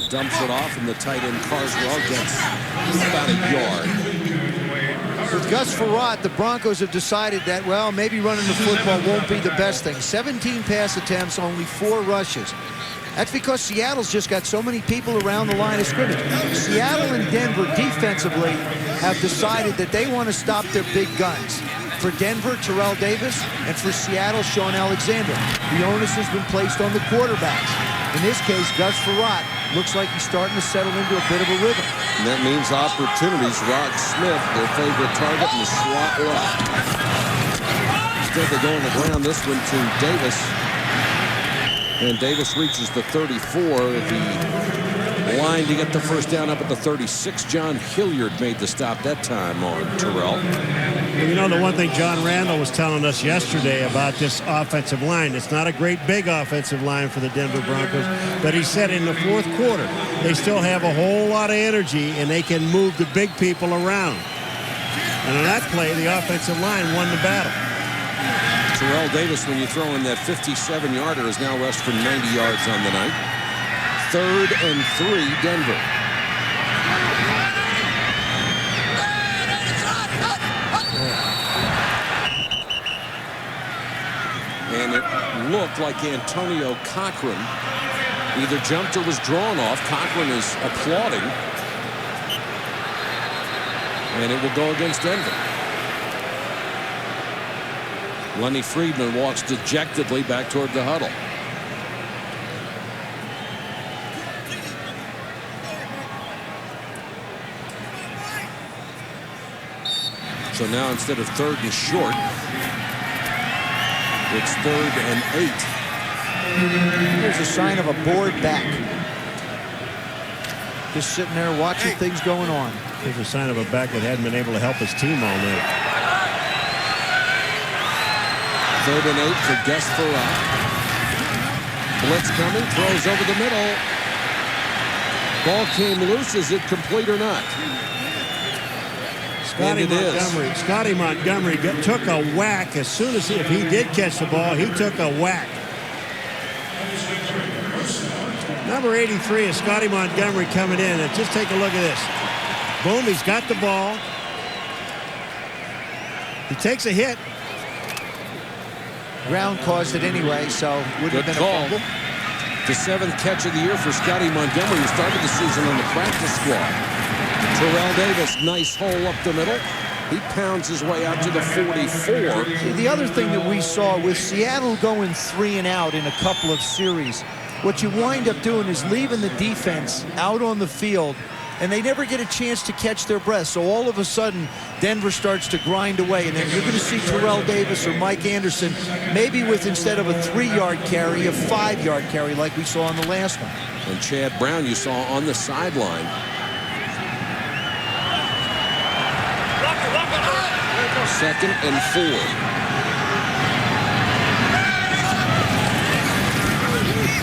Dumps it off, and the tight end Carswell gets about a yard. With Gus Farad, the Broncos have decided that, well, maybe running the football won't be the best thing. 17 pass attempts, only 4 rushes. That's because Seattle's just got so many people around the line of scrimmage. Seattle and Denver defensively have decided that they want to stop their big guns. For Denver, Terrell Davis, and for Seattle, Sean Alexander. The onus has been placed on the quarterbacks. In this case, Gus Farad looks like he's starting to settle into a bit of a rhythm. And that means opportunities. Rod Smith, their favorite target, in the slot left. Instead, they go on the ground. This one to Davis. And Davis reaches the 34. The line to get the first down up at the 36. John Hilliard made the stop that time on Terrell. You know, the one thing John Randall was telling us yesterday about this offensive line, it's not a great big offensive line for the Denver Broncos, but he said in the fourth quarter, they still have a whole lot of energy and they can move the big people around. And on that play, the offensive line won the battle. Terrell Davis, when you throw in that 57-yarder, is now rushed for 90 yards on the night. 3rd and 3, Denver. And it looked like Antonio Cochran either jumped or was drawn off. Cochran is applauding. And it will go against Denver. Lenny Friedman walks dejectedly back toward the huddle. So now instead of 3rd and short, it's 3rd and 8. Here's a sign of a bored back. Just sitting there watching things going on. Here's a sign of a back that hadn't been able to help his team all night. 3rd and 8 for Gus Farrar. Blitz coming, throws over the middle. Ball came loose. Is it complete or not? Scotty Montgomery took a whack as soon as if he did catch the ball, he took a whack. Number 83 is Scotty Montgomery coming in. And just take a look at this. Boom, he's got the ball. He takes a hit. Ground caused it anyway, so wouldn't have been call. a fumble. The 7th catch of the year for Scotty Montgomery, who started the season on the practice squad. Terrell Davis, nice hole up the middle. He pounds his way out to the 44. The other thing that we saw with Seattle going 3 and out in a couple of series, what you wind up doing is leaving the defense out on the field, and they never get a chance to catch their breath. So all of a sudden, Denver starts to grind away, and then you're going to see Terrell Davis or Mike Anderson maybe with, instead of a 3-yard carry, a 5-yard carry like we saw on the last one. And Chad Brown, you saw on the sideline. Second and 4.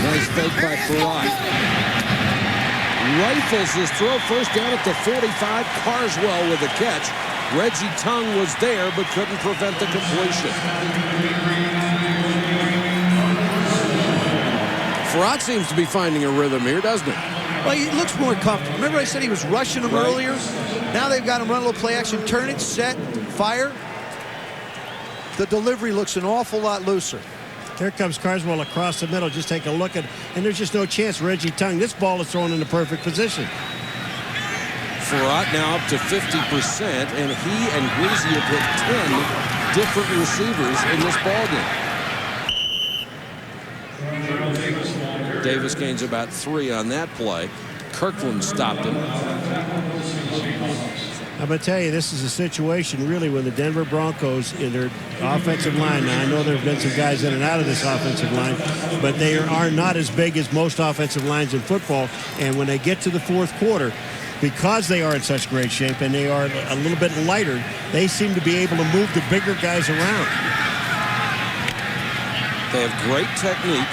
Nice fake by Farrar. Rifles his throw, first down at the 45. Carswell with a catch. Reggie Tongue was there but couldn't prevent the completion. Farrar seems to be finding a rhythm here, doesn't he? Well, he looks more comfortable. Remember I said he was rushing him earlier? Now they've got him run a little play action, turn it, set, fire. The delivery looks an awful lot looser. Here comes Carswell across the middle. Just take a look at, and there's just no chance. Reggie Tongue, this ball is thrown in the perfect position. Farrar now up to 50%, and he and Greasy have hit 10 different receivers in this ballgame. Davis gains about 3 on that play. Kirkland stopped him. I'm going to tell you, this is a situation really when the Denver Broncos in their offensive line. Now, I know there have been some guys in and out of this offensive line, but they are not as big as most offensive lines in football. And when they get to the fourth quarter, because they are in such great shape and they are a little bit lighter, they seem to be able to move the bigger guys around. They have great technique.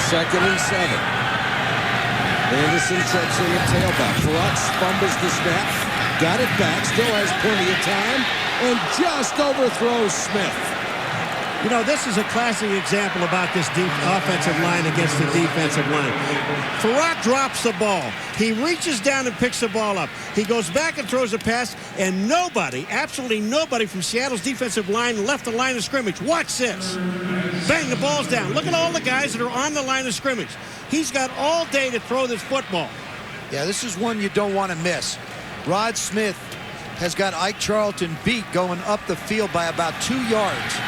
2nd and 7. Anderson checks in at tailback. Farrar fumbles the snap. Got it back. Still has plenty of time. And just overthrows Smith. You know, this is a classic example about this deep offensive line against the defensive line. Farrar drops the ball. He reaches down and picks the ball up. He goes back and throws a pass, and nobody, absolutely nobody from Seattle's defensive line left the line of scrimmage. Watch this. Bang, the ball's down. Look at all the guys that are on the line of scrimmage. He's got all day to throw this football. Yeah, this is one you don't want to miss. Rod Smith has got Ike Charlton beat going up the field by about 2 yards.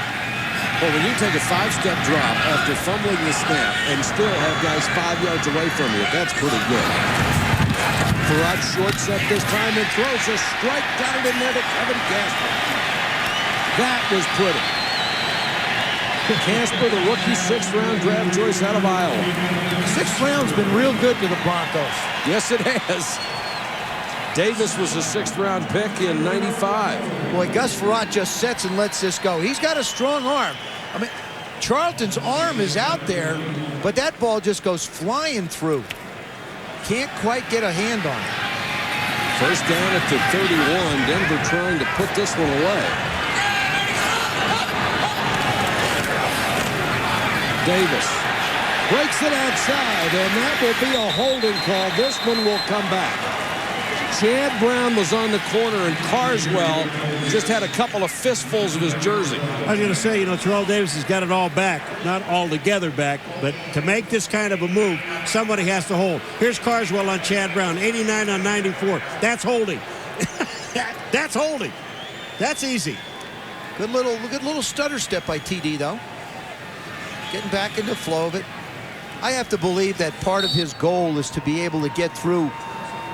Well, when you take a 5-step drop after fumbling the snap and still have guys 5 yards away from you, that's pretty good. Farad shorts up this time and throws a strike. Got it in there to Kevin Casper. That was pretty. Casper, the rookie 6th-round draft choice out of Iowa. 6th round's been real good to the Broncos. Yes, it has. Davis was a 6th-round pick in '95. Boy, Gus Farad just sets and lets this go. He's got a strong arm. I mean, Charlton's arm is out there, but that ball just goes flying through. Can't quite get a hand on it. First down at the 31. Denver trying to put this one away. Davis breaks it outside, and that will be a holding call. This one will come back. Chad Brown was on the corner, and Carswell just had a couple of fistfuls of his jersey. I was going to say, you know, Terrell Davis has got it all back. Not all together back, but to make this kind of a move, somebody has to hold. Here's Carswell on Chad Brown, 89 on 94. That's holding. That's holding. That's easy. Good little stutter step by TD, though. Getting back into the flow of it. I have to believe that part of his goal is to be able to get through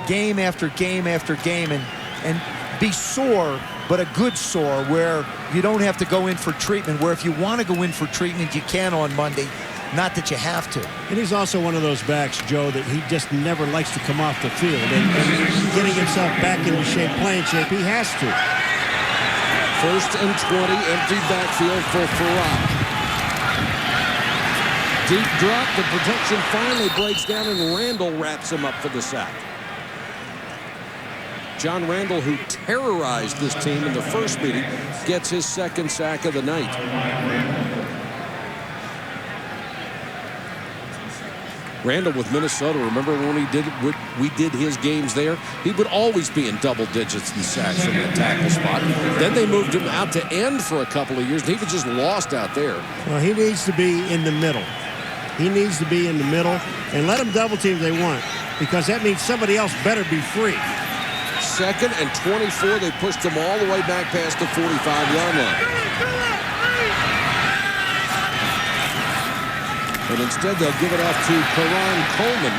game after game after game and be sore, but a good sore where you don't have to go in for treatment, where if you want to go in for treatment, you can on Monday. Not that you have to. And he's also one of those backs, Joe, that he just never likes to come off the field. And getting himself back into shape, playing shape, he has to. 1st and 20, empty backfield for Farad. Deep drop, the protection finally breaks down, and Randall wraps him up for the sack. John Randall, who terrorized this team in the first meeting, gets his 2nd sack of the night. Randall with Minnesota, remember when we did his games there? He would always be in double digits in sacks from the tackle spot. Then they moved him out to end for a couple of years, and he was just lost out there. Well, he needs to be in the middle. He needs to be in the middle, and let them double team if they want, because that means somebody else better be free. 2nd and 24. They pushed him all the way back past the 45-yard line. But instead, they'll give it off to Karan Coleman.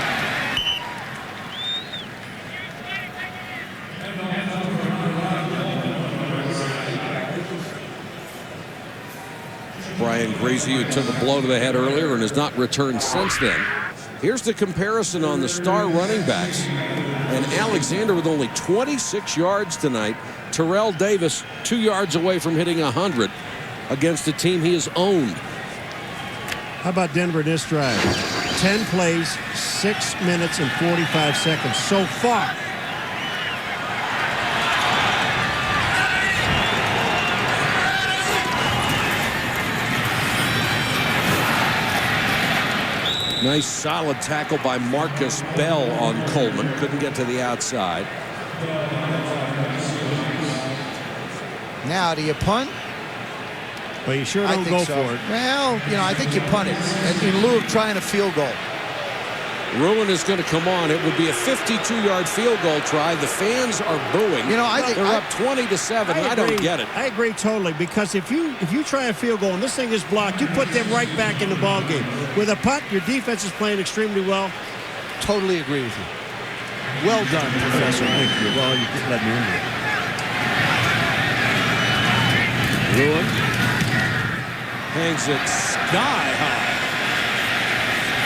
Brian Griese, who took a blow to the head earlier and has not returned since then. Here's the comparison on the star running backs. And Alexander with only 26 yards tonight. Terrell Davis 2 yards away from hitting 100 against a team he has owned. How about Denver this drive? 10 plays, 6 minutes and 45 seconds so far. Nice solid tackle by Marcus Bell on Coleman. Couldn't get to the outside. Now, do you punt? Well, you sure don't go for it. Well, you know, I think you punt it in lieu of trying a field goal. Ruin is going to come on. It would be a 52-yard field goal try. The fans are booing. You know, I think they're up 20-7. I don't get it. I agree totally, because if you try a field goal and this thing is blocked, you put them right back in the ball game. With a punt, your defense is playing extremely well. Totally agree with you. Well done, Professor. Thank you. Well, you just let me into it. Ruin hangs it sky high.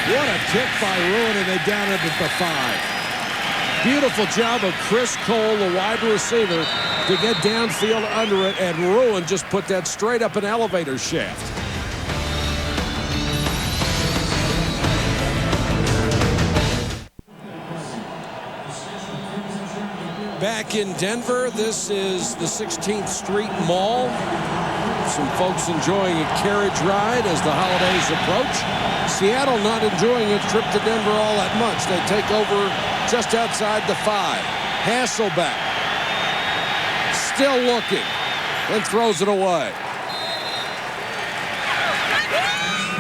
What a kick by Ruin, and they down it at the 5. Beautiful job of Chris Cole, the wide receiver, to get downfield under it, and Ruin just put that straight up an elevator shaft. Back in Denver, this is the 16th Street Mall. Some folks enjoying a carriage ride as the holidays approach. Seattle not enjoying its trip to Denver all that much. They take over just outside the 5. Hasselbeck still looking and throws it away.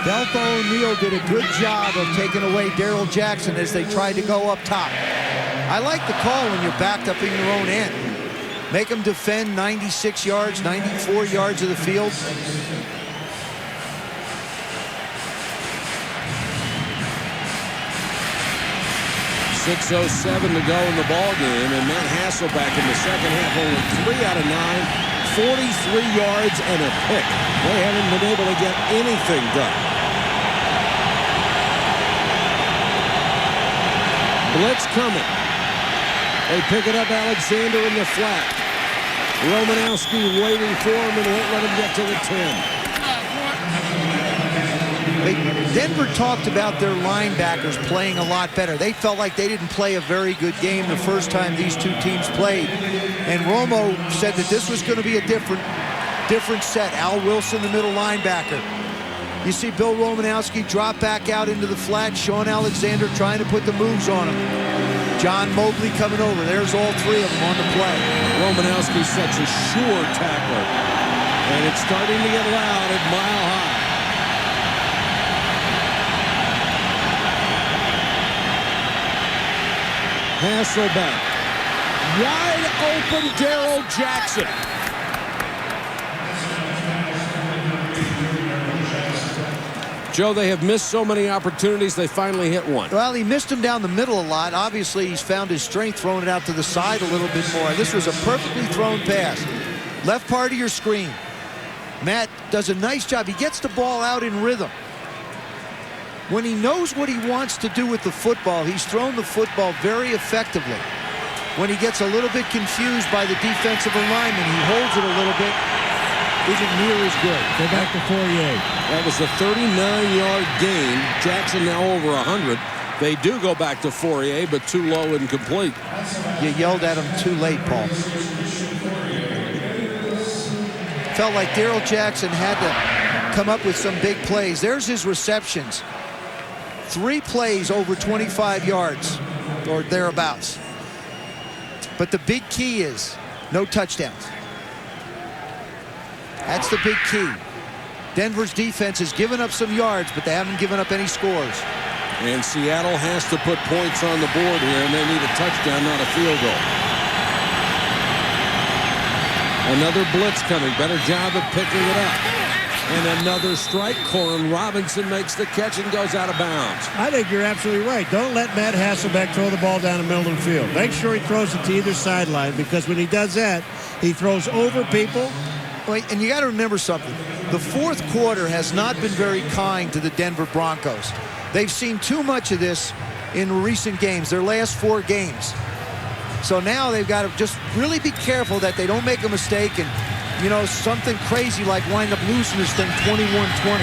Deltha O'Neal did a good job of taking away Darrell Jackson as they tried to go up top. I like the call when you're backed up in your own end. Make them defend 96 yards, 94 yards of the field. 6:07 to go in the ball game, and Matt Hasselbeck in the second half only 3 out of 9, 43 yards and a pick. They haven't been able to get anything done. Blitz coming. They pick it up, Alexander in the flat. Romanowski waiting for him and won't let him get to the 10. Denver talked about their linebackers playing a lot better. They felt like they didn't play a very good game the first time these two teams played. And Romo said that this was going to be a different set. Al Wilson, the middle linebacker. You see Bill Romanowski drop back out into the flat. Sean Alexander trying to put the moves on him. John Mobley coming over. There's all three of them on the play. Romanowski's such a sure tackler. And it's starting to get loud at Mile High. Hasselbeck. Wide open Darrell Jackson. Joe, they have missed so many opportunities, they finally hit one. Well, he missed him down the middle a lot. Obviously, he's found his strength throwing it out to the side a little bit more. This was a perfectly thrown pass. Left part of your screen. Matt does a nice job. He gets the ball out in rhythm. When he knows what he wants to do with the football, he's thrown the football very effectively. When he gets a little bit confused by the defensive alignment, he holds it a little bit. Isn't near as good. Go back to Fourier. That was a 39-yard gain. Jackson now over 100. They do go back to Fourier, but too low and complete. You yelled at him too late, Paul. Felt like Darrell Jackson had to come up with some big plays. There's his receptions. 3 plays over 25 yards or thereabouts. But the big key is no touchdowns. That's the big key. Denver's defense has given up some yards, but they haven't given up any scores. And Seattle has to put points on the board here, and they need a touchdown, not a field goal. Another blitz coming. Better job of picking it up. And another strike. Corin Robinson makes the catch and goes out of bounds. I think you're absolutely right. Don't let Matt Hasselbeck throw the ball down the middle of the field. Make sure he throws it to either sideline, because when he does that, he throws over people. And you got to remember something. The fourth quarter has not been very kind to the Denver Broncos. They've seen too much of this in recent games, their last 4 games. So now they've got to just really be careful that they don't make a mistake and, you know, something crazy like wind up losing this thing 21-20.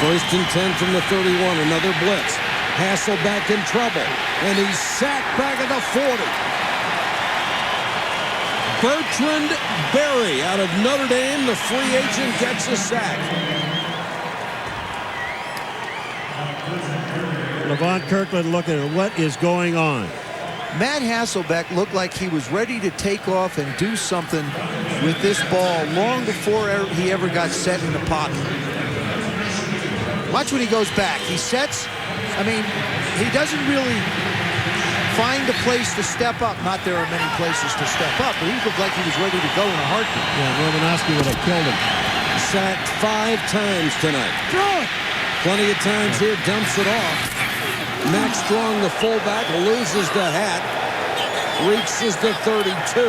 First and 10 from the 31. Another blitz. Hasselbeck in trouble, and he's sacked back at the 40. Bertrand Berry out of Notre Dame, the free agent, gets a sack. Levon Kirkland looking at what is going on. Matt Hasselbeck looked like he was ready to take off and do something with this ball long before he ever got set in the pocket. Watch when he goes back. He sets. I mean, he doesn't really find a place to step up. Not there are many places to step up, but he looked like he was ready to go in a heartbeat. Yeah, Romanowski would have killed him. Sacked 5 times tonight. Throw it! Plenty of times here, dumps it off. Max Strong, the fullback, loses the hat. Reaches the 32.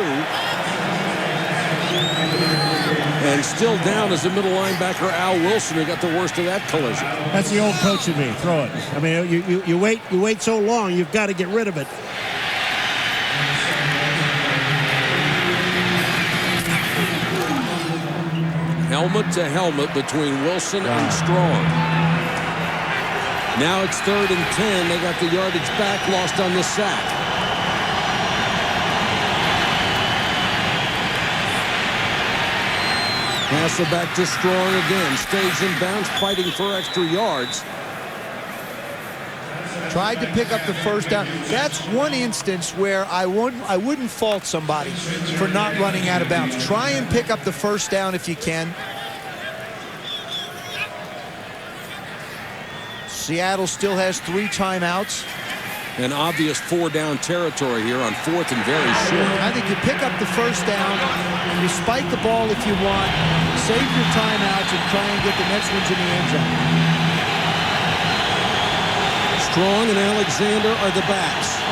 And still down is the middle linebacker, Al Wilson, who got the worst of that collision. That's the old coach in me. Throw it. I mean, you wait so long, you've got to get rid of it. Helmet to helmet between Wilson and Strong. Now it's 3rd and 10. They got the yardage back, lost on the sack. Hasselbeck to Strong again. Stays in bounds, fighting for extra yards. Tried to pick up the first down. That's one instance where I wouldn't fault somebody for not running out of bounds. Try and pick up the first down if you can. Seattle still has 3 timeouts. An obvious 4-down territory here on 4th and very short. I think you pick up the first down, you spike the ball if you want, save your timeouts, and try and get the next ones in the end zone. Strong and Alexander are the backs.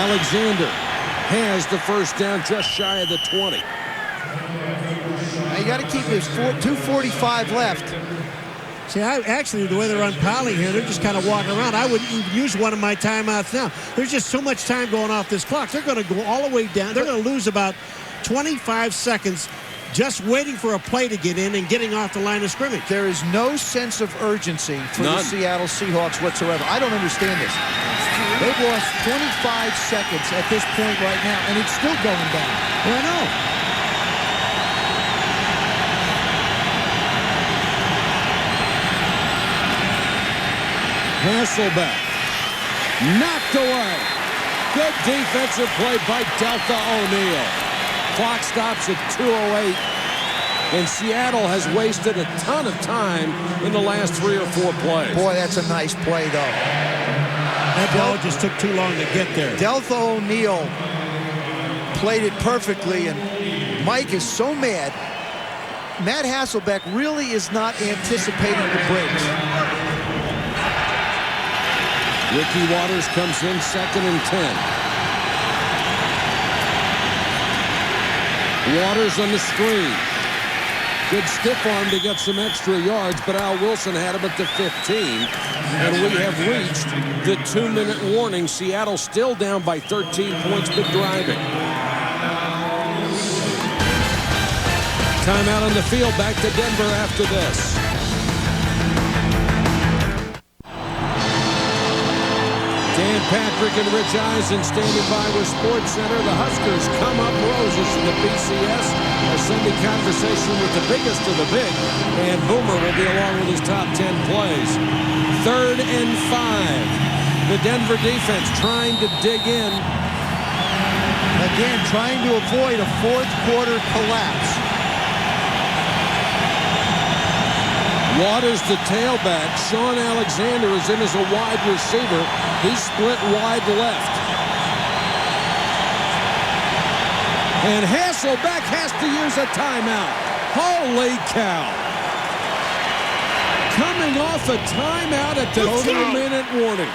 Alexander has the first down just shy of the 20. Now you got to keep this 2:45 left. See, actually, the way they're unpiling here, they're just kind of walking around. I wouldn't even use one of my timeouts now. There's just so much time going off this clock. They're going to go all the way down. They're going to lose about 25 seconds just waiting for a play to get in and getting off the line of scrimmage. There is no sense of urgency for the Seattle Seahawks whatsoever. I don't understand this. They've lost 25 seconds at this point right now, and it's still going down. Well, I know. Hasselbeck knocked away. Good defensive play by Delta O'Neal. Clock stops at 2:08, and Seattle has wasted a ton of time in the last 3 or 4 plays. Boy, that's a nice play, though. That ball just took too long to get there. Delta O'Neal played it perfectly, and Mike is so mad. Matt Hasselbeck really is not anticipating the breaks. Ricky Waters comes in 2nd and 10. Waters on the screen. Good stiff arm to get some extra yards, but Al Wilson had him at the 15. And we have reached the 2-minute warning. Seattle still down by 13 points, but driving. Timeout on the field. Back to Denver after this. Dan Patrick and Rich Eisen standing by with SportsCenter. The Huskers come up roses in the BCS. Our Sunday conversation with the biggest of the big. And Boomer will be along with his top 10 plays. 3rd and 5. The Denver defense trying to dig in. Again, trying to avoid a fourth-quarter collapse. Waters the tailback. Sean Alexander is in as a wide receiver. He's split wide left. And Hasselbeck has to use a timeout. Holy cow. Coming off a timeout at the 2-minute warning.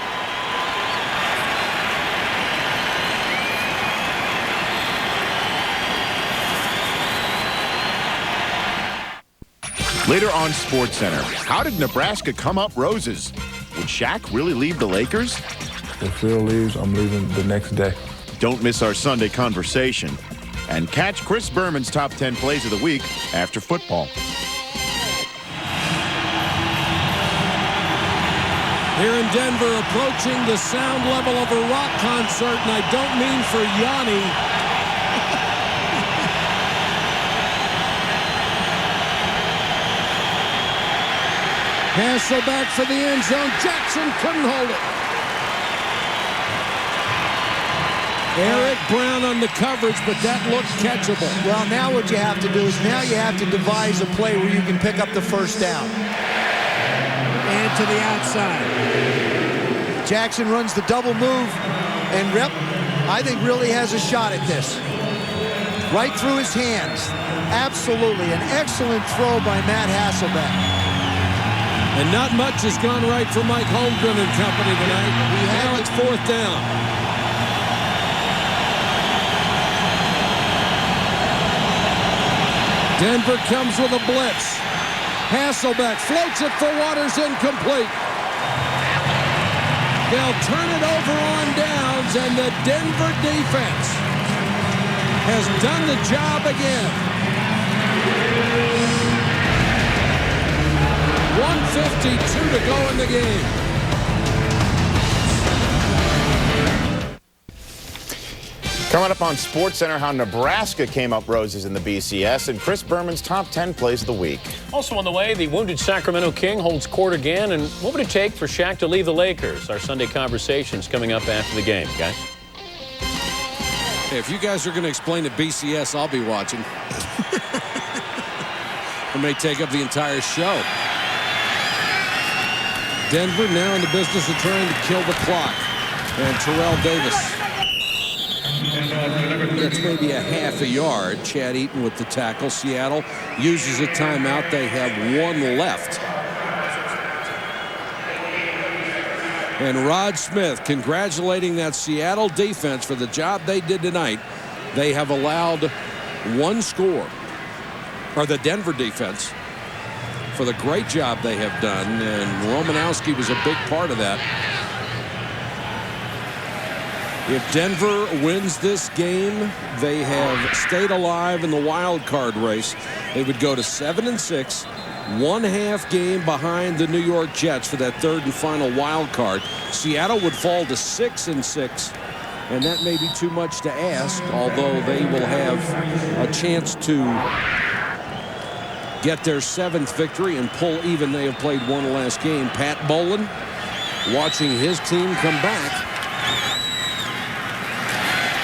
Later on SportsCenter, how did Nebraska come up roses? Would Shaq really leave the Lakers? If Phil leaves, I'm leaving the next day. Don't miss our Sunday conversation. And catch Chris Berman's top 10 plays of the week after football. Here in Denver, approaching the sound level of a rock concert, and I don't mean for Yanni. Hasselbeck for the end zone. Jackson couldn't hold it. Eric Brown on the coverage, but that looked catchable. Well, now what you have to do is now you have to devise a play where you can pick up the first down. And to the outside. Jackson runs the double move, and Rep, I think, really has a shot at this. Right through his hands. Absolutely. An excellent throw by Matt Hasselbeck. And not much has gone right for Mike Holmgren and company tonight. Now it's 4th down. Denver comes with a blitz. Hasselbeck floats it for Waters, incomplete. They'll turn it over on downs, and the Denver defense has done the job again. 1:52 to go in the game. Coming up on SportsCenter, how Nebraska came up roses in the BCS, and Chris Berman's top 10 plays of the week. Also on the way, the wounded Sacramento King holds court again, and what would it take for Shaq to leave the Lakers? Our Sunday conversation's coming up after the game, guys. Hey, if you guys are going to explain the BCS, I'll be watching. It may take up the entire show. Denver now in the business of trying to kill the clock. And Terrell Davis gets maybe a half a yard. Chad Eaton with the tackle. Seattle uses a timeout. They have one left. And Rod Smith congratulating that Seattle defense for the job they did tonight. They have allowed one score, or the Denver defense, for the great job they have done. And Romanowski was a big part of that. If Denver wins this game, they have stayed alive in the wild card race. They would go to 7-6. 1/2 game behind the New York Jets for that third and final wild card. Seattle would fall to 6-6, and that may be too much to ask, although they will have a chance to get their 7th victory and pull even. They have played one last game. Pat Bowlen watching his team come back.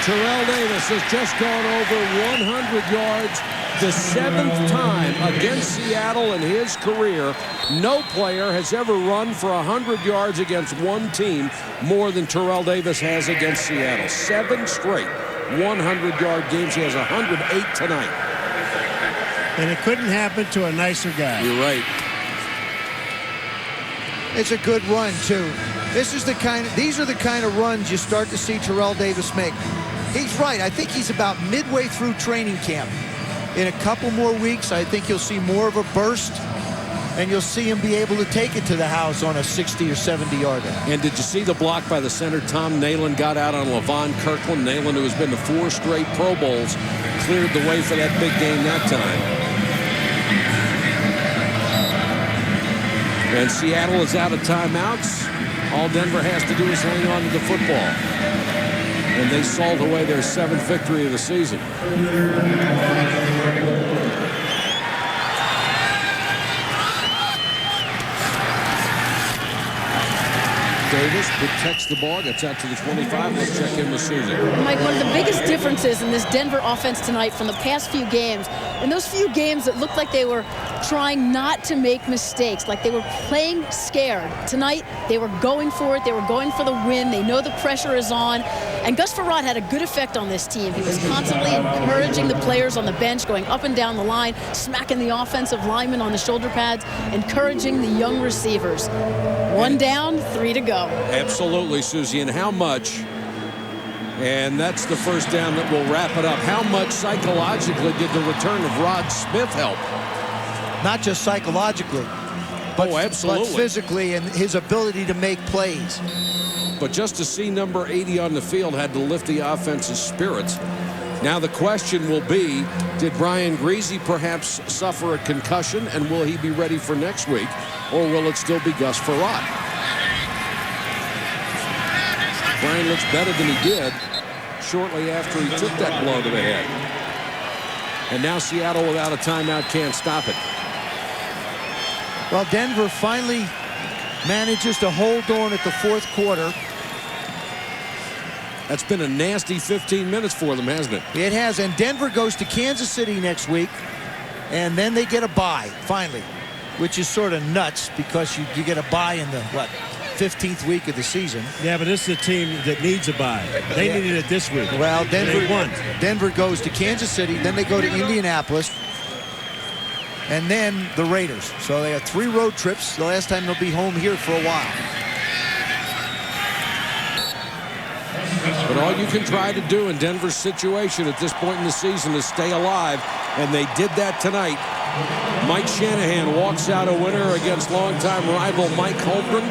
Terrell Davis has just gone over 100 yards. The 7th time against Seattle in his career. No player has ever run for 100 yards against one team more than Terrell Davis has against Seattle. 7 straight 100-yard games. He has 108 tonight. And it couldn't happen to a nicer guy. You're right. It's a good run, too. These are the kind of runs you start to see Terrell Davis make. He's right. I think he's about midway through training camp. In a couple more weeks, I think you'll see more of a burst, and you'll see him be able to take it to the house on a 60 or 70-yarder. And did you see the block by the center? Tom Nalen got out on Levon Kirkland. Nalen, who has been to 4 straight Pro Bowls, cleared the way for that big game that time. And Seattle is out of timeouts. All Denver has to do is hang on to the football. And they salt away their 7th victory of the season. Davis protects the ball, gets out to the 25. Let's check in with Susie. Mike, one of the biggest differences in this Denver offense tonight from the past few games, in those few games that looked like they were trying not to make mistakes, like they were playing scared. Tonight, they were going for it. They were going for the win. They know the pressure is on. And Gus Frerotte had a good effect on this team. He was constantly encouraging the players on the bench, going up and down the line, smacking the offensive linemen on the shoulder pads, encouraging the young receivers. 1 down, 3 to go. Absolutely, Susie. And how much, and that's the first down that will wrap it up, how much psychologically did the return of Rod Smith help? Not just psychologically, but physically and his ability to make plays. But just to see number 80 on the field had to lift the offense's spirits. Now the question will be, did Brian Griese perhaps suffer a concussion, and will he be ready for next week, or will it still be Gus Frerotte? Brian looks better than he did shortly after he took that blow to the head. And now Seattle without a timeout can't stop it. Well, Denver finally manages to hold on at the 4th quarter. That's been a nasty 15 minutes for them, hasn't it? It has, and Denver goes to Kansas City next week, and then they get a bye, finally, which is sort of nuts because you get a bye in the, 15th week of the season. Yeah, but this is a team that needs a bye. They needed it this week. Well, Denver won. Denver goes to Kansas City, then they go to Indianapolis, and then the Raiders. So they have 3 road trips. The last time they'll be home here for a while. But all you can try to do in Denver's situation at this point in the season is stay alive, and they did that tonight. Mike Shanahan walks out a winner against longtime rival Mike Holmgren.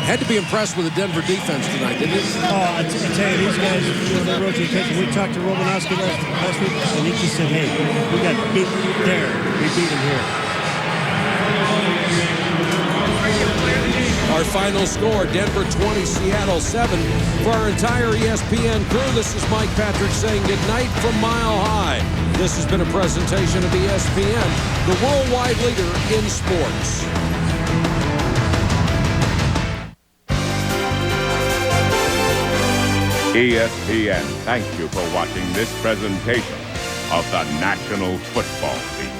Had to be impressed with the Denver defense tonight, didn't he? Oh, I tell you, these guys, they rotate. We talked to Romanowski last week, and he just said, hey, we got beat there. We beat him here. Our final score, Denver 20, Seattle 7. For our entire ESPN crew, this is Mike Patrick saying goodnight from Mile High. This has been a presentation of ESPN, the worldwide leader in sports. ESPN, thank you for watching this presentation of the National Football League.